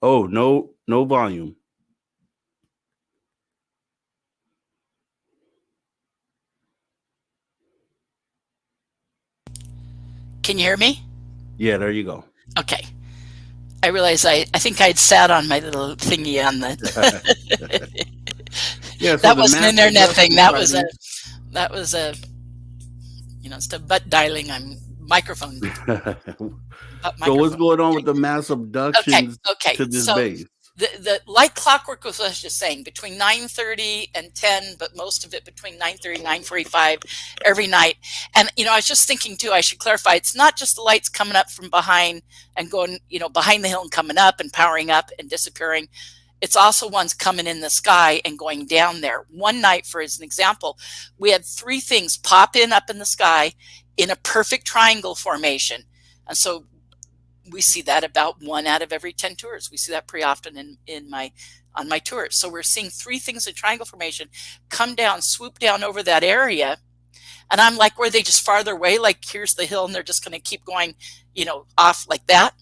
Oh, no volume. Can you hear me? Yeah, there you go. Okay. I realize I think I'd sat on my little thingy on the Yeah, so that wasn't an internet thing. That was a instead of butt dialing, I'm microphone. So what's going on with the mass abductions to this base? The like clockwork was what I was just saying, between 9:30 and 10, but most of it between 9:30 and 9:45 every night. And I was just thinking too, I should clarify, it's not just the lights coming up from behind and going, behind the hill and coming up and powering up and disappearing. It's also ones coming in the sky and going down there. One night, for as an example, we had 3 things pop in up in the sky in a perfect triangle formation. And so we see that about 1 out of every 10 tours. We see that pretty often on my tours. So we're seeing 3 things in triangle formation come down, swoop down over that area. And I'm like, were they just farther away? Like, here's the hill and they're just going to keep going, off like that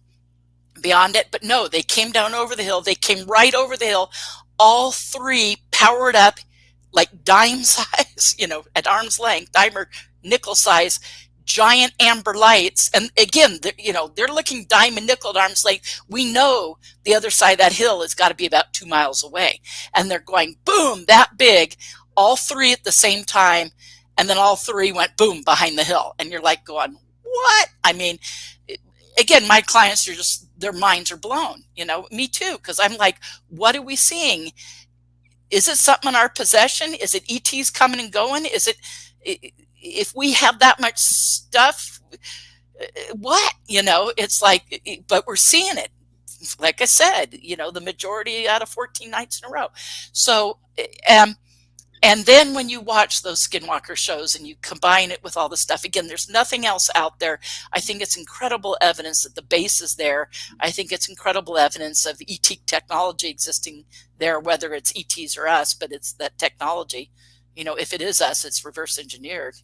beyond it. But no, they came down over the hill. They came right over the hill. All 3 powered up like dime size, at arm's length, dime or nickel size, giant amber lights. And again, they're looking dime and nickel at arm's length. We know the other side of that hill has got to be about 2 miles away. And they're going boom, that big, all 3 at the same time. And then all 3 went boom behind the hill. And you're like going, what? I mean, again, my clients are just, their minds are blown, me too. Cause I'm like, what are we seeing? Is it something in our possession? Is it ETs coming and going? Is it, if we have that much stuff, what, it's like, but we're seeing it. Like I said, the majority out of 14 nights in a row. So, and then when you watch those skinwalker shows and you combine it with all the stuff, again, there's nothing else out there. I think it's incredible evidence that the base is there. I think it's incredible evidence of ET technology existing there, whether it's ETs or us, but it's that technology. If it is us, it's reverse engineered,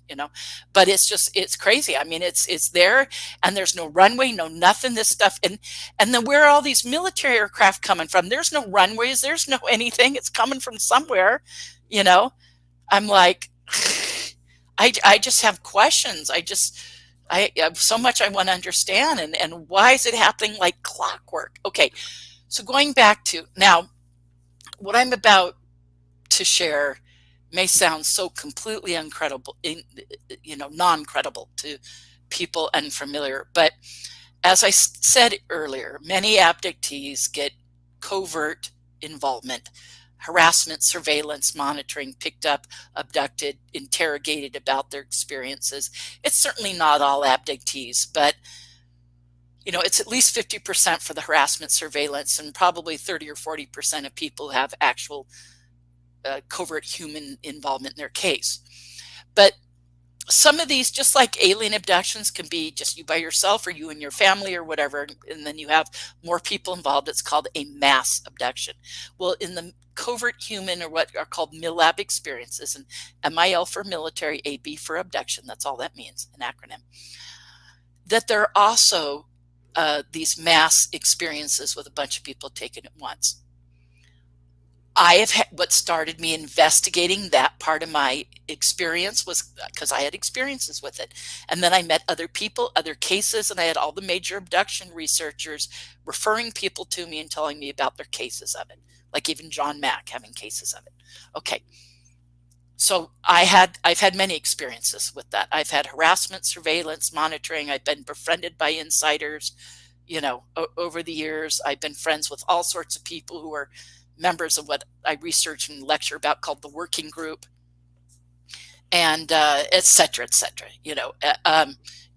but it's crazy. I mean, it's there and there's no runway, no nothing, this stuff. And then where are all these military aircraft coming from? There's no runways. There's no anything. It's coming from somewhere, I'm like, I just have questions. I have so much I want to understand. And why is it happening like clockwork? Okay. So going back to now, what I'm about to share may sound so completely incredible, non-credible to people unfamiliar. But as I said earlier, many abductees get covert involvement, harassment, surveillance, monitoring, picked up, abducted, interrogated about their experiences. It's certainly not all abductees, but it's at least 50% for the harassment, surveillance, and probably 30 or 40% of people who have actual covert human involvement in their case. But some of these, just like alien abductions, can be just you by yourself or you and your family or whatever, and then you have more people involved. It's called a mass abduction. Well, in the covert human, or what are called MILAB experiences, and MIL for military, AB for abduction, that's all that means, an acronym, that there are also these mass experiences with a bunch of people taken at once. I have had, what started me investigating that part of my experience was because I had experiences with it. And then I met other people, other cases, and I had all the major abduction researchers referring people to me and telling me about their cases of it. Like even John Mack having cases of it. Okay. So I've had many experiences with that. I've had harassment, surveillance, monitoring. I've been befriended by insiders, you know, over the years. I've been friends with all sorts of people who are members of what I research and lecture about called the working group, and et cetera, you know.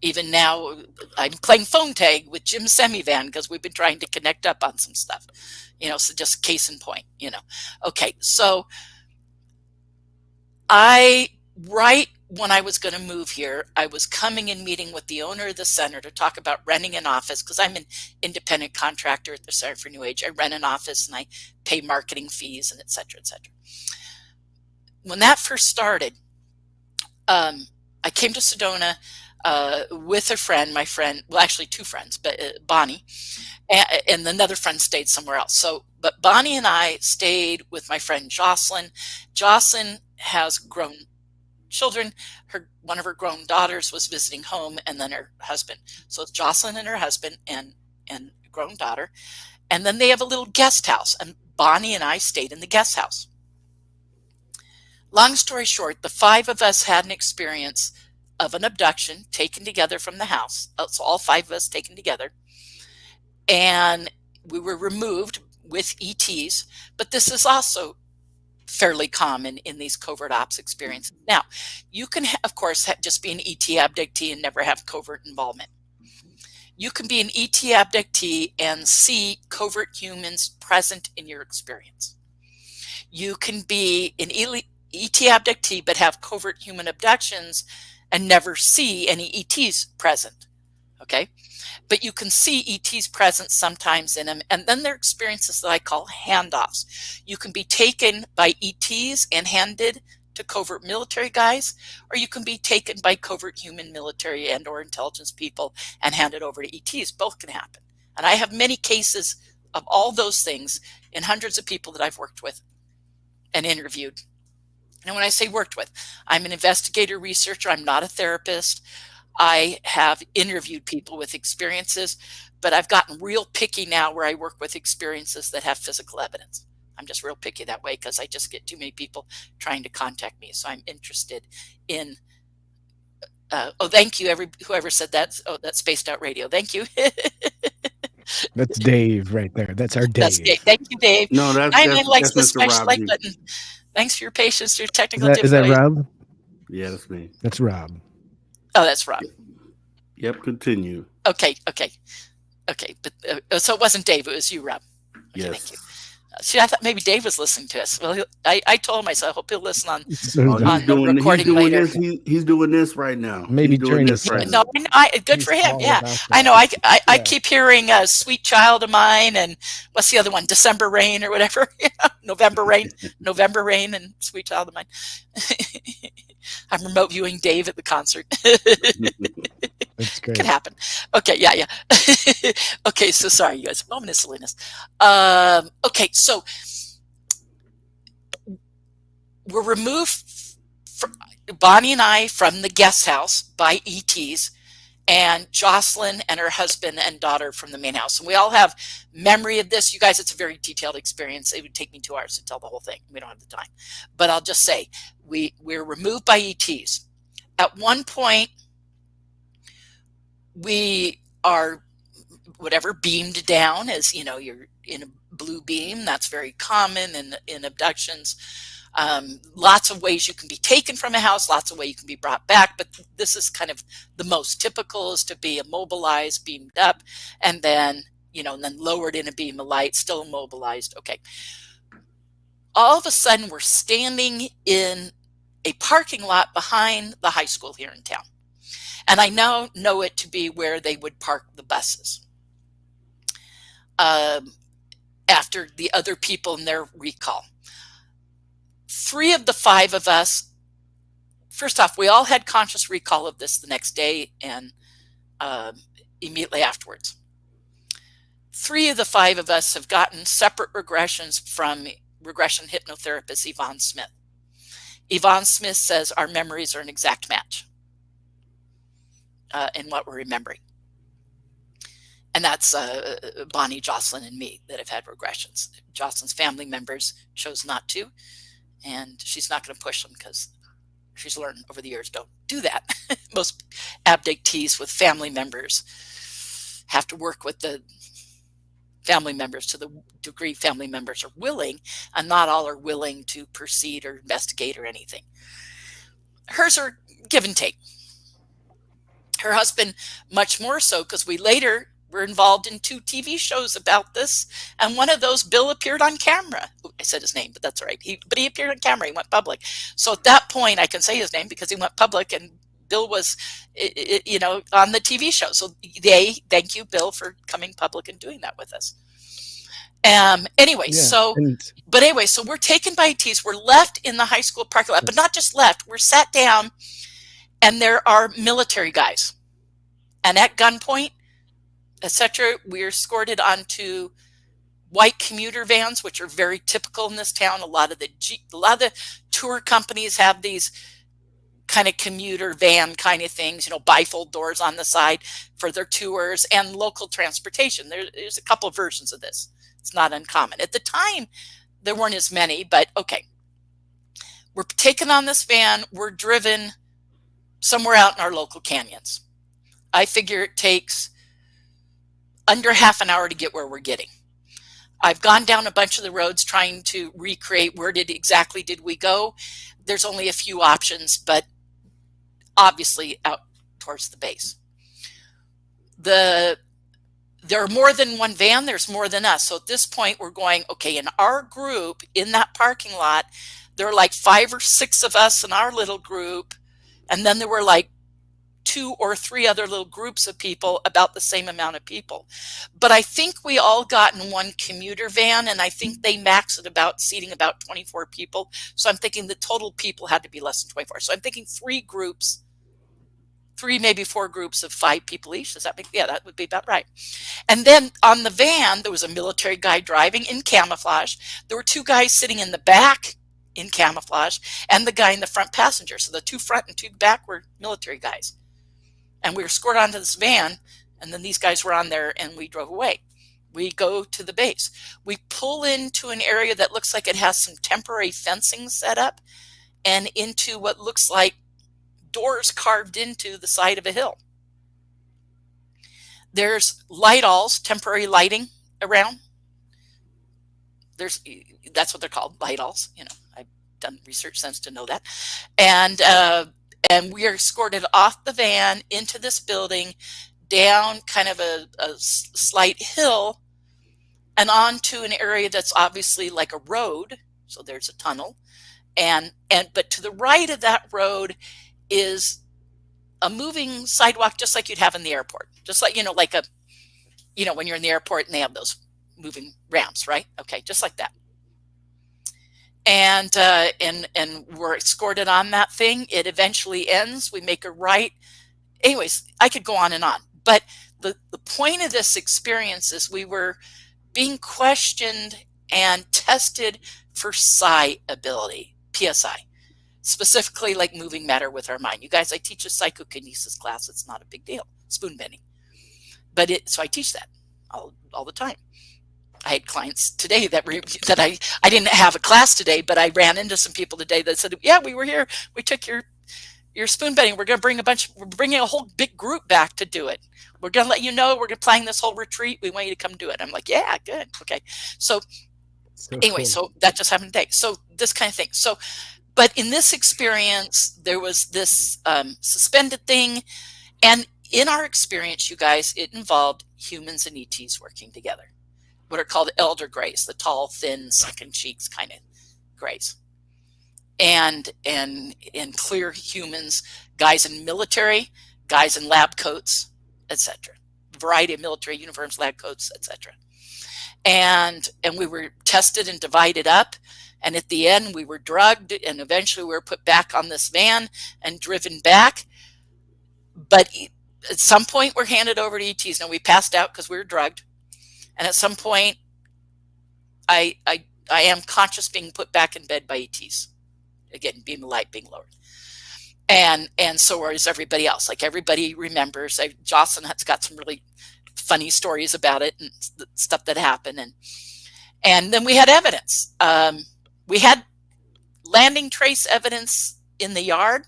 Even now I'm playing phone tag with Jim Semivan because we've been trying to connect up on some stuff, you know, so just case in point, you know. Okay, so right when I was going to move here, I was coming and meeting with the owner of the center to talk about renting an office because I'm an independent contractor at the Center for New Age. I rent an office and I pay marketing fees and et cetera, et cetera. When that first started, I came to Sedona with a friend, my friend, well, actually two friends, but Bonnie, and another friend stayed somewhere else. So, but Bonnie and I stayed with my friend Jocelyn. Jocelyn has grown children. One of her grown daughters was visiting home, and then her husband. So it's Jocelyn and her husband and grown daughter. And then they have a little guest house, and Bonnie and I stayed in the guest house. Long story short, the five of us had an experience of an abduction taken together from the house. So all five of us taken together. And we were removed with ETs, but this is also fairly common in these covert ops experiences. Now, you can, of course, just be an ET abductee and never have covert involvement. You can be an ET abductee and see covert humans present in your experience. You can be an ET abductee but have covert human abductions and never see any ETs present. Okay? But you can see ETs present sometimes in them. And then there are experiences that I call handoffs. You can be taken by ETs and handed to covert military guys, or you can be taken by covert human military and or intelligence people and handed over to ETs. Both can happen. And I have many cases of all those things in hundreds of people that I've worked with and interviewed. And when I say worked with, I'm an investigator researcher. I'm not a therapist. I have interviewed people with experiences, but I've gotten real picky now where I work with experiences that have physical evidence. I'm just real picky that way because I just get too many people trying to contact me. So I'm interested in, oh, thank you, whoever said that. Oh, that's Spaced Out Radio. Thank you. That's Dave right there. That's our Dave. That's Dave. Thank you, Dave. No, that's the Mr. special Rob like G. button. Thanks for your patience through technical Is that difficulties. Rob? Yeah, that's me. That's Rob. Oh, that's Rob. Yep, continue. Okay. But so it wasn't Dave, it was you, Rob. Okay, Yes. thank you. See, I thought maybe Dave was listening to us. Well, I told him, I said, I hope he'll listen on He's the doing recording later. this. He's doing this right now. Maybe He's doing during this the right No, now. good He's for him. all Yeah, about that. I know. I Yeah. keep hearing "Sweet Child of Mine" and what's the other one? December Rain or whatever. November Rain, and "Sweet Child of Mine." I'm remote viewing Dave at the concert. That's great. Could happen. Okay, yeah. Okay, so sorry, you guys. Moment of silliness. Okay, so we're removed, Bonnie and I, from the guest house by ETs, and Jocelyn and her husband and daughter from the main house. And we all have memory of this. You guys, it's a very detailed experience. It would take me 2 hours to tell the whole thing. We don't have the time. But I'll just say, we're removed by ETs. At one point, we are beamed down, as you know, you're in a blue beam. That's very common in abductions. Lots of ways you can be taken from a house, lots of ways you can be brought back, but this is kind of the most typical, is to be immobilized, beamed up, and then, and then lowered in a beam of light, still immobilized. Okay. All of a sudden, we're standing in a parking lot behind the high school here in town. And I now know it to be where they would park the buses. After the other people in their recall. 3 of the 5 of us, first off, we all had conscious recall of this the next day and immediately afterwards. 3 of the 5 of us have gotten separate regressions from regression hypnotherapist Yvonne Smith. Yvonne Smith says our memories are an exact match in what we're remembering. And that's Bonnie, Jocelyn, and me that have had regressions. Jocelyn's family members chose not to, and she's not going to push them because she's learned over the years, don't do that. Most abductees with family members have to work with the family members to the degree family members are willing, and not all are willing to proceed or investigate or anything. Hers are give and take. Her husband much more so, because we later were involved in 2 TV shows about this, and one of those, Bill appeared on camera. I said his name, but that's all right. He appeared on camera. He went public. So at that point, I can say his name because he went public, and Bill was, on the TV show. So thank you, Bill, for coming public and doing that with us. Anyway, Yeah, so we're taken by ETs. We're left in the high school parking lot, but not just left. We're sat down, and there are military guys, and at gunpoint, etc. We're escorted onto white commuter vans, which are very typical in this town. A lot of the tour companies have these kind of commuter van kind of things, bifold doors on the side for their tours, and local transportation. There's a couple of versions of this. It's not uncommon. At the time, there weren't as many, but okay. We're taken on this van. We're driven somewhere out in our local canyons. I figure it takes under half an hour to get where we're getting. I've gone down a bunch of the roads trying to recreate where exactly did we go. There's only a few options, but obviously out towards the base. There are more than one van, there's more than us. So at this point we're going, okay, in our group, in that parking lot, there are like 5 or 6 of us in our little group. And then there were like 2 or 3 other little groups of people, about the same amount of people. But I think we all got in one commuter van, and I think they maxed at seating about 24 people. So I'm thinking the total people had to be less than 24. So I'm thinking 3 groups, 3, maybe 4 groups of 5 people each. Does that make, yeah, that would be about right. And then on the van, there was a military guy driving in camouflage. There were 2 guys sitting in the back in camouflage, and the guy in the front passenger. So the 2 front and 2 back were military guys. And we were escorted onto this van, and then these guys were on there, and we drove away. We go to the base. We pull into an area that looks like it has some temporary fencing set up, and into what looks like doors carved into the side of a hill. There's light-alls, temporary lighting around. That's what they're called, light-alls. I've done research since to know that. And we are escorted off the van into this building, down kind of a slight hill, and onto an area that's obviously like a road. So there's a tunnel, but to the right of that road is a moving sidewalk, just like you'd have in the airport. Just like, when you're in the airport and they have those moving ramps, right? Okay, just like that. And we're escorted on that thing. It eventually ends. We make a right. Anyways, I could go on and on. But the point of this experience is we were being questioned and tested for psi ability, PSI, specifically like moving matter with our mind. You guys, I teach a psychokinesis class. It's not a big deal, spoon bending. So I teach that all the time. I had clients today that I didn't have a class today, but I ran into some people today that said, yeah, we were here. We took your spoon bending. We're going to we're bringing a whole big group back to do it. We're going to let you know, we're planning this whole retreat. We want you to come do it. I'm like, yeah, good. Okay. So anyway, cool. So that just happened today. So this kind of thing. So, but in this experience, there was this suspended thing. And in our experience, you guys, it involved humans and ETs working together. What are called elder greys, the tall, thin, sunken cheeks kind of greys. And clear humans, guys in military, guys in lab coats, etc. Variety of military uniforms, lab coats, etc. And we were tested and divided up. And at the end, we were drugged, and eventually we were put back on this van and driven back. But at some point, we're handed over to ETs. Now, we passed out because we were drugged. And at some point, I I am conscious being put back in bed by ETs. Again, beam of light being lowered. And so is everybody else. Like, everybody remembers. Jocelyn has got some really funny stories about it and stuff that happened. And then we had evidence. We had landing trace evidence in the yard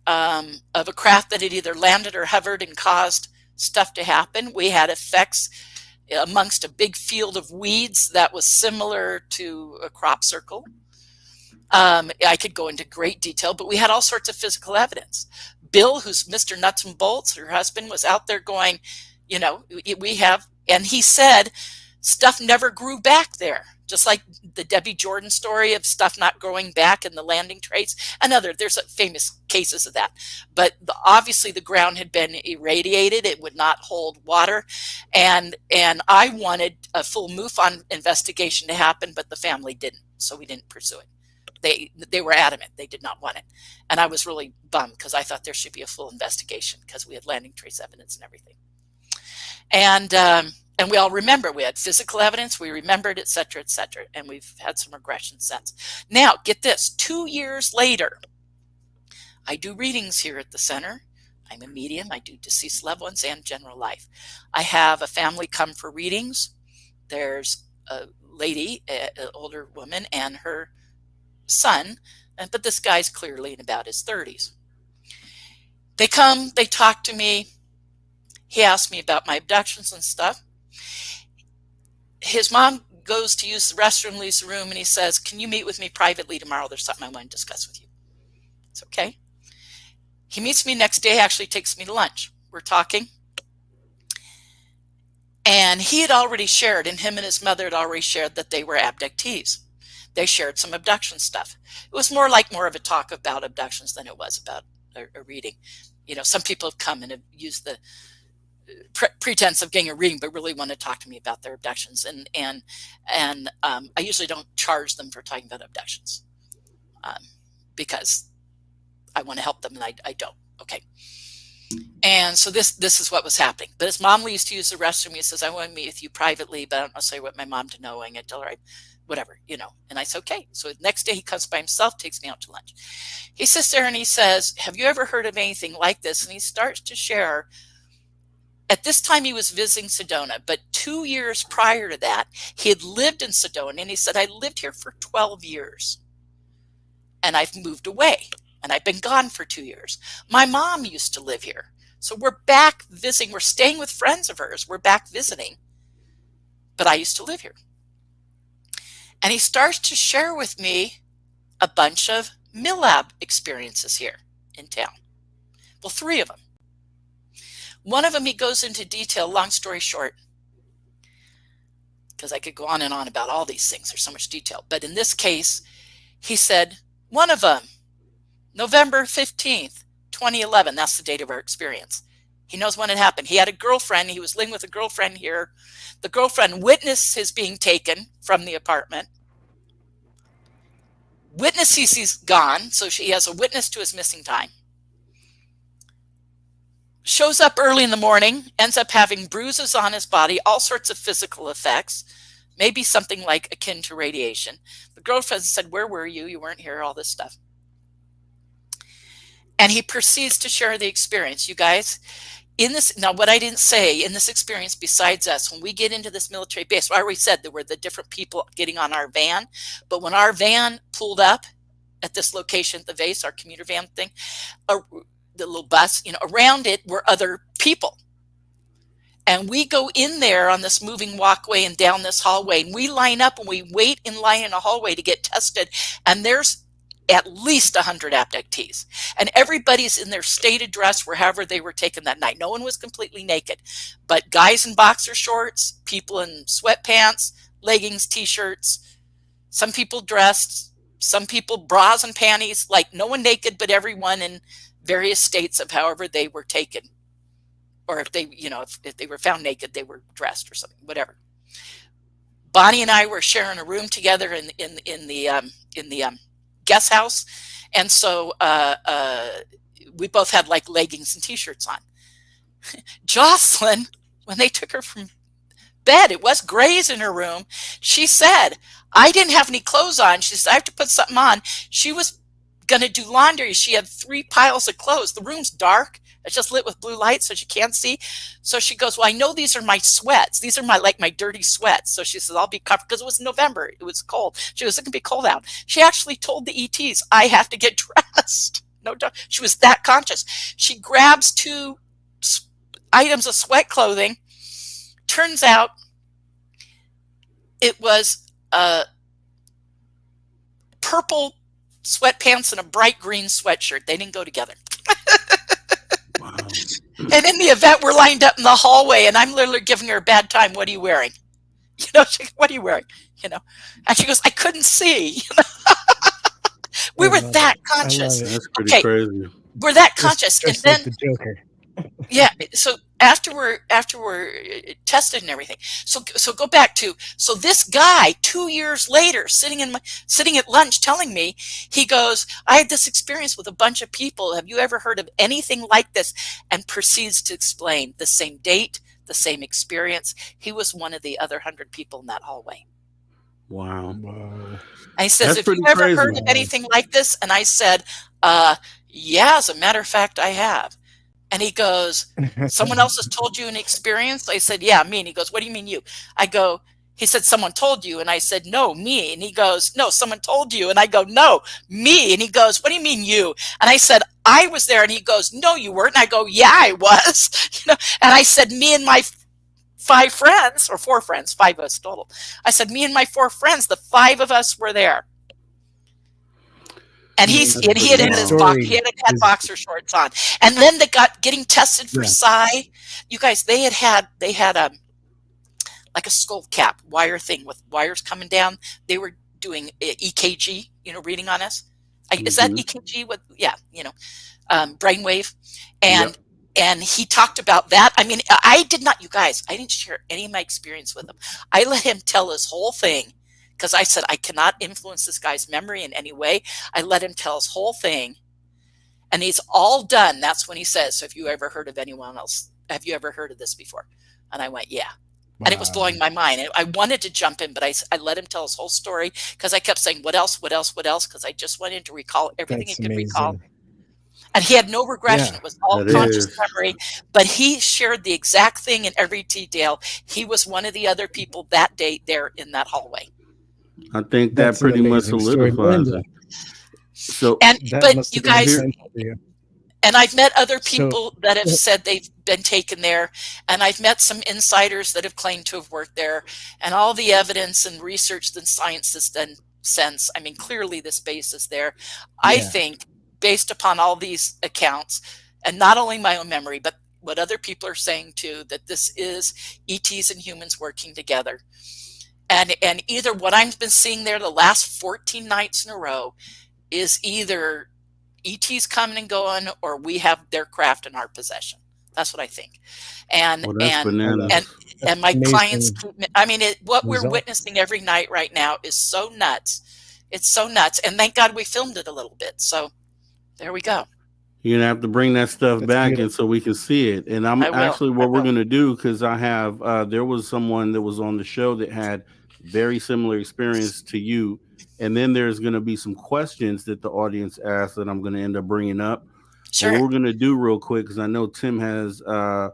of a craft that had either landed or hovered and caused stuff to happen. We had effects amongst a big field of weeds that was similar to a crop circle. I could go into great detail, but we had all sorts of physical evidence. Bill, who's Mr. Nuts and Bolts, her husband, was out there going, you know, we have, and he said stuff never grew back there. Just like the Debbie Jordan story of stuff not growing back in the landing trace. There's famous cases of that. But obviously the ground had been irradiated. It would not hold water. And I wanted a full MUFON investigation to happen, but the family didn't. So we didn't pursue it. They were adamant. They did not want it. And I was really bummed because I thought there should be a full investigation because we had landing trace evidence and everything. And we all remember, we had physical evidence, we remembered, et cetera, and we've had some regression since. Now, get this, 2 years later, I do readings here at the center. I'm a medium. I do deceased loved ones and general life. I have a family come for readings. There's a lady, an older woman, and her son, but this guy's clearly in about his 30s. They come, they talk to me. He asked me about my abductions and stuff. His mom goes to use the restroom, leaves the room, and he says, "Can you meet with me privately tomorrow? There's something I want to discuss with you." It's okay. He meets me next day, actually takes me to lunch. We're talking. And he had already shared, and him and his mother had already shared, that they were abductees. They shared some abduction stuff. It was more of a talk about abductions than it was about a reading. You know, some people have come and have used the pretense of getting a reading, but really want to talk to me about their abductions. And I usually don't charge them for talking about abductions because I want to help them, and I don't. Okay. And so this is what was happening. But his mom used to use the restroom. He says, "I want to meet with you privately, but I don't necessarily want my mom to know." And I tell her, whatever, you know. And I said, okay. So the next day he comes by himself, takes me out to lunch. He sits there and he says, "Have you ever heard of anything like this?" And he starts to share. At this time, he was visiting Sedona, but 2 years prior to that, he had lived in Sedona. And he said, "I lived here for 12 years, and I've moved away, and I've been gone for 2 years. My mom used to live here. So we're back visiting. We're staying with friends of hers. We're back visiting, but I used to live here." And he starts to share with me a bunch of MILAB experiences here in town. Well, 3 of them. One of them, he goes into detail, long story short, because I could go on and on about all these things. There's so much detail. But in this case, he said, one of them, November 15th, 2011. That's the date of our experience. He knows when it happened. He had a girlfriend. He was living with a girlfriend here. The girlfriend witnessed his being taken from the apartment. Witness he's gone. So she has a witness to his missing time. Shows up early in the morning, ends up having bruises on his body, all sorts of physical effects, maybe something like akin to radiation. The girlfriend said, "Where were you? You weren't here," all this stuff. And he proceeds to share the experience. You guys, now what I didn't say, in this experience, besides us, when we get into this military base, I already said there were the different people getting on our van, but when our van pulled up at this location, the base, our commuter van thing, the little bus, around it were other people. And we go in there on this moving walkway and down this hallway, and we line up and we wait in line in a hallway to get tested. And there's at least 100 abductees. And everybody's in their stated dress wherever they were taken that night. No one was completely naked, but guys in boxer shorts, people in sweatpants, leggings, t-shirts, some people dressed, some people bras and panties, like no one naked, but everyone in various states of however they were taken, or if they, if they were found naked, they were dressed or something, whatever. Bonnie and I were sharing a room together in the guest house, and so we both had like leggings and t-shirts on. Jocelyn, when they took her from bed. It was grays in her room. She said, I didn't have any clothes on. She said, I have to put something on. She was going to do laundry. She had 3 piles of clothes. The room's dark. It's just lit with blue light so she can't see. So she goes, well, I know these are my sweats. These are my dirty sweats. So she says, I'll be covered, because it was November. It was cold. She goes, it can be cold out. She actually told the ETs, I have to get dressed. No, she was that conscious. She grabs 2 items of sweat clothing. Turns out it was purple sweatpants and a bright green sweatshirt. They didn't go together. Wow. And in the event, we're lined up in the hallway, and I'm literally giving her a bad time. What are you wearing? You know, she, what are you wearing? You know, and she goes, I couldn't see. You know? We were that conscious. That's pretty crazy. We're that conscious, just and like then the Joker. yeah. So after we're tested and everything. So go back to, so this guy 2 years later sitting at lunch telling me, he goes, I had this experience with a bunch of people. Have you ever heard of anything like this? And proceeds to explain the same date, the same experience. He was one of the other 100 people in that hallway. Wow. And he says, That's have you ever heard of anything like this? And I said, yeah, as a matter of fact, I have. And he goes, someone else has told you an experience? I said, yeah, me. And he goes, what do you mean you? I go, he said, someone told you. And I said, no, me. And he goes, no, someone told you. And I go, no, me. And he goes, what do you mean you? And I said, I was there. And he goes, no, you weren't. And I go, yeah, I was. You know. And I said, me and my 5 friends, or 4 friends, 5 of us total. I said, me and my 4 friends, the 5 of us were there. And he had in his box, he had boxer shorts on. And then they got getting tested for psi. You guys, they had like a skull cap wire thing with wires coming down. They were doing EKG, you know, reading on us. Is that EKG? With brainwave, and he talked about that. I mean, I did not, you guys, I didn't share any of my experience with him. I let him tell his whole thing, because I said I cannot influence this guy's memory in any way. I let him tell his whole thing, and he's all done. That's when he says, so have you ever heard of anyone else? Have you ever heard of this before? And I went, yeah. Wow. And it was blowing my mind. And I wanted to jump in, but I let him tell his whole story, because I kept saying, what else, what else, what else? Because I just wanted to recall everything he could recall. And he had no regression. It was all conscious memory. But he shared the exact thing in every detail. He was one of the other people that day there in that hallway. I think that pretty much solidifies it. So, but you guys, and I've met other people that have said they've been taken there, and I've met some insiders that have claimed to have worked there, and all the evidence and research and science has done sense. I mean, clearly this base is there. I think, based upon all these accounts, and not only my own memory, but what other people are saying too, that this is ETs and humans working together. And either what I've been seeing there the last 14 nights in a row is either ETs coming and going, or we have their craft in our possession. That's what I think. And my clients, I mean, what we're witnessing every night right now is so nuts. It's so nuts. And thank God we filmed it a little bit. So there we go. You're gonna have to bring that stuff back in so we can see it. And I'm actually what we're gonna do, because I have there was someone that was on the show that had very similar experience to you, and then there's gonna be some questions that the audience asked that I'm gonna end up bringing up. Sure. What we're gonna do real quick, because I know Tim has a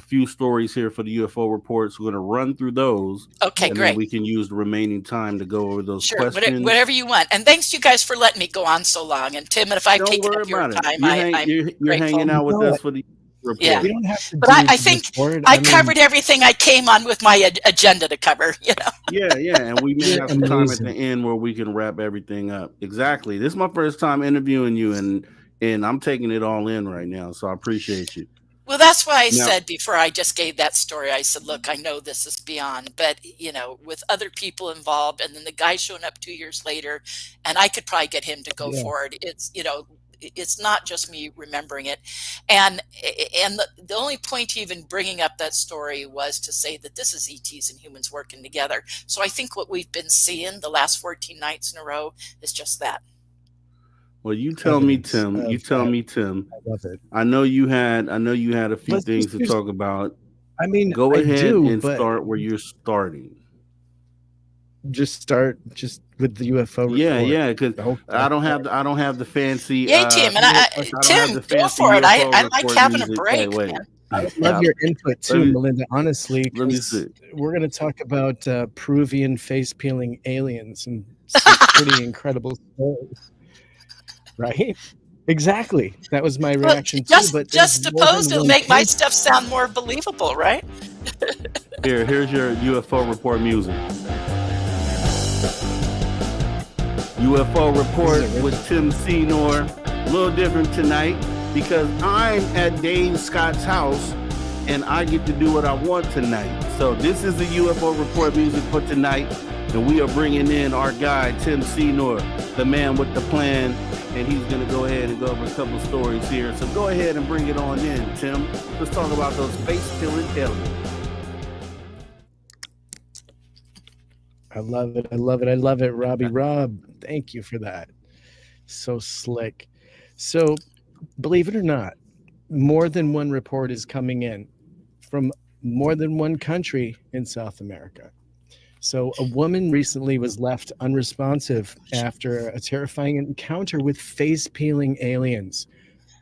few stories here for the UFO reports. We're gonna run through those. Okay, and great. Then we can use the remaining time to go over those questions. Whatever you want. And thanks you guys for letting me go on so long. And Tim, and if I've taken up your time, you're hanging out with us for the report. Yeah. You don't have to. But I think I covered everything I came on with my agenda to cover. You know. Yeah, and we may have some time at the end where we can wrap everything up. Exactly. This is my first time interviewing you, and I'm taking it all in right now. So I appreciate you. Well, that's why I said before I just gave that story, I said, look, I know this is beyond, but, you know, with other people involved, and then the guy showing up 2 years later, and I could probably get him to go forward. It's, you know, it's not just me remembering it. And the only point even bringing up that story was to say that this is ETs and humans working together. So I think what we've been seeing the last 14 nights in a row is just that. Well, you tell me, Tim. You tell me, Tim. I love it. I know you had a few things to talk about. I mean, Go I ahead do, and but start where you're starting. just start just with the UFO Yeah, report. yeah, because Okay. I don't have the fancy Yay, Tim. And I don't have Tim, the go fancy for it. UFO I like report having a music. Wait, break, wait. man. I would love your input let too, me Melinda, honestly, let me because see. we're going to talk about Peruvian face-peeling aliens and some pretty incredible stories, right? Exactly. That was my Well, reaction too, but there's just more suppose than it'll one make my case. stuff sound more believable, right? Here's your UFO report music. UFO report with Tim Senor. A little different tonight because I'm at Dave Scott's house and I get to do what I want tonight. So this is the UFO report music for tonight, and we are bringing in our guy Tim Senor, the man with the plan, and he's going to go ahead and go over a couple stories here. So go ahead and bring it on in, Tim. Let's talk about those face-peeling aliens. I love it. I love it. I love it, Robbie. Rob, thank you for that. So slick. So, believe it or not, more than one report is coming in from more than one country in South America. So, a woman recently was left unresponsive after a terrifying encounter with face peeling aliens.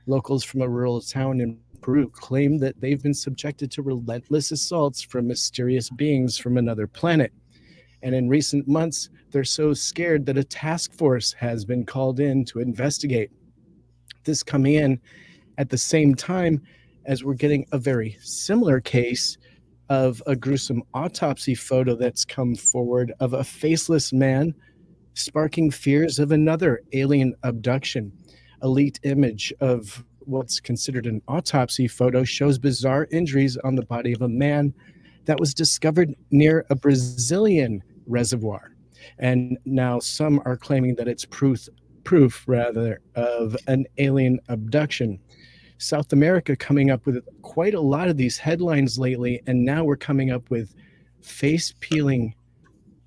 Locals from a rural town in Peru claim that they've been subjected to relentless assaults from mysterious beings from another planet. And in recent months, they're so scared that a task force has been called in to investigate. This coming in at the same time as we're getting a very similar case of a gruesome autopsy photo that's come forward of a faceless man sparking fears of another alien abduction. A leaked image of what's considered an autopsy photo shows bizarre injuries on the body of a man that was discovered near a Brazilian reservoir. And now some are claiming that it's proof rather of an alien abduction. South America coming up with quite a lot of these headlines lately, and now we're coming up with face peeling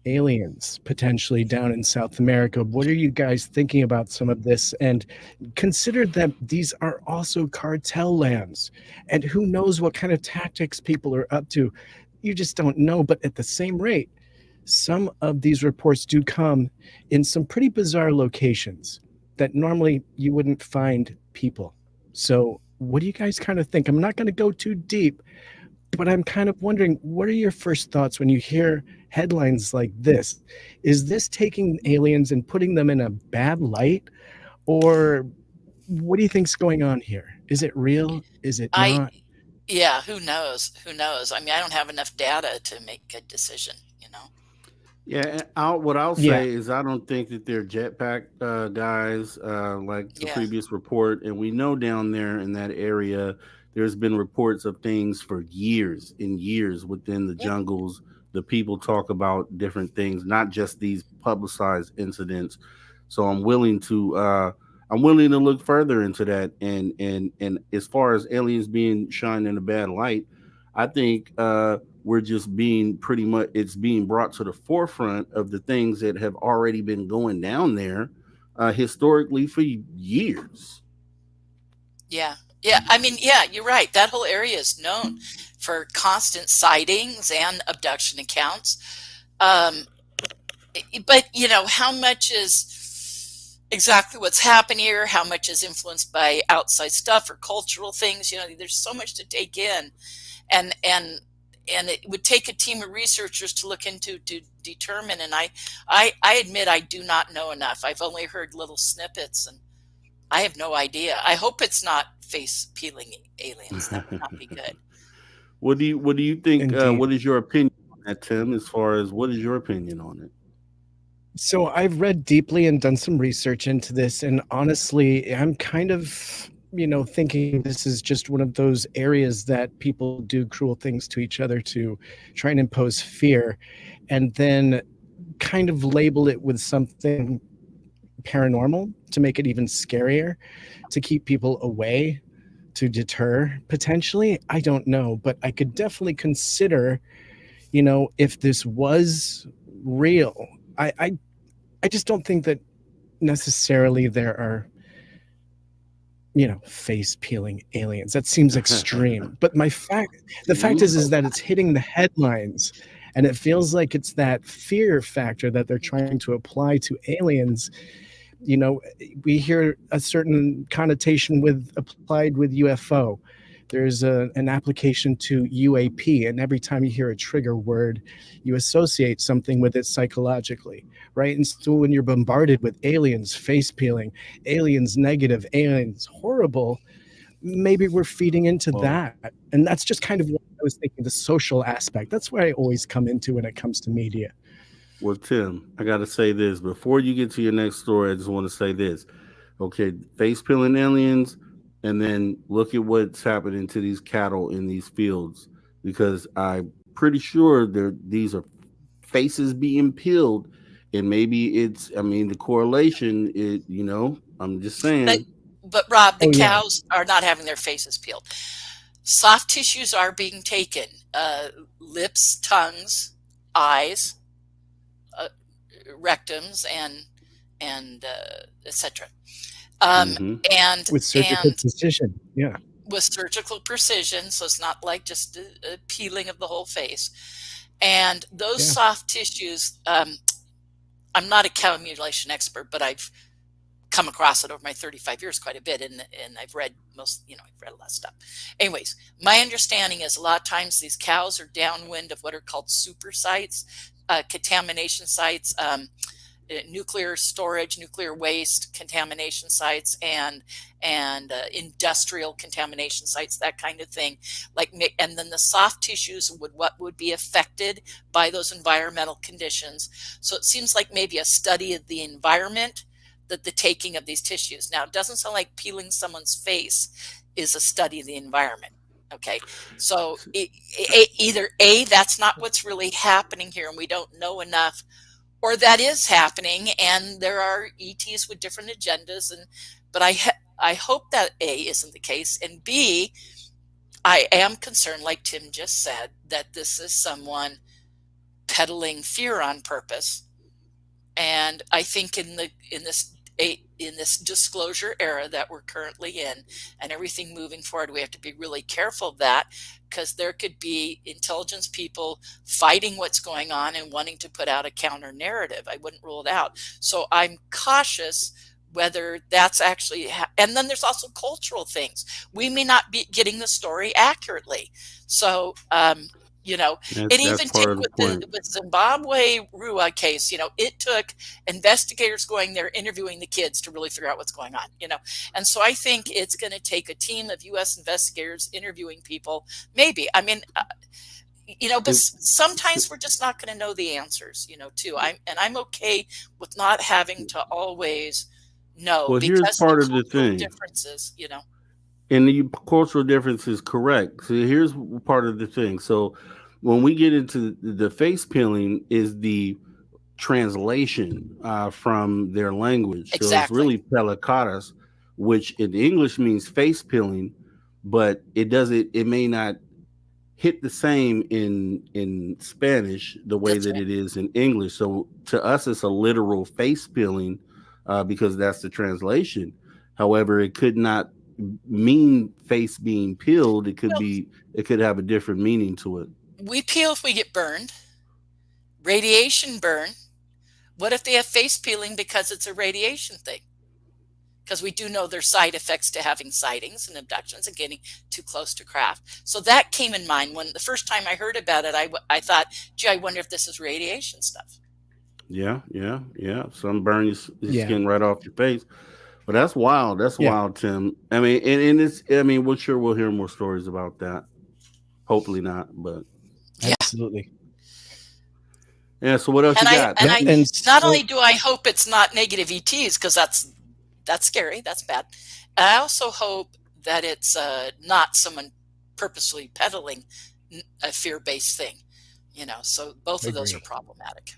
aliens potentially down in South America. What are you guys thinking about some of this? And consider that these are also cartel lands, and who knows what kind of tactics people are up to. You just don't know. But at the same rate, some of these reports do come in some pretty bizarre locations that normally you wouldn't find people. So what do you guys kind of think? I'm not going to go too deep, but I'm kind of wondering, what are your first thoughts when you hear headlines like this? Is this taking aliens and putting them in a bad light? Or what do you think's going on here? Is it real? Is it not? Yeah, who knows? Who knows? I mean, I don't have enough data to make a decision, you know? Yeah, what I'll Yeah. say is I don't think that they're jetpack guys like the Yeah. previous report. And we know down there in that area, there's been reports of things for years and years within the Yeah. jungles. The people talk about different things, not just these publicized incidents. So I'm willing to look further into that. And as far as aliens being shined in a bad light, I think we're just being pretty much it's being brought to the forefront of the things that have already been going down there historically for years. Yeah. Yeah. I mean, yeah, you're right. That whole area is known for constant sightings and abduction accounts. But, you know, how much is exactly what's happening here? How much is influenced by outside stuff or cultural things? You know, there's so much to take in. And it would take a team of researchers to look into to determine. And I admit I do not know enough. I've only heard little snippets, and I have no idea. I hope it's not face peeling aliens. That would not be good. What do you think? Indeed. What is your opinion on that, Tim? As far as what is your opinion on it? So I've read deeply and done some research into this, and honestly, I'm kind of thinking this is just one of those areas that people do cruel things to each other to try and impose fear, and then kind of label it with something paranormal to make it even scarier, to keep people away, to deter potentially. I don't know, but I could definitely consider, if this was real. I just don't think that necessarily there are face peeling aliens. That seems extreme. But the fact is that it's hitting the headlines, and it feels like it's that fear factor that they're trying to apply to aliens. We hear a certain connotation applied with UFO. There's an application to UAP, and every time you hear a trigger word, you associate something with it psychologically, right? And so when you're bombarded with aliens face peeling, aliens negative, aliens horrible, maybe we're feeding into that. And that's just kind of what I was thinking, the social aspect. That's where I always come into when it comes to media. Well, Tim, I got to say this. Before you get to your next story, I just want to say this. Okay, face peeling aliens, and then look at what's happening to these cattle in these fields, because I'm pretty sure these are faces being peeled, and maybe the correlation is, I'm just saying. But Rob, the cows are not having their faces peeled. Soft tissues are being taken, lips, tongues, eyes, rectums, and etc. And with surgical precision, with surgical precision, so it's not like just a peeling of the whole face. And those soft tissues, I'm not a cow mutilation expert, but I've come across it over my 35 years quite a bit, and I've read I've read a lot of stuff. Anyways, my understanding is a lot of times these cows are downwind of what are called super sites, contamination sites, nuclear storage, nuclear waste contamination sites, and industrial contamination sites, that kind of thing. And then the soft tissues would be affected by those environmental conditions. So it seems like maybe a study of the environment, that the taking of these tissues. Now, it doesn't sound like peeling someone's face is a study of the environment. Okay, so either that's not what's really happening here, and we don't know enough, or that is happening, and there are ETs with different agendas. But I hope that A, isn't the case, and B, I am concerned, like Tim just said, that this is someone peddling fear on purpose. And I think in this disclosure era that we're currently in, and everything moving forward, we have to be really careful of that, because there could be intelligence people fighting what's going on and wanting to put out a counter narrative. I wouldn't rule it out. So I'm cautious whether that's actually and then there's also cultural things. We may not be getting the story accurately. So and even take with Zimbabwe Rua case, it took investigators going there, interviewing the kids to really figure out what's going on, And so I think it's going to take a team of U.S. investigators interviewing people, maybe. But sometimes we're just not going to know the answers, too. I'm okay with not having to always know. Well, here's part of the thing. Differences, And the cultural difference is correct. So here's part of the thing. So when we get into the face peeling, is the translation from their language. Exactly. So it's really pelicadas, which in English means face peeling, but it may not hit the same in Spanish the way that it is in English. So to us, it's a literal face peeling because that's the translation. However, it could not mean face being peeled. It could have a different meaning to it. We peel if we get burned, radiation burn. What if they have face peeling because it's a radiation thing? Because we do know there's side effects to having sightings and abductions and getting too close to craft. So that came in mind when the first time I heard about it. I thought, gee, I wonder if this is radiation stuff. Yeah. Some burn your skin right off your face. But that's wild. That's wild, Tim. We're sure we'll hear more stories about that. Hopefully not, but absolutely. Yeah. So what else you got? Not only do I hope it's not negative ETs, because that's scary. That's bad. I also hope that it's not someone purposely peddling a fear-based thing. So both of those are problematic.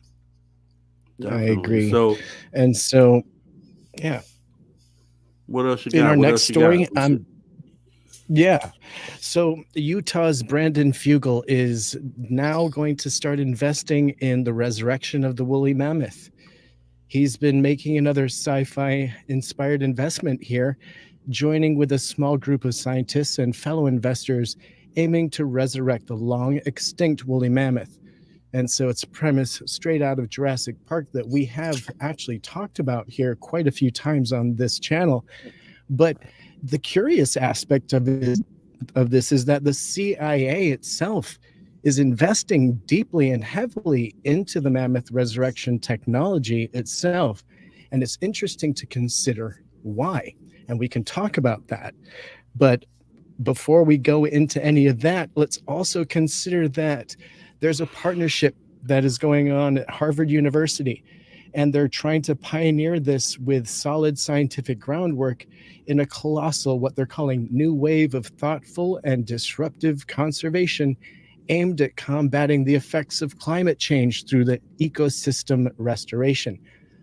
Definitely. I agree. So what else you got? In our next story, so Utah's Brandon Fugel is now going to start investing in the resurrection of the woolly mammoth. He's been making another sci-fi inspired investment here, joining with a small group of scientists and fellow investors aiming to resurrect the long extinct woolly mammoth. And so it's a premise straight out of Jurassic Park that we have actually talked about here quite a few times on this channel. But the curious aspect of this is that the CIA itself is investing deeply and heavily into the mammoth resurrection technology itself. And it's interesting to consider why. And we can talk about that. But before we go into any of that, let's also consider that there's a partnership that is going on at Harvard University, and they're trying to pioneer this with solid scientific groundwork in a colossal, what they're calling, new wave of thoughtful and disruptive conservation aimed at combating the effects of climate change through the ecosystem restoration.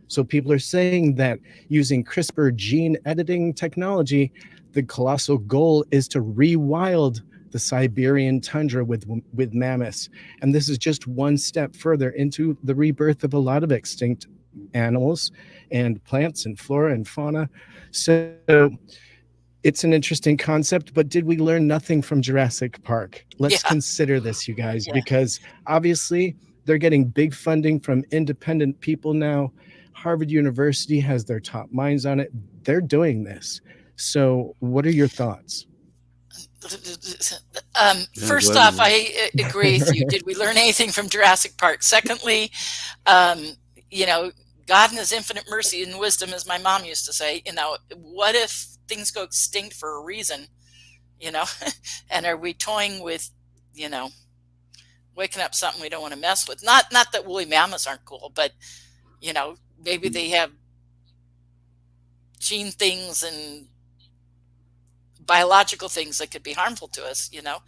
So people are saying that using CRISPR gene editing technology, the colossal goal is to rewild the Siberian tundra with mammoths. And this is just one step further into the rebirth of a lot of extinct animals and plants and flora and fauna. So it's an interesting concept, but did we learn nothing from Jurassic Park? Let's consider this, you guys, because obviously they're getting big funding from independent people now. Harvard University has their top minds on it. They're doing this. So what are your thoughts? First off, I agree with you. Did we learn anything from Jurassic Park? Secondly, you know, God in his infinite mercy and wisdom, as my mom used to say, you know, what if things go extinct for a reason, you know, and are we toying with, you know, waking up something we don't want to mess with? Not that woolly mammoths aren't cool, but, you know, maybe they have gene things and biological things that could be harmful to us, you know.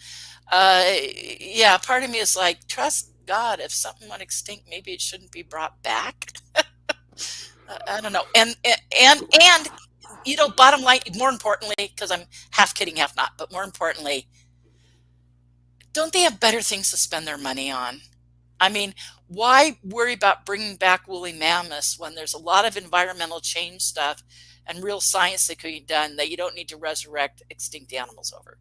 Yeah, part of me is like, trust God. If something went extinct, maybe it shouldn't be brought back. I don't know. And you know, bottom line, more importantly, because I'm half kidding, half not, but more importantly, don't they have better things to spend their money on? I mean, why worry about bringing back woolly mammoths when there's a lot of environmental change stuff and real science that could be done that you don't need to resurrect extinct animals over?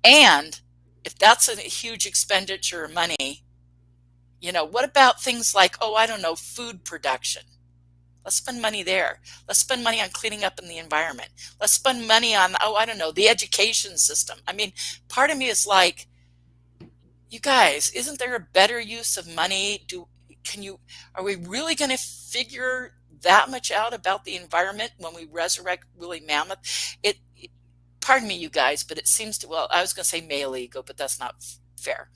And if that's a huge expenditure of money, you know, what about things like, oh, I don't know, food production? Let's spend money there. Let's spend money on cleaning up in the environment. Let's spend money on, oh, I don't know, the education system. I mean, part of me is like, you guys, isn't there a better use of money? Are we really going to figure that much out about the environment when we resurrect woolly mammoth? Pardon me, you guys, but it seems to, well, I was going to say male ego, but that's not fair.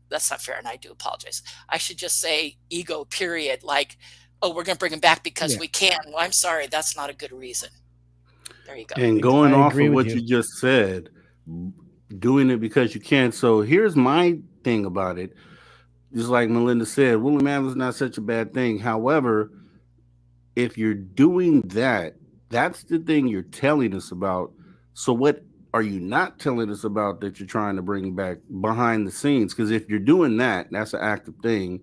That's not fair, and I do apologize. I should just say ego, period. Like, oh, we're going to bring him back because we can. Well, I'm sorry, that's not a good reason. There you go. And going off of what you just said, doing it because you can. So here's my thing about it. Just like Melinda said, woolly mammoth is not such a bad thing. However, if you're doing that, that's the thing you're telling us about. So what are you not telling us about that you're trying to bring back behind the scenes? Because if you're doing that, that's an active thing.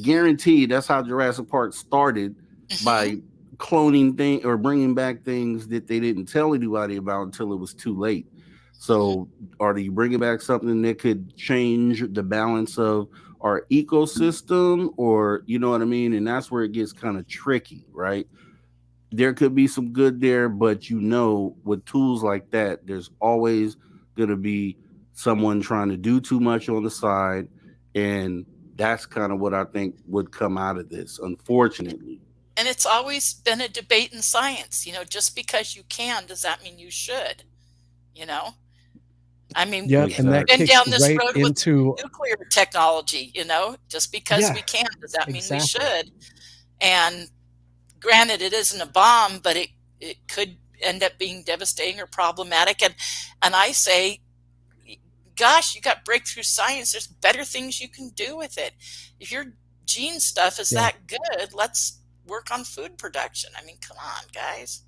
Guaranteed, that's how Jurassic Park started, by cloning things or bringing back things that they didn't tell anybody about until it was too late. So are you bringing back something that could change the balance of our ecosystem, or, you know what I mean? And that's where it gets kind of tricky, right? There could be some good there, but you know, with tools like that, there's always going to be someone trying to do too much on the side. And that's kind of what I think would come out of this, unfortunately. And it's always been a debate in science. You know, just because you can, does that mean you should? You know? I mean, we've been down this road with nuclear technology, you know? Just because we can, does that mean we should? And granted, it isn't a bomb, but it could end up being devastating or problematic. And I say, gosh, you got breakthrough science. There's better things you can do with it. If your gene stuff is that good, let's work on food production. I mean, come on, guys.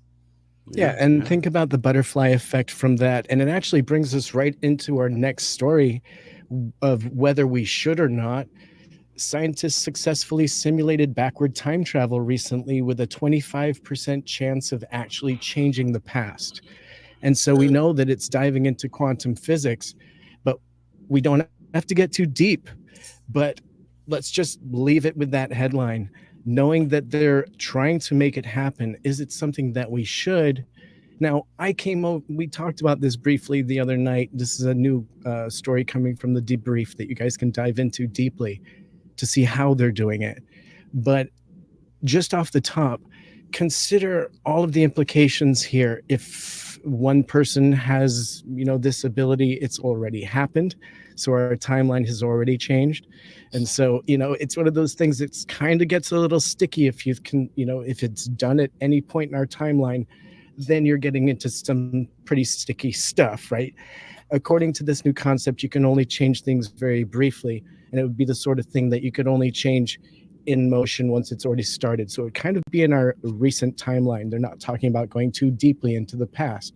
Yeah, and think about the butterfly effect from that. And it actually brings us right into our next story of whether we should or not. Scientists successfully simulated backward time travel recently with a 25% chance of actually changing the past. And so we know that it's diving into quantum physics, but we don't have to get too deep. But let's just leave it with that headline, knowing that they're trying to make it happen. Is it something that we should? Now, we talked about this briefly the other night. This is a new story coming from the debrief that you guys can dive into deeply to see how they're doing it. But just off the top, consider all of the implications here. If one person has, this ability, it's already happened. So our timeline has already changed. And so, it's one of those things that kind of gets a little sticky if you can, if it's done at any point in our timeline, then you're getting into some pretty sticky stuff, right? According to this new concept, you can only change things very briefly. And it would be the sort of thing that you could only change in motion once it's already started. So it would kind of be in our recent timeline. They're not talking about going too deeply into the past.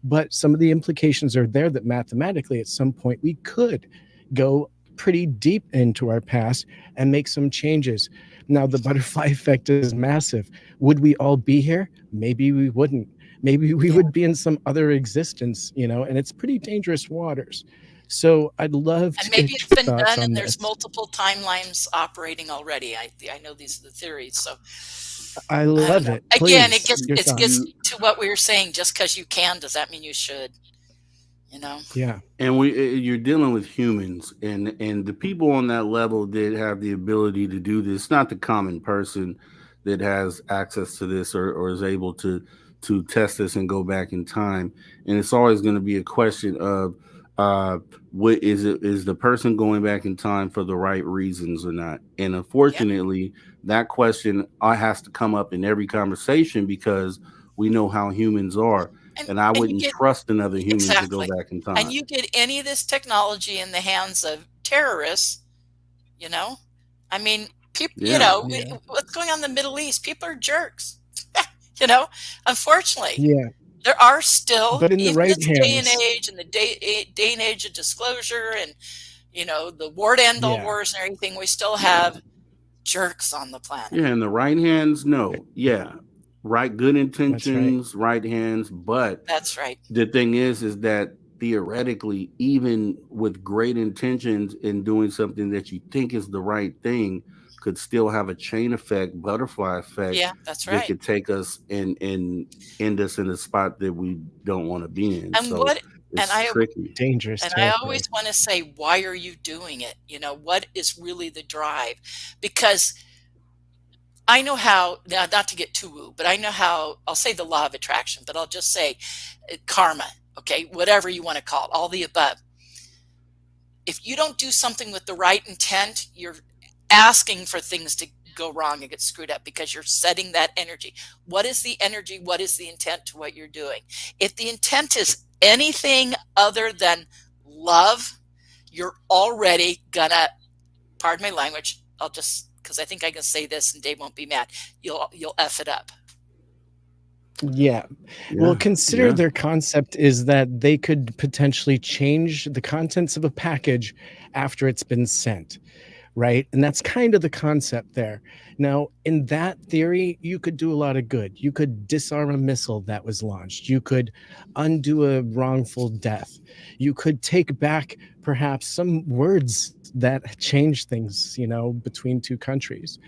But some of the implications are there that mathematically at some point we could go pretty deep into our past and make some changes. Now, the butterfly effect is massive. Would we all be here? Maybe we wouldn't. Maybe we would be in some other existence, and it's pretty dangerous waters. So I'd love to maybe get it's your been thoughts done on and this. there's multiple timelines operating already. I know these are the theories. So I love it. Again, Please, it gets to what we were saying. Just because you can, does that mean you should? Yeah. And you're dealing with humans, and the people on that level that have the ability to do this, not the common person that has access to this or is able to test this and go back in time. And it's always going to be a question of what is the person going back in time for the right reasons or not? And unfortunately, that question has to come up in every conversation because we know how humans are. And I wouldn't trust another human to go back in time. And you get any of this technology in the hands of terrorists, I mean, people, what's going on in the Middle East? People are jerks, unfortunately. There are still, but in the right this day and age, and the day and age of disclosure and, the war to end all wars and everything, we still have jerks on the planet. Yeah, in the right hands, no. Yeah. Right, good intentions, right hands, but that's right. The thing is that theoretically, even with great intentions in doing something that you think is the right thing, could still have a chain effect, butterfly effect. Yeah, that's right. That could take us and end us in a spot that we don't want to be in. And so it's tricky, dangerous. And I always want to say, why are you doing it? What is really the drive? Because I know how, not to get too woo, but I know how, I'll say the law of attraction, but I'll just say karma, okay, whatever you want to call it, all the above. If you don't do something with the right intent, you're asking for things to go wrong and get screwed up because you're setting that energy. What is the energy? What is the intent to what you're doing? If the intent is anything other than love, you're already gonna, pardon my language, because I think I can say this and Dave won't be mad. You'll F it up. Yeah. Well, consider their concept is that they could potentially change the contents of a package after it's been sent, right? And that's kind of the concept there. Now, in that theory, you could do a lot of good. You could disarm a missile that was launched. You could undo a wrongful death. You could take back perhaps some words that change things, between two countries.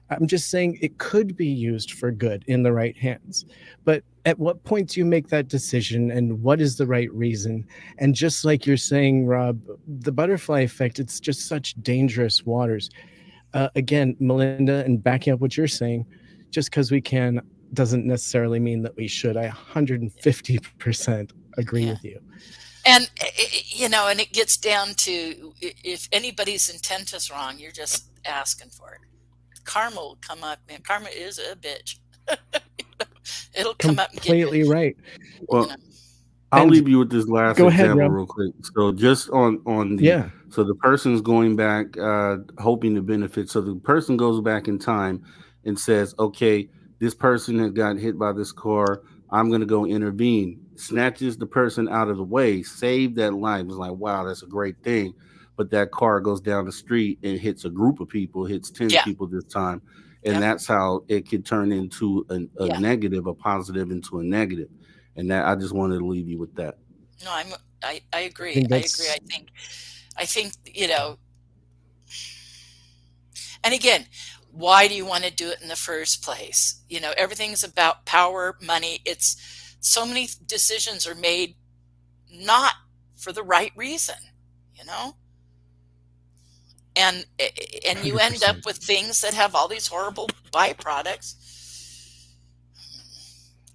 I'm just saying it could be used for good in the right hands. But at what point do you make that decision, and what is the right reason? And just like you're saying, Rob, the butterfly effect, it's just such dangerous waters. Again, Melinda, and backing up what you're saying, just because we can doesn't necessarily mean that we should. I 150% agree with you. And, and it gets down to, if anybody's intent is wrong, you're just asking for it. Karma will come up, man. Karma is a bitch. It'll come up and get you. Completely right. Well, I'll leave you with this last example real quick. So just on the so the person's going back hoping to benefit. So the person goes back in time and says, okay, this person has got hit by this car. I'm going to go intervene. Snatches the person out of the way, save that life. It's like, wow, that's a great thing. But that car goes down the street and hits a group of people, hits 10 people this time. And that's how it could turn into a negative, a positive into a negative. And that I just wanted to leave you with that. No, I agree. think I that's agree. I think, and again, why do you want to do it in the first place? Everything's about power, money. It's so many decisions are made not for the right reason, and you end up 100%. with things that have all these horrible byproducts.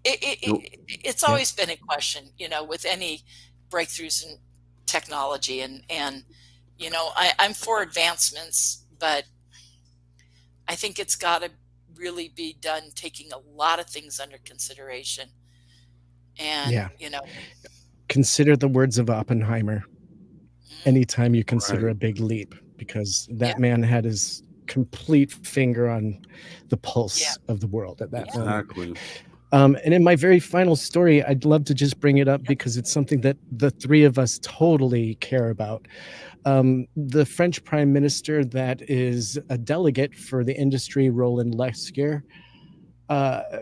It's always been a question, with any breakthroughs in technology, and I'm for advancements, but I think it's got to really be done taking a lot of things under consideration. And consider the words of Oppenheimer anytime you consider a big leap, because that man had his complete finger on the pulse of the world at that moment. And in my very final story, I'd love to just bring it up because it's something that the three of us totally care about. The French Prime Minister that is a delegate for the industry, Roland Lescure,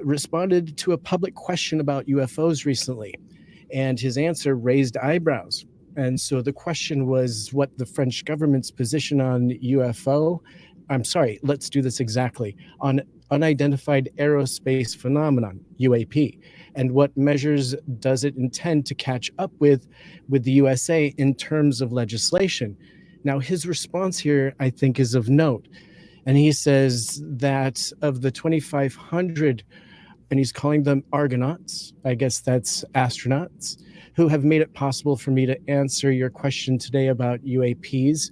responded to a public question about UFOs recently, and his answer raised eyebrows. And so the question was what the French government's position on let's do this exactly, on unidentified aerospace phenomenon, UAP, and what measures does it intend to catch up with the USA in terms of legislation. Now, his response here, I think, is of note. And he says that of the 2,500, and he's calling them Argonauts, I guess that's astronauts, who have made it possible for me to answer your question today about UAPs.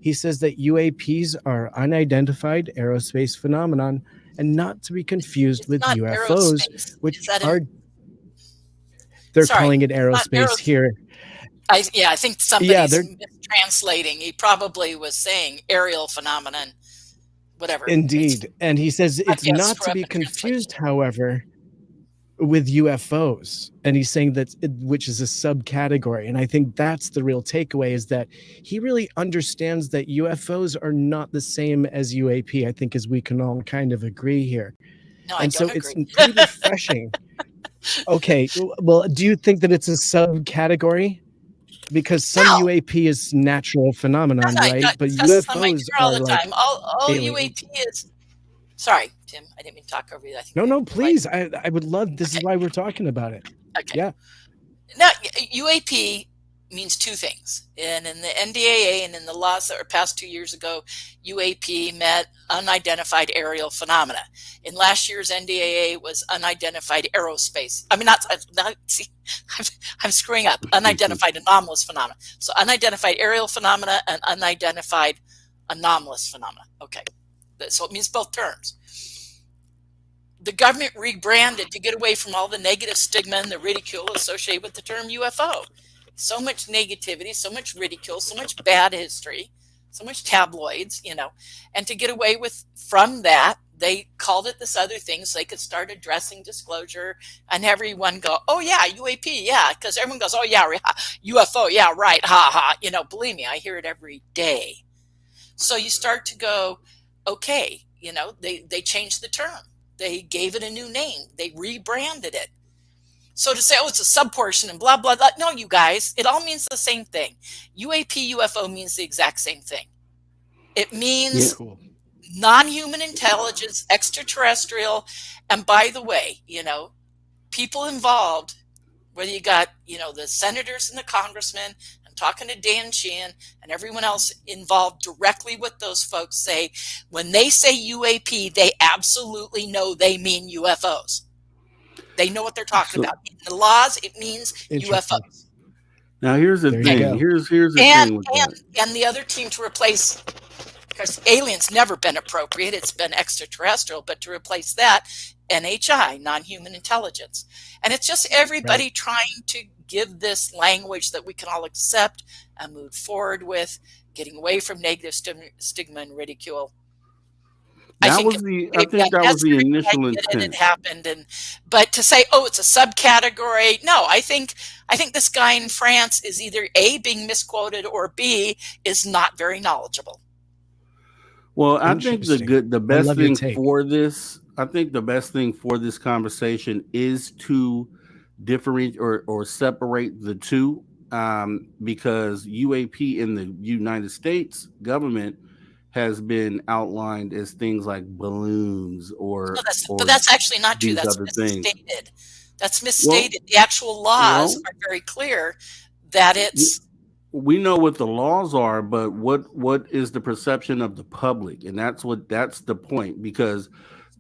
He says that UAPs are unidentified aerospace phenomenon and not to be confused with UFOs, which are... They're calling it aerospace here. I think somebody's mistranslating. He probably was saying aerial phenomenon, whatever. Indeed. And he says it's not to be confused, however, with UFOs. And he's saying that, which is a subcategory. And I think that's the real takeaway, is that he really understands that UFOs are not the same as UAP, I think, as we can all kind of agree here. No, and I so don't it's agree. pretty refreshing. Okay. Well, do you think that it's a subcategory? Because some UAP is natural phenomenon, right? But UFOs all are the time. All UAP is... Sorry, Tim, I didn't mean to talk over you. No, please. I would love... This is why we're talking about it. Okay. Yeah. Now, UAP means two things. And in the NDAA and in the laws that were passed 2 years ago, UAP meant unidentified aerial phenomena. In last year's NDAA was unidentified aerospace. I mean, I'm screwing up. Unidentified anomalous phenomena. So unidentified aerial phenomena and unidentified anomalous phenomena. Okay. So it means both terms. The government rebranded to get away from all the negative stigma and the ridicule associated with the term UFO. So much negativity, so much ridicule, so much bad history, so much tabloids, and to get away from that, they called it this other thing so they could start addressing disclosure and everyone go, oh yeah, UAP, yeah, because everyone goes, oh yeah, UFO, yeah, right, ha ha. Believe me, I hear it every day. So you start to go, okay, they changed the term. They gave it a new name. They rebranded it. So to say, oh, it's a subportion and blah, blah, blah. No, you guys, it all means the same thing. UAP, UFO means the exact same thing. It means non-human intelligence, extraterrestrial. And by the way, people involved, whether you got, the senators and the congressmen, and talking to Dan Sheehan and everyone else involved directly with those folks, say, when they say UAP, they absolutely know they mean UFOs. They know what they're talking about. In the laws, it means UFOs. Now, here's the thing. Here's the thing with that. And the other team to replace, because alien's never been appropriate, it's been extraterrestrial, but to replace that, NHI, non-human intelligence. And it's just everybody trying to give this language that we can all accept and move forward with, getting away from negative stigma and ridicule. I think that was the initial intent. It happened, but to say, oh, it's a subcategory. No, I think this guy in France is either A, being misquoted, or B, is not very knowledgeable. Well, I think the best thing for this, I think the best thing for this conversation is to differentiate or separate the two, because UAP in the United States government has been outlined as things like balloons No, but or that's actually not true. these That's other things. misstated. That's Well, misstated. The actual laws well, are very clear that it's we know what the laws are, but what is the perception of the public? And that's the point, because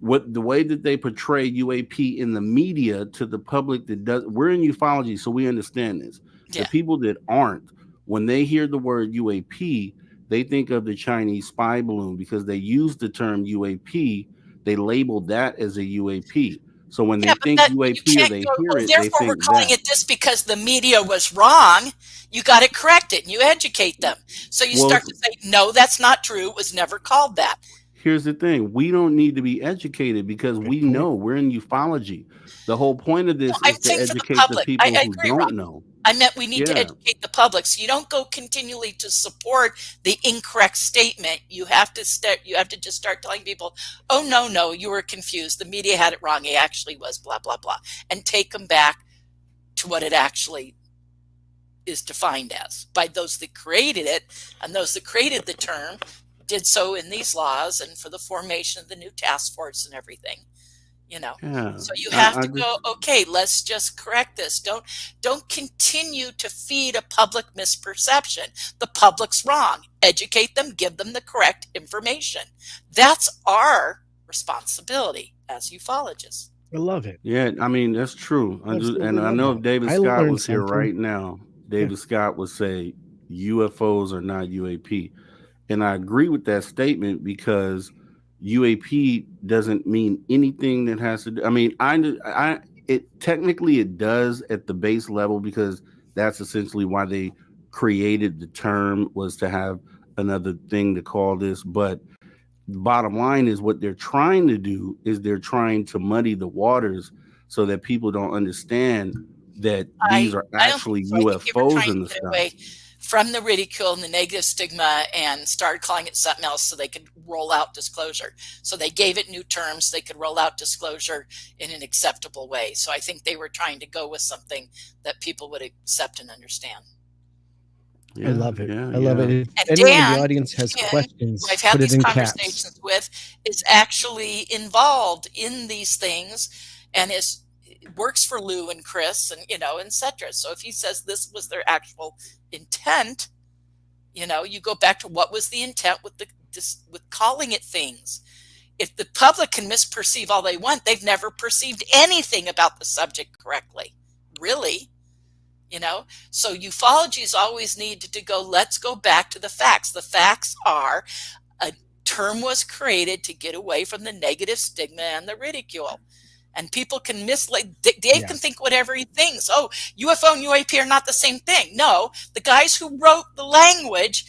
what the way that they portray UAP in the media to the public that does, we're in ufology, so we understand this. The yeah. people that aren't, when they hear the word UAP, they think of the Chinese spy balloon, because they use the term UAP, they label that as a UAP. So when they Yeah, but think that you UAP or can't they go, hear oh, it, they therefore we're think calling that. it this because the media was wrong. You got to correct it and you educate them. So you Well, start to say, no, that's not true. It was never called that. here's the thing: we don't need to be educated, because Good we point. know we're in ufology. The whole point of No, this I'm is to saying for the educate the public. people I who agree, Rob. don't know. I meant we need to Yeah. educate the public. So you don't go continually to support the incorrect statement. You have to just start telling people, oh, no, you were confused. The media had it wrong. It actually was blah, blah, blah. And take them back to what it actually is defined as by those that created it, and those that created the term did so in these laws and for the formation of the new task force and everything. Yeah. So you have I to go, just okay, let's just correct this. Don't continue to feed a public misperception. The public's wrong. Educate them, give them the correct information. That's our responsibility as ufologists. I love it. yeah, I mean that's true. And Absolutely I love know that. if David I Scott learned was here something. right now, Yeah. David Scott would say UFOs are not UAP. And I agree with that statement, because UAP doesn't mean anything that has to do. I mean, it technically it does at the base level, because that's essentially why they created the term, was to have another thing to call this. But the bottom line is, what they're trying to do is they're trying to muddy the waters so that people don't understand that these are I don't think actually so. I think they were UFOs trying in to the get sky. away from the ridicule and the negative stigma and started calling it something else so they could roll out disclosure. So they gave it new terms so they could roll out disclosure in an acceptable way. So I think they were trying to go with something that people would accept and understand. I Yeah, love it. yeah, I love yeah. it. If And anyone in the Dan, audience has who questions, I've had put it these in caps. conversations with, is actually involved in these things and works for Lou and Chris and etc. So if he says this was their actual intent, you go back to what was the intent with with calling it things. If the public can misperceive all they want, they've never perceived anything about the subject correctly, really. So ufologies always need to go, let's go back to the facts. The facts are a term was created to get away from the negative stigma and the ridicule. And people can mislead. Dave can think whatever he thinks. Oh, UFO and UAP are not the same thing. No, the guys who wrote the language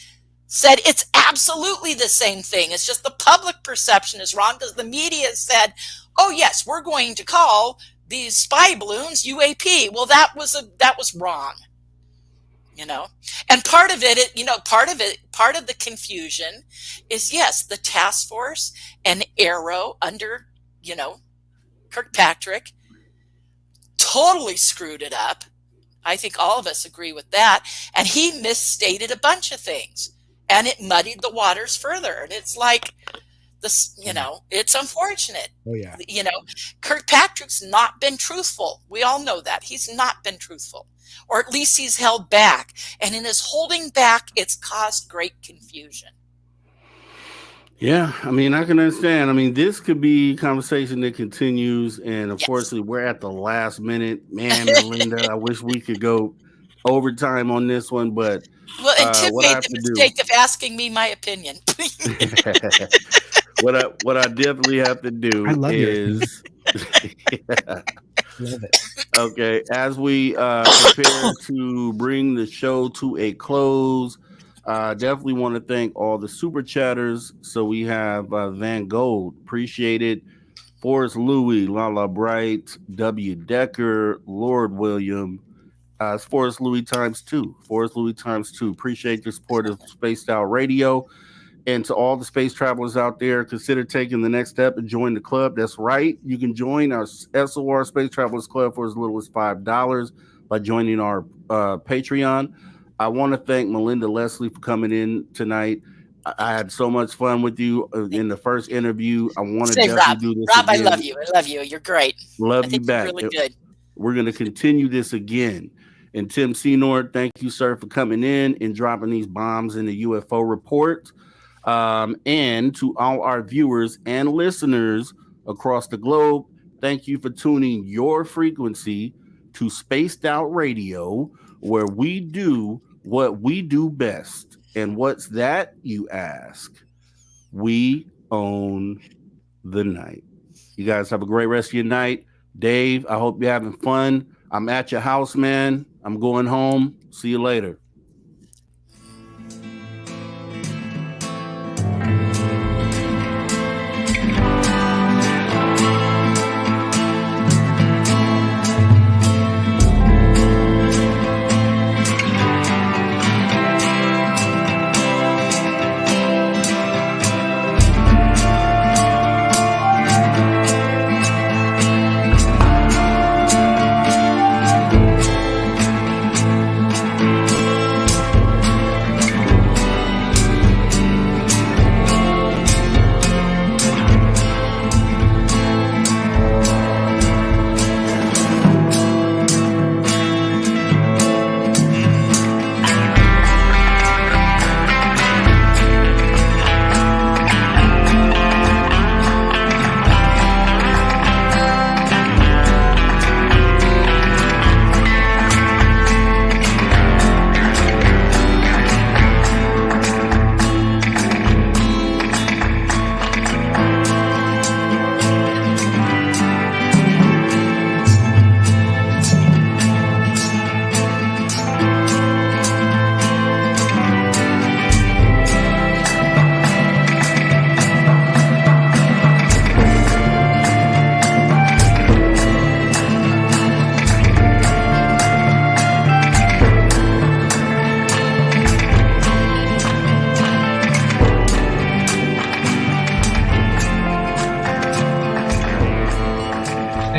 said it's absolutely the same thing. It's just the public perception is wrong because the media said, oh, yes, we're going to call these spy balloons UAP. Well, that was wrong. And part of the confusion is, yes, the task force and Arrow under, Kirkpatrick totally screwed it up. I think all of us agree with that. And he misstated a bunch of things and it muddied the waters further. And it's like this, it's unfortunate. Oh, yeah. Kirkpatrick's not been truthful. We all know that. He's not been truthful, or at least he's held back. And in his holding back, it's caused great confusion. Yeah, I mean, I can understand. I mean, this could be a conversation that continues, and unfortunately, we're at the last minute. Man, Melinda, I wish we could go overtime on this one, but well, and Tim what I made have the to mistake of asking me my opinion. what I definitely have to do I love is love it. Okay, as we prepare to bring the show to a close, definitely want to thank all the super chatters. So we have Van Gold, appreciate it. Forrest Louis, Lala Bright, W. Decker, Lord William. It's Forrest Louis times two. Forrest Louis times two. Appreciate your support of Spaced Out Radio. And to all the space travelers out there, consider taking the next step and join the club. That's right. You can join our SOR Space Travelers Club for as little as $5 by joining our Patreon. I want to thank Melinda Leslie for coming in tonight. I had so much fun with you in the first interview. I want to definitely do this Rob, again. I love you. I love you. You're great. Love you back. You're really good. We're going to continue this again. And Tim Senor, thank you, sir, for coming in and dropping these bombs in the UFO report. And to all our viewers and listeners across the globe, thank you for tuning your frequency to Spaced Out Radio, where we do what we do best. And what's that, you ask? We own the night. You guys have a great rest of your night. Dave, I hope you're having fun. I'm at your house, man. I'm going home. See you later.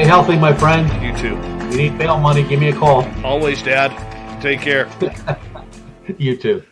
Stay healthy, my friend. You too. If you need bail money, give me a call. Always, Dad. Take care. You too.